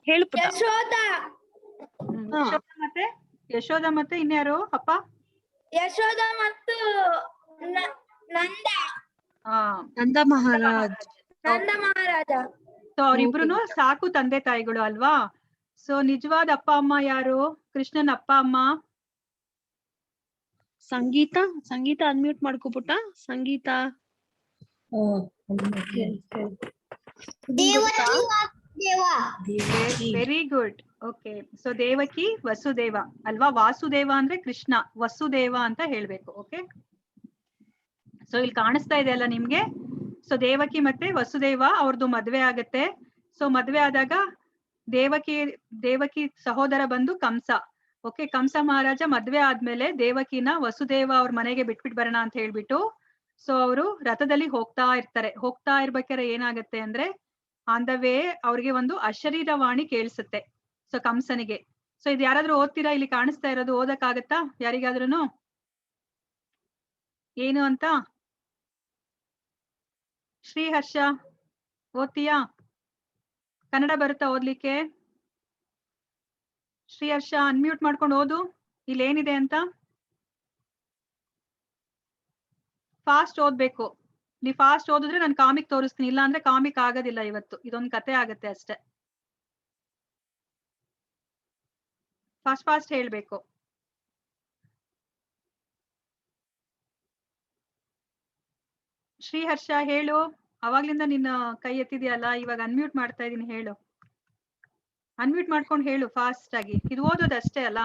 Speaker 2: ಹೇಳು ಪುಟ.
Speaker 1: ಯಶೋಧ ಮತ್ತೆ ಇನ್ಯಾರು ಅಪ್ಪ?
Speaker 3: ಯಶೋಧ ಮತ್ತು
Speaker 2: ನಂದ ಮಹಾರಾಜ್.
Speaker 1: ಸೊ ಅವ್ರಿಬ್ರುನು ಸಾಕು ತಂದೆ ತಾಯಿಗಳು ಅಲ್ವಾ. ಸೊ ನಿಜವಾದ ಅಪ್ಪ ಅಮ್ಮ ಯಾರು? ಕೃಷ್ಣನ ಅಪ್ಪ ಅಮ್ಮ
Speaker 2: ಸಂಗೀತ ಅನ್ಮ್ಯೂಟ್ ಮಾಡ್ಕೊಬಿಟ್ಟ. Sangeetha
Speaker 1: very good. Okay, so Devaki Vasudeva ಅಲ್ವಾ. ವಾಸುದೇವ ಅಂದ್ರೆ ಕೃಷ್ಣ, ವಸುದೇವ ಅಂತ ಹೇಳ್ಬೇಕು. ಓಕೆ, ಸೊ ಇಲ್ಲಿ ಕಾಣಿಸ್ತಾ ಇದೆ ಅಲ್ಲ ನಿಮ್ಗೆ. ಸೊ ದೇವಕಿ ಮತ್ತೆ ವಸುದೇವ ಅವ್ರದ್ದು ಮದ್ವೆ ಆಗತ್ತೆ. ಸೊ ಮದ್ವೆ ಆದಾಗ ದೇವಕಿ ಸಹೋದರ ಬಂದು ಕಂಸ. ಓಕೆ, ಕಂಸ ಮಹಾರಾಜ ಮದ್ವೆ ಆದ್ಮೇಲೆ ದೇವಕಿನ ವಸುದೇವ ಅವ್ರ ಮನೆಗೆ ಬಿಟ್ಬಿಟ್ಟು ಬರೋಣ ಅಂತ ಹೇಳ್ಬಿಟ್ಟು ಸೊ ಅವರು ರಥದಲ್ಲಿ ಹೋಗ್ತಾ ಇರ್ಬೇಕಾದ್ರೆ ಏನಾಗತ್ತೆ ಅಂದ್ರೆ ಆನ್ ದ ವೇ ಅವ್ರಿಗೆ ಒಂದು ಅಶರೀರವಾಣಿ ಕೇಳಿಸುತ್ತೆ ಸೊ ಕಂಸನಿಗೆ. ಸೊ ಇದು ಯಾರಾದ್ರೂ ಓದ್ತೀರಾ? ಇಲ್ಲಿ ಕಾಣಿಸ್ತಾ ಇರೋದು ಓದಕ್ಕಾಗತ್ತಾ ಯಾರಿಗಾದ್ರೂನು? ಏನು ಅಂತ? ಶ್ರೀಹರ್ಷ ಓದ್ತೀಯಾ? ಕನ್ನಡ ಬರುತ್ತಾ ಓದ್ಲಿಕ್ಕೆ? ಶ್ರೀಹರ್ಷ ಅನ್ಮ್ಯೂಟ್ ಮಾಡ್ಕೊಂಡು ಓದು, ಇಲ್ಲೇನಿದೆ ಅಂತ. ಫಾಸ್ಟ್ ಓದ್ಬೇಕು. ನೀ ಫಾಸ್ಟ್ ಓದಿದ್ರೆ ನಾನು ಕಾಮಿಕ್ ತೋರಿಸ್ತೀನಿ, ಇಲ್ಲ ಅಂದ್ರೆ ಕಾಮಿಕ್ ಆಗೋದಿಲ್ಲ ಇವತ್ತು. ಇದೊಂದು ಕತೆ ಆಗತ್ತೆ ಅಷ್ಟೇ. ಫಾಸ್ಟ್ ಹೇಳ್ಬೇಕು. ಶ್ರೀಹರ್ಷ ಹೇಳು, ಅವಾಗ್ಲಿಂದ ನಿನ್ನ ಕೈ ಎತ್ತಿದ್ಯಲ್ಲ, ಇವಾಗ ಅನ್ಮ್ಯೂಟ್ ಮಾಡ್ತಾ ಇದೀನಿ, ಹೇಳು. ಅನ್ಮ್ಯೂಟ್ ಮಾಡ್ಕೊಂಡು ಹೇಳು ಫಾಸ್ಟ್ ಆಗಿ. ಇದು ಓದೋದಷ್ಟೇ ಅಲ್ಲ.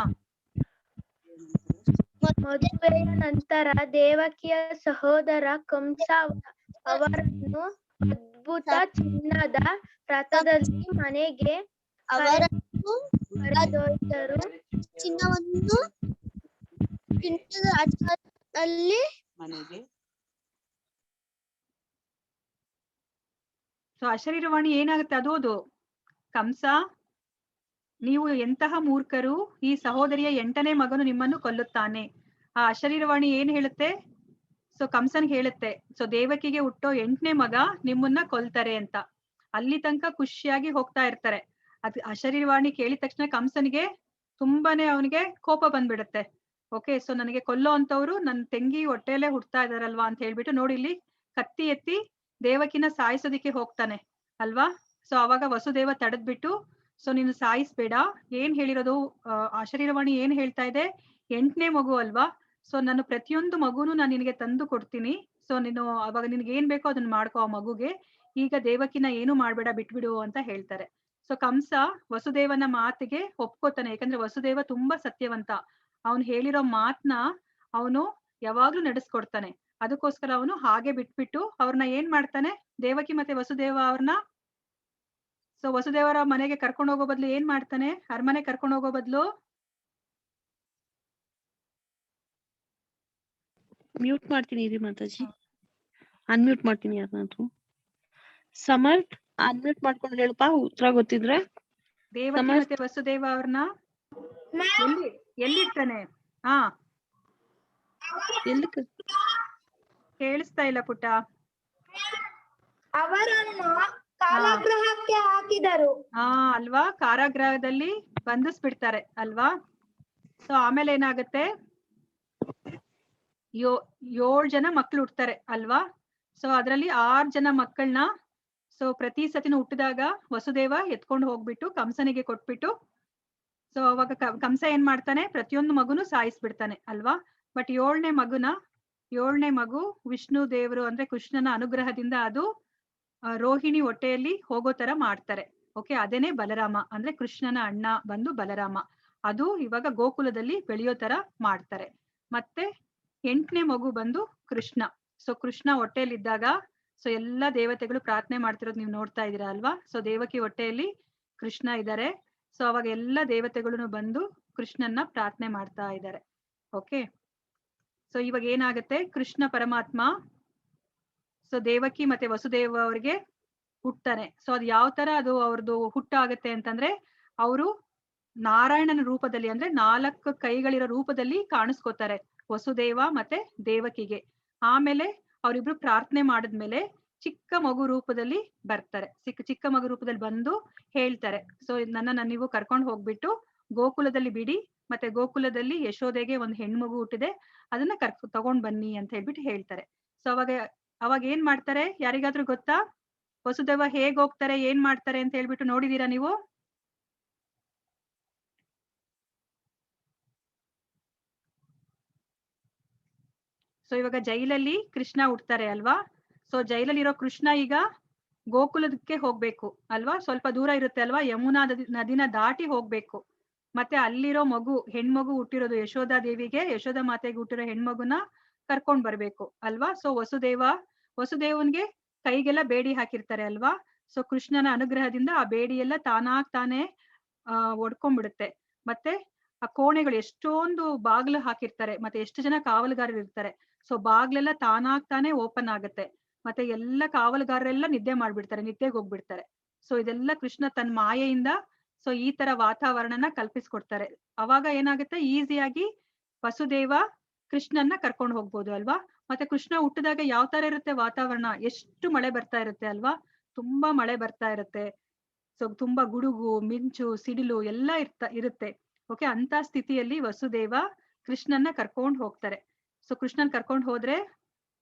Speaker 3: ಮದುವೆಯ ನಂತರ ದೇವಕಿಯ ಸಹೋದರ ಕಂಸ ಅವರನ್ನು ಅದ್ಭುತ ಚಿನ್ನದ ರಥದಲ್ಲಿ ಮನೆಗೆ ಕರೆದೊಯ್ದರು. ಚಿನ್ನವನ್ನು ಚಿನ್ನದ ರಥದಲ್ಲಿ
Speaker 4: ಮನೆಗೆ
Speaker 1: ಸೊ ಅಶರೀರವಾಣಿ ಏನಾಗುತ್ತೆ ಅದೋದು. ಕಂಸ, ನೀವು ಎಂತಹ ಮೂರ್ಖರು, ಈ ಸಹೋದರಿಯ 8ನೇ ಮಗನು ನಿಮ್ಮನ್ನು ಕೊಲ್ಲುತ್ತಾನೆ. ಆ ಅಶರೀರವಾಣಿ ಏನ್ ಹೇಳುತ್ತೆ? ಸೊ ಕಂಸನ್ಗೆ ಹೇಳುತ್ತೆ, ಸೊ ದೇವಕಿಗೆ ಹುಟ್ಟೋ 8ನೇ ಮಗ ನಿಮ್ಮನ್ನ ಕೊಲ್ತಾರೆ ಅಂತ. ಅಲ್ಲಿ ತನಕ ಖುಷಿಯಾಗಿ ಹೋಗ್ತಾ ಇರ್ತಾರೆ. ಅದ್ ಅಶರೀರವಾಣಿ ಕೇಳಿದ ತಕ್ಷಣ ಕಂಸನಿಗೆ ತುಂಬಾನೇ ಅವನಿಗೆ ಕೋಪ ಬಂದ್ಬಿಡುತ್ತೆ. ಓಕೆ, ಸೊ ನನಗೆ ಕೊಲ್ಲೋ ಅಂತವ್ರು ನನ್ನ ತಂಗಿ ಹೊಟ್ಟೆಯಲ್ಲೇ ಹುಡ್ತಾ ಇದಾರಲ್ವಾ ಅಂತ ಹೇಳ್ಬಿಟ್ಟು ನೋಡಿ ಇಲ್ಲಿ ಕತ್ತಿ ಎತ್ತಿ ದೇವಕಿನ ಸಾಯಿಸೋದಿಕ್ಕೆ ಹೋಗ್ತಾನೆ ಅಲ್ವಾ. ಸೊ ಅವಾಗ ವಸುದೇವ ತಡೆದ್ಬಿಟ್ಟು, ಸೊ ನೀನು ಸಾಯಿಸ್ಬೇಡ, ಏನ್ ಹೇಳಿರೋದು ಅಶರೀರವಾಣಿ ಏನ್ ಹೇಳ್ತಾ ಇದೆ, 8ನೇ ಮಗು ಅಲ್ವಾ, ಸೊ ನಾನು ಪ್ರತಿಯೊಂದು ಮಗುನು ನಾನು ನಿನಗೆ ತಂದು ಕೊಡ್ತೀನಿ. ಸೊ ನೀನು ಅವಾಗ ನಿನ್ಗೆ ಏನ್ ಬೇಕೋ ಅದನ್ನ ಮಾಡ್ಕೋ ಆ ಮಗುಗೆ, ಈಗ ದೇವಕಿನ ಏನು ಮಾಡ್ಬೇಡ, ಬಿಟ್ಬಿಡು ಅಂತ ಹೇಳ್ತಾರೆ. ಸೊ ಕಂಸ ವಸುದೇವನ ಮಾತಿಗೆ ಒಪ್ಕೋತಾನೆ, ಯಾಕಂದ್ರೆ ವಸುದೇವ ತುಂಬಾ ಸತ್ಯವಂತ. ಅವನು ಹೇಳಿರೋ ಮಾತ್ನ ಅವನು ಯಾವಾಗ್ಲೂ ನಡೆಸ್ಕೊಡ್ತಾನೆ. ಅದಕ್ಕೋಸ್ಕರ ಅವನು ಹಾಗೆ ಬಿಟ್ಬಿಟ್ಟು ಅವ್ರನ್ನ ಏನ್ ಮಾಡ್ತಾನೆ, ದೇವಕಿ ಮತ್ತೆ ವಸುದೇವ ಅವ್ರನ್ನ ಸೊ ವಸುದೇವರ ಮನೆಗೆ ಕರ್ಕೊಂಡು ಹೋಗೋ ಬದ್ಲು ಏನ್ ಮಾಡ್ತಾನೆ, ಅರಮನೆ ಕರ್ಕೊಂಡು ಹೋಗೋ ಬದ್ಲು
Speaker 2: ಮ್ಯೂಟ್ ಮಾಡ್ತೀನಿ ಇರಿ ಮಾತಾಜಿ, ಅನ್ಮ್ಯೂಟ್ ಮಾಡ್ತೀನಿ ಯಾರನ್ನಾದ್ರು. ಸಮರ್ಥ್ ಅನ್ಮ್ಯೂಟ್ ಮಾಡ್ಕೊಂಡು ಹೇಳಪ್ಪ ಉತ್ತರ ಗೊತ್ತಿದ್ರೆ.
Speaker 1: ದೇವಕಿ ಮತ್ತೆ ವಸುದೇವ ಅವ್ರನ್ನ ಎಲ್ಲಿರ್ತಾನೆ? ಹಾ,
Speaker 2: ಎಲ್ಲಿ
Speaker 1: ಕೇಳಿಸ್ತಾ ಇಲ್ಲ ಪುಟ್ಟ.
Speaker 3: ಅವರನ್ನು ಕಾರಾಗೃಹಕ್ಕೆ ಹಾಕಿದರು.
Speaker 1: ಹಾ ಅಲ್ವಾ, ಕಾರಾಗೃಹದಲ್ಲಿ ಬಂಧಿಸ್ಬಿಡ್ತಾರೆ ಅಲ್ವಾ. ಸೊ ಆಮೇಲೆ ಏನಾಗುತ್ತೆ, 7 ಜನ ಮಕ್ಳು ಹುಟ್ತಾರೆ ಅಲ್ವಾ. ಸೊ ಅದ್ರಲ್ಲಿ 6 ಜನ ಮಕ್ಕಳನ್ನ ಸೊ ಪ್ರತಿ ಸತಿನೂ ಹುಟ್ಟಿದಾಗ ವಸುದೇವ ಎತ್ಕೊಂಡು ಹೋಗ್ಬಿಟ್ಟು ಕಂಸನಿಗೆ ಕೊಟ್ಬಿಟ್ಟು, ಸೊ ಅವಾಗ ಕಂಸ ಏನ್ ಮಾಡ್ತಾನೆ, ಪ್ರತಿಯೊಂದು ಮಗುನು ಸಾಯಿಸ್ಬಿಡ್ತಾನೆ ಅಲ್ವಾ. ಬಟ್ 7ನೇ ಮಗು ವಿಷ್ಣು ದೇವರು ಅಂದ್ರೆ ಕೃಷ್ಣನ ಅನುಗ್ರಹದಿಂದ ಅದು ರೋಹಿಣಿ ಹೊಟ್ಟೆಯಲ್ಲಿ ಹೋಗೋ ತರ ಮಾಡ್ತಾರೆ. ಓಕೆ, ಅದೇನೆ ಬಲರಾಮ, ಅಂದ್ರೆ ಕೃಷ್ಣನ ಅಣ್ಣ ಬಂದು ಬಲರಾಮ. ಅದು ಇವಾಗ ಗೋಕುಲದಲ್ಲಿ ಬೆಳೆಯೋ ತರ ಮಾಡ್ತಾರೆ. ಮತ್ತೆ 8ನೇ ಮಗು ಬಂದು ಕೃಷ್ಣ. ಸೊ ಕೃಷ್ಣ ಹೊಟ್ಟೆಯಲ್ಲಿದ್ದಾಗ ಸೊ ಎಲ್ಲಾ ದೇವತೆಗಳು ಪ್ರಾರ್ಥನೆ ಮಾಡ್ತಿರೋದು ನೀವು ನೋಡ್ತಾ ಇದೀರಾ ಅಲ್ವಾ. ಸೊ ದೇವಕಿ ಹೊಟ್ಟೆಯಲ್ಲಿ ಕೃಷ್ಣ ಇದ್ದಾರೆ. ಸೊ ಅವಾಗ ಎಲ್ಲಾ ದೇವತೆಗಳು ಬಂದು ಕೃಷ್ಣನ್ನ ಪ್ರಾರ್ಥನೆ ಮಾಡ್ತಾ ಇದ್ದಾರೆ. ಓಕೆ, ಸೊ ಇವಾಗ ಏನಾಗುತ್ತೆ, ಕೃಷ್ಣ ಪರಮಾತ್ಮ ಸೊ ದೇವಕಿ ಮತ್ತೆ ವಸುದೇವ ಅವ್ರಿಗೆ ಹುಟ್ತಾನೆ. ಸೊ ಅದು ಯಾವ ತರ ಅದು ಅವ್ರದ್ದು ಹುಟ್ಟಾಗತ್ತೆ ಅಂತಂದ್ರೆ, ಅವರು ನಾರಾಯಣನ ರೂಪದಲ್ಲಿ ಅಂದ್ರೆ 4 ಕೈಗಳಿರೋ ರೂಪದಲ್ಲಿ ಕಾಣಿಸ್ಕೋತಾರೆ ವಸುದೇವ ಮತ್ತೆ ದೇವಕಿಗೆ. ಆಮೇಲೆ ಅವರಿಬ್ರು ಪ್ರಾರ್ಥನೆ ಮಾಡಿದ್ಮೇಲೆ ಚಿಕ್ಕ ಮಗು ರೂಪದಲ್ಲಿ ಬರ್ತಾರೆ. ಚಿಕ್ಕ ಮಗು ರೂಪದಲ್ಲಿ ಬಂದು ಹೇಳ್ತಾರೆ, ಸೊ ನನ್ನ ನೀವು ಕರ್ಕೊಂಡು ಹೋಗ್ಬಿಟ್ಟು ಗೋಕುಲದಲ್ಲಿ ಬಿಡಿ, ಮತ್ತೆ ಗೋಕುಲದಲ್ಲಿ ಯಶೋದೆಗೆ ಒಂದು ಹೆಣ್ಮಗು ಹುಟ್ಟಿದೆ, ಅದನ್ನ ತಗೊಂಡ್ ಬನ್ನಿ ಅಂತ ಹೇಳ್ಬಿಟ್ಟು ಹೇಳ್ತಾರೆ. ಸೊ ಅವಾಗ ಏನ್ ಮಾಡ್ತಾರೆ ಯಾರಿಗಾದ್ರೂ ಗೊತ್ತಾ? ವಸುದೇವ ಹೇಗ್ ಹೋಗ್ತಾರೆ, ಏನ್ ಮಾಡ್ತಾರೆ ಅಂತ ಹೇಳ್ಬಿಟ್ಟು ನೋಡಿದೀರಾ ನೀವು? ಸೊ ಇವಾಗ ಜೈಲಲ್ಲಿ ಕೃಷ್ಣ ಹುಡ್ತಾರೆ ಅಲ್ವಾ. ಸೊ ಜೈಲಲ್ಲಿರೋ ಕೃಷ್ಣ ಈಗ ಗೋಕುಲದಕ್ಕೆ ಹೋಗ್ಬೇಕು ಅಲ್ವಾ, ಸ್ವಲ್ಪ ದೂರ ಇರುತ್ತೆ ಅಲ್ವಾ, ಯಮುನಾ ನದಿನ ದಾಟಿ ಹೋಗ್ಬೇಕು. ಮತ್ತೆ ಅಲ್ಲಿರೋ ಮಗು ಹೆಣ್ಮಗು ಹುಟ್ಟಿರೋದು ಯಶೋಧಾ ದೇವಿಗೆ, ಯಶೋಧಾ ಮಾತೆಗೆ ಹುಟ್ಟಿರೋ ಹೆಣ್ಮಗುನ ಕರ್ಕೊಂಡ್ ಬರ್ಬೇಕು ಅಲ್ವಾ. ಸೊ ವಸುದೇವನ್ಗೆ ಕೈಗೆಲ್ಲ ಬೇಡಿ ಹಾಕಿರ್ತಾರೆ ಅಲ್ವಾ. ಸೊ ಕೃಷ್ಣನ ಅನುಗ್ರಹದಿಂದ ಆ ಬೇಡಿ ಎಲ್ಲ ತಾನೇ ಒಡ್ಕೊಂಡ್ಬಿಡುತ್ತೆ. ಮತ್ತೆ ಆ ಕೋಣೆಗಳು ಎಷ್ಟೊಂದು ಬಾಗ್ಲು ಹಾಕಿರ್ತಾರೆ, ಮತ್ತೆ ಎಷ್ಟು ಜನ ಕಾವಲುಗಾರರು ಇರ್ತಾರೆ. ಸೊ ಬಾಗ್ಲೆಲ್ಲ ತಾನೇ ಓಪನ್ ಆಗುತ್ತೆ. ಮತ್ತೆ ಎಲ್ಲ ಕಾವಲುಗಾರರೆಲ್ಲ ನಿದ್ದೆ ಮಾಡ್ಬಿಡ್ತಾರೆ, ನಿದ್ದೆಗೆ ಹೋಗ್ಬಿಡ್ತಾರೆ. ಸೊ ಇದೆಲ್ಲ ಕೃಷ್ಣ ತನ್ನ ಮಾಯೆಯಿಂದ ಸೊ ಈ ತರ ವಾತಾವರಣನ ಕಲ್ಪಿಸ್ಕೊಡ್ತಾರೆ. ಅವಾಗ ಏನಾಗುತ್ತೆ, ಈಸಿಯಾಗಿ ವಸುದೇವ ಕೃಷ್ಣನ್ನ ಕರ್ಕೊಂಡು ಹೋಗ್ಬೋದು ಅಲ್ವಾ. ಮತ್ತೆ ಕೃಷ್ಣ ಹುಟ್ಟಿದಾಗ ಯಾವ ತರ ಇರುತ್ತೆ ವಾತಾವರಣ, ಎಷ್ಟು ಮಳೆ ಬರ್ತಾ ಇರುತ್ತೆ ಅಲ್ವಾ, ತುಂಬಾ ಮಳೆ ಬರ್ತಾ ಇರುತ್ತೆ. ಸೊ ತುಂಬಾ ಗುಡುಗು, ಮಿಂಚು, ಸಿಡಿಲು ಎಲ್ಲ ಇರುತ್ತೆ. ಓಕೆ, ಅಂತ ಸ್ಥಿತಿಯಲ್ಲಿ ವಸುದೇವ ಕೃಷ್ಣನ್ನ ಕರ್ಕೊಂಡು ಹೋಗ್ತಾರೆ. ಸೊ ಕೃಷ್ಣನ್ ಕರ್ಕೊಂಡು ಹೋದ್ರೆ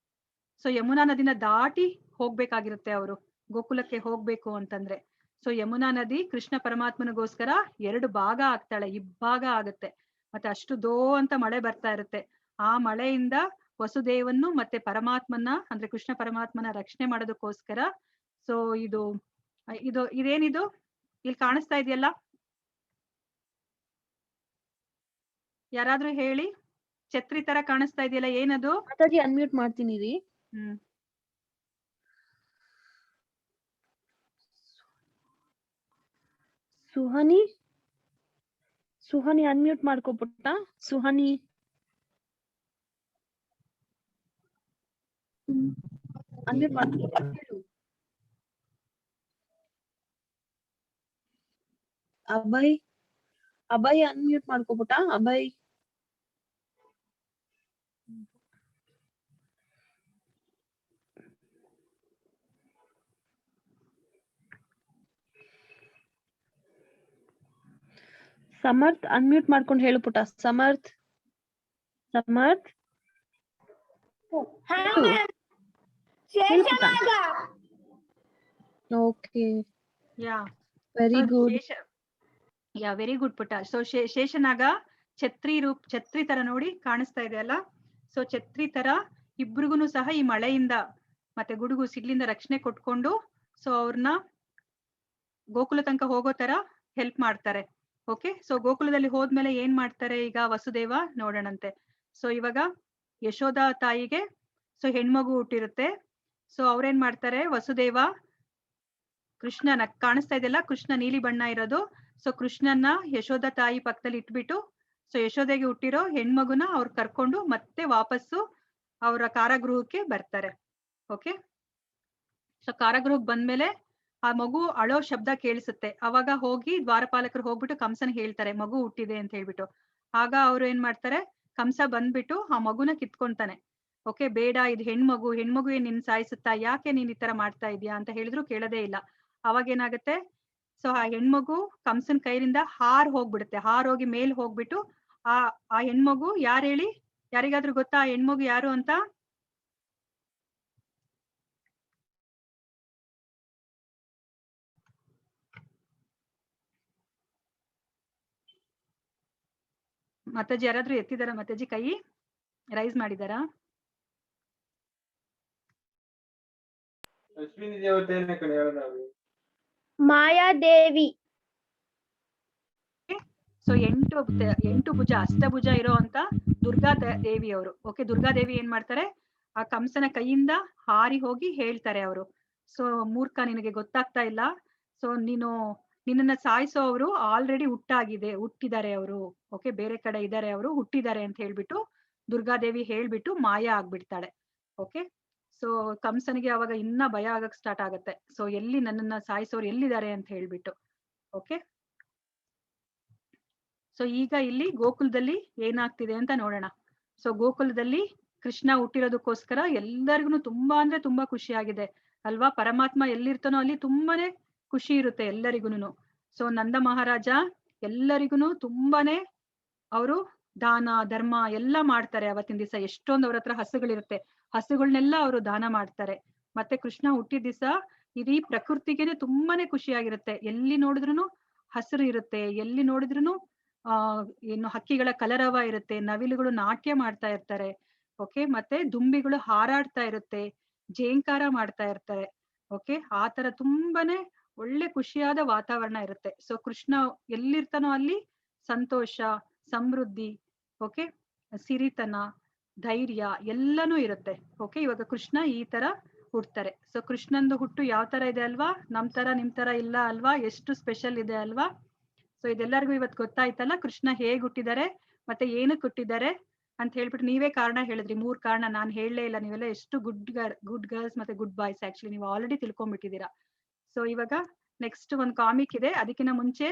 Speaker 1: ಸೊ ಯಮುನಾ ನದಿನ ದಾಟಿ ಹೋಗ್ಬೇಕಾಗಿರುತ್ತೆ ಅವರು ಗೋಕುಲಕ್ಕೆ ಹೋಗ್ಬೇಕು ಅಂತಂದ್ರೆ. ಸೊ ಯಮುನಾ ನದಿ ಕೃಷ್ಣ ಪರಮಾತ್ಮನಿಗೋಸ್ಕರ 2 ಭಾಗ ಆಗ್ತಾಳೆ, ಇಬ್ಬಾಗ ಆಗುತ್ತೆ. ಮತ್ತೆ ಅಷ್ಟು ಅಂತ ಮಳೆ ಬರ್ತಾ ಇರುತ್ತೆ. ಆ ಮಳೆಯಿಂದ ವಸುದೇವನ್ನು ಮತ್ತೆ ಪರಮಾತ್ಮನ ಅಂದ್ರೆ ಕೃಷ್ಣ ಪರಮಾತ್ಮನ ರಕ್ಷಣೆ ಮಾಡೋದಕ್ಕೋಸ್ಕರ ಸೊ ಇದೇನಿದು ಇಲ್ಲಿ ಕಾಣಿಸ್ತಾ ಇದೆಯಲ್ಲ, ಯಾರಾದ್ರೂ ಹೇಳಿ. ಛತ್ರಿ ತರ ಕಾಣಿಸ್ತಾ ಇದೆಯಲ್ಲ, ಏನದು?
Speaker 2: ಮಾತಾಜಿ ಅನ್ಮ್ಯೂಟ್ ಮಾಡ್ತೀನಿ ರೀ. ಸುಹಾನಿ ಅನ್ಮ್ಯೂಟ್ ಮಾಡ್ಕೊಬಿಟ್ಟ. ಸುಹಾನಿ ಅನ್ಮ್ಯೂಟ್ ಮಾಡ್ಕೊಬಿಟ್ಟು. ಅಭಯ್ ಅನ್ಮ್ಯೂಟ್ ಮಾಡ್ಕೊಬಿಟ್ಟ. ಅಭಯ್ ಸಮರ್ಥ್ ಅನ್ಮ್ಯೂಟ್ ಮಾಡ್ಕೊಂಡು ಹೇಳು ಪುಟ. Samarth okay, very good.
Speaker 1: Very good ಪುಟ. ಸೊ ಶೇಷನಾಗ ಛತ್ರಿ ತರ ನೋಡಿ ಕಾಣಿಸ್ತಾ ಇದೆ ಅಲ್ಲ. ಸೊ ಛತ್ರಿ ತರ ಇಬ್ರಿಗೂ ಸಹ ಈ ಮಳೆಯಿಂದ ಮತ್ತೆ ಗುಡುಗು ಸಿಡ್ಲಿಂದ ರಕ್ಷಣೆ ಕೊಟ್ಕೊಂಡು ಸೊ ಅವ್ರನ್ನ ಗೋಕುಲ ತನಕ ಹೋಗೋ ತರ ಹೆಲ್ಪ್ ಮಾಡ್ತಾರೆ. ಓಕೆ, ಸೊ ಗೋಕುಲದಲ್ಲಿ ಹೋದ್ಮೇಲೆ ಏನ್ ಮಾಡ್ತಾರೆ ಈಗ ವಸುದೇವ ನೋಡೋಣಂತೆ. ಸೊ ಇವಾಗ ಯಶೋಧ ತಾಯಿಗೆ ಸೊ ಹೆಣ್ಮಗು ಹುಟ್ಟಿರುತ್ತೆ. ಸೊ ಅವ್ರೇನ್ ಮಾಡ್ತಾರೆ, ವಸುದೇವ ಕೃಷ್ಣನ ಕಾಣಿಸ್ತಾ ಇದೆಯಲ್ಲ, ಕೃಷ್ಣ ನೀಲಿ ಬಣ್ಣ ಇರೋದು. ಸೊ ಕೃಷ್ಣನ್ನ ಯಶೋಧ ತಾಯಿ ಪಕ್ಕದಲ್ಲಿ ಇಟ್ಬಿಟ್ಟು ಸೊ ಯಶೋಧೆಗೆ ಹುಟ್ಟಿರೋ ಹೆಣ್ಮಗುನ ಅವ್ರು ಕರ್ಕೊಂಡು ಮತ್ತೆ ವಾಪಸ್ಸು ಅವರ ಕಾರಾಗೃಹಕ್ಕೆ ಬರ್ತಾರೆ. ಓಕೆ, ಸೊ ಕಾರಾಗೃಹಕ್ಕೆ ಬಂದ್ಮೇಲೆ ಆ ಮಗು ಅಳೋ ಶಬ್ದ ಕೇಳಿಸುತ್ತೆ. ಅವಾಗ ಹೋಗಿ ದ್ವಾರಪಾಲಕರು ಹೋಗ್ಬಿಟ್ಟು ಕಂಸನ ಹೇಳ್ತಾರೆ ಮಗು ಹುಟ್ಟಿದೆ ಅಂತ ಹೇಳ್ಬಿಟ್ಟು. ಆಗ ಅವ್ರು ಏನ್ ಮಾಡ್ತಾರೆ, ಕಂಸ ಬಂದ್ಬಿಟ್ಟು ಆ ಮಗುನ ಕಿತ್ಕೊಂತಾನೆ. ಓಕೆ, ಬೇಡ, ಇದು ಹೆಣ್ಮಗು ಏನ್ ನಿನ್ ಸಾಯಿಸುತ್ತಾ, ಯಾಕೆ ನೀನ್ ಈ ತರ ಮಾಡ್ತಾ ಇದೀಯಾ ಅಂತ ಹೇಳಿದ್ರು ಕೇಳದೇ ಇಲ್ಲ. ಅವಾಗ ಏನಾಗುತ್ತೆ, ಸೊ ಆ ಹೆಣ್ಮಗು ಕಂಸನ್ ಕೈಯಿಂದ ಹೋಗ್ಬಿಡುತ್ತೆ. ಹೋಗಿ ಮೇಲ್ ಹೋಗ್ಬಿಟ್ಟು ಆ ಹೆಣ್ಮಗು ಯಾರು ಹೇಳಿ, ಯಾರಿಗಾದ್ರೂ ಗೊತ್ತಾ ಆ ಹೆಣ್ಮಗು ಯಾರು ಅಂತ? ಮಾತಾಜಿ ಯಾರಾದ್ರೂ ಎತ್ತಿದಾರ? ಮಾತಾಜಿ ಕೈ ರೈಸ್ ಮಾಡಿದಾರಾ?
Speaker 3: ಮಾಯಾದೇವಿ.
Speaker 1: ಸೊ 8 ಭುಜ, ಅಷ್ಟಭುಜ ಇರೋ ಅಂತ ದುರ್ಗಾ ದೇವಿ ಅವರು. ಓಕೆ, ದುರ್ಗಾದೇವಿ ಏನ್ ಮಾಡ್ತಾರೆ, ಆ ಕಂಸನ ಕೈಯಿಂದ ಹಾರಿ ಹೋಗಿ ಹೇಳ್ತಾರೆ ಅವರು, ಸೊ ಮೂರ್ಖ, ನಿನಗೆ ಗೊತ್ತಾಗ್ತಾ ಇಲ್ಲ. ಸೊ ನಿನ್ನನ್ನ ಸಾಯಿಸೋರು ಆಲ್ರೆಡಿ ಹುಟ್ಟಿದ್ದಾರೆ ಅವರು. ಓಕೆ, ಬೇರೆ ಕಡೆ ಇದ್ದಾರೆ ಅವರು, ಹುಟ್ಟಿದ್ದಾರೆ ಅಂತ ಹೇಳ್ಬಿಟ್ಟು ದುರ್ಗಾದೇವಿ ಹೇಳ್ಬಿಟ್ಟು ಮಾಯ ಆಗ್ಬಿಡ್ತಾಳೆ. ಓಕೆ, ಸೊ ಕಂಸನಿಗೆ ಅವಾಗ ಇನ್ನ ಭಯ ಆಗಕ್ ಸ್ಟಾರ್ಟ್ ಆಗತ್ತೆ. ಸೊ ಎಲ್ಲಿ ನನ್ನನ್ನ ಸಾಯಿಸೋರು ಎಲ್ಲಿದ್ದಾರೆ ಅಂತ ಹೇಳ್ಬಿಟ್ಟು. ಓಕೆ, ಸೊ ಈಗ ಇಲ್ಲಿ ಗೋಕುಲದಲ್ಲಿ ಏನಾಗ್ತಿದೆ ಅಂತ ನೋಡೋಣ. ಸೊ ಗೋಕುಲದಲ್ಲಿ ಕೃಷ್ಣ ಹುಟ್ಟಿರೋದಕ್ಕೋಸ್ಕರ ಎಲ್ಲರಿಗೂ ತುಂಬಾ ಅಂದ್ರೆ ತುಂಬಾ ಖುಷಿ ಆಗಿದೆ ಅಲ್ವಾ. ಪರಮಾತ್ಮ ಎಲ್ಲಿರ್ತಾನೋ ಅಲ್ಲಿ ತುಂಬಾನೇ ಖುಷಿ ಇರುತ್ತೆ ಎಲ್ಲರಿಗೂನು. ಸೊ ನಂದ ಮಹಾರಾಜ ಎಲ್ಲರಿಗೂ ತುಂಬಾನೇ ಅವರು ದಾನ ಧರ್ಮ ಎಲ್ಲ ಮಾಡ್ತಾರೆ. ಅವತ್ತಿನ ದಿವಸ ಎಷ್ಟೊಂದು ಅವ್ರ ಹತ್ರ ಹಸುಗಳಿರುತ್ತೆ, ಹಸುಗಳನ್ನೆಲ್ಲ ಅವರು ದಾನ ಮಾಡ್ತಾರೆ. ಮತ್ತೆ ಕೃಷ್ಣ ಹುಟ್ಟಿದ ದಿವಸ ಇಡೀ ಪ್ರಕೃತಿಗೆನೆ ತುಂಬಾನೇ ಖುಷಿಯಾಗಿರುತ್ತೆ. ಎಲ್ಲಿ ನೋಡಿದ್ರು ಹಸಿರು ಇರುತ್ತೆ, ಎಲ್ಲಿ ನೋಡಿದ್ರು ಏನು ಹಕ್ಕಿಗಳ ಕಲರವ ಇರುತ್ತೆ, ನವಿಲುಗಳು ನಾಟ್ಯ ಮಾಡ್ತಾ ಇರ್ತಾರೆ. ಓಕೆ, ಮತ್ತೆ ದುಂಬಿಗಳು ಹಾರಾಡ್ತಾ ಇರುತ್ತೆ, ಜೇಂಕಾರ ಮಾಡ್ತಾ ಇರ್ತಾರೆ. ಓಕೆ, ಆ ತರ ತುಂಬಾನೇ ಒಳ್ಳೆ ಖುಷಿಯಾದ ವಾತಾವರಣ ಇರುತ್ತೆ. ಸೊ ಕೃಷ್ಣ ಎಲ್ಲಿರ್ತಾನೋ ಅಲ್ಲಿ ಸಂತೋಷ, ಸಮೃದ್ಧಿ, ಓಕೆ, ಸಿರಿತನ, ಧೈರ್ಯ ಎಲ್ಲನೂ ಇರುತ್ತೆ. ಓಕೆ, ಇವಾಗ ಕೃಷ್ಣ ಈ ತರ ಹುಡ್ತಾರೆ. ಸೊ ಕೃಷ್ಣಂದು ಹುಟ್ಟು ಯಾವ ತರ ಇದೆ ಅಲ್ವಾ, ನಮ್ ತರ ನಿಮ್ ತರ ಇಲ್ಲ ಅಲ್ವಾ, ಎಷ್ಟು ಸ್ಪೆಷಲ್ ಇದೆ ಅಲ್ವಾ. ಸೊ ಇದೆಲ್ಲರಿಗೂ ಇವತ್ತು ಗೊತ್ತಾಯ್ತಲ್ಲ ಕೃಷ್ಣ ಹೇಗ್ ಹುಟ್ಟಿದ್ದಾರೆ ಮತ್ತೆ ಏನಕ್ಕೆ ಹುಟ್ಟಿದ್ದಾರೆ ಅಂತ ಹೇಳ್ಬಿಟ್ಟು ನೀವೇ ಕಾರಣ ಹೇಳಿದ್ರಿ. 3 ಕಾರಣ ನಾನ್ ಹೇಳಲೇ ಇಲ್ಲ. ನೀವೆಲ್ಲ ಎಷ್ಟು ಗುಡ್ ಗರ್ಲ್ಸ್ ಮತ್ತೆ ಗುಡ್ ಬಾಯ್ಸ್. ಆಕ್ಚುಲಿ ನೀವು ಆಲ್ರೆಡಿ ತಿಳ್ಕೊಂಡ್ಬಿಟ್ಟಿದ್ದೀರಾ. ಸೊ ಇವಾಗ ನೆಕ್ಸ್ಟ್ ಒಂದ್ ಕಾಮಿಕ್ ಇದೆ. ಅದಕ್ಕಿಂತ ಮುಂಚೆ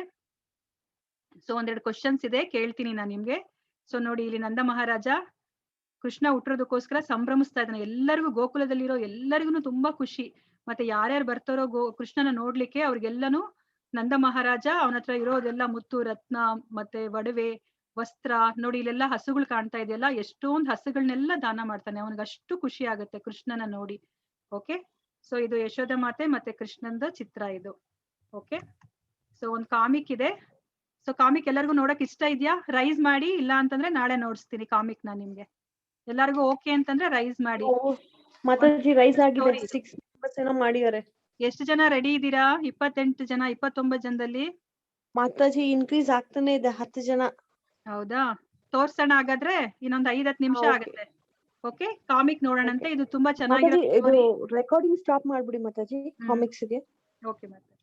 Speaker 1: ಸೊ ಒಂದೆರಡು ಕ್ವಶನ್ಸ್ ಇದೆ, ಕೇಳ್ತೀನಿ ನಾನು ನಿಮ್ಗೆ. ಸೊ ನೋಡಿ, ಇಲ್ಲಿ ನಂದ ಮಹಾರಾಜ ಕೃಷ್ಣ ಹುಟ್ಟಿರೋದಕ್ಕೋಸ್ಕರ ಸಂಭ್ರಮಿಸ್ತಾ ಇದ್ದಾನೆ. ಎಲ್ಲರಿಗೂ ಗೋಕುಲದಲ್ಲಿರೋ ಎಲ್ಲರಿಗೂ ತುಂಬಾ ಖುಷಿ. ಮತ್ತೆ ಯಾರ್ಯಾರು ಬರ್ತಾರೋ ಕೃಷ್ಣನ ನೋಡ್ಲಿಕ್ಕೆ ಅವ್ರಿಗೆಲ್ಲನೂ ನಂದ ಮಹಾರಾಜ ಅವನ ಹತ್ರ ಇರೋದೆಲ್ಲ ಮುತ್ತು ರತ್ನ ಮತ್ತೆ ಒಡವೆ ವಸ್ತ್ರ, ನೋಡಿ ಇಲ್ಲೆಲ್ಲ ಹಸುಗಳು ಕಾಣ್ತಾ ಇದೆಯಲ್ಲ, ಎಷ್ಟೊಂದು ಹಸುಗಳನ್ನೆಲ್ಲ ದಾನ ಮಾಡ್ತಾನೆ. ಅವನಿಗೆ ಅಷ್ಟು ಖುಷಿ ಆಗುತ್ತೆ ಕೃಷ್ಣನ ನೋಡಿ. ಓಕೆ, ಸೊ ಇದು ಯಶೋಧ ಮಾತೆ ಮತ್ತೆ ಕೃಷ್ಣಂದ ಚಿತ್ರ ಇದು. ಓಕೆ, ಸೊ ಒಂದ್ ಕಾಮಿಕ್ ಇದೆ. ಸೊ ಕಾಮಿಕ್ ಎಲ್ಲರಿಗೂ ನೋಡಕ್ ಇಷ್ಟ ಇದೆಯಾ? ರೈಸ್ ಮಾಡಿ, ಇಲ್ಲ ಅಂತಂದ್ರೆ ನಾಳೆ ನೋಡಿಸ್ತೀನಿ ಕಾಮಿಕ್ ನಾ ನಿಮ್ಗೆ. ಎಲ್ಲರಿಗೂ ಓಕೆ ಅಂತಂದ್ರೆ ರೈಸ್ ಮಾಡಿ.
Speaker 2: ಮಾತಾಜಿ ರೈಸ್ ಆಗಿದೆ,
Speaker 1: Story.
Speaker 2: 6 members ಏನೋ ಮಾಡಿದ್ದಾರೆ.
Speaker 1: ಎಷ್ಟು ಜನ ರೆಡಿ ಇದ್ದೀರಾ? 28 ಜನ, 29 ಜನದಲ್ಲಿ.
Speaker 2: ಮಾತಾಜಿ ಇನ್ಕ್ರೀಸ್ ಆಗ್ತಾನೆ ಇದೆ, 10 ಜನ.
Speaker 1: ಹೌದಾ, ತೋರ್ಸೋಣ ಹಾಗಾದ್ರೆ. ಇನ್ನೊಂದ್ 5-10 ನಿಮಿಷ
Speaker 2: Okay.
Speaker 1: ಆಗುತ್ತೆ. ಓಕೆ, ಕಾಮಿಕ್ ನೋಡೋಣಂತೆ.
Speaker 2: Okay.
Speaker 1: ಇದು ತುಂಬಾ
Speaker 2: ಮಾತಾಜಿ ಇದು
Speaker 1: ಚೆನ್ನಾಗಿರೋ.
Speaker 2: ರೆಕಾರ್ಡಿಂಗ್ ಸ್ಟಾಪ್ ಮಾಡ್ಬಿಡಿ ಮಾತಾಜಿ. ಕಾಮಿಕ್ಸ್ ಗೆ
Speaker 1: ಓಕೆ ಮತ್ತೆ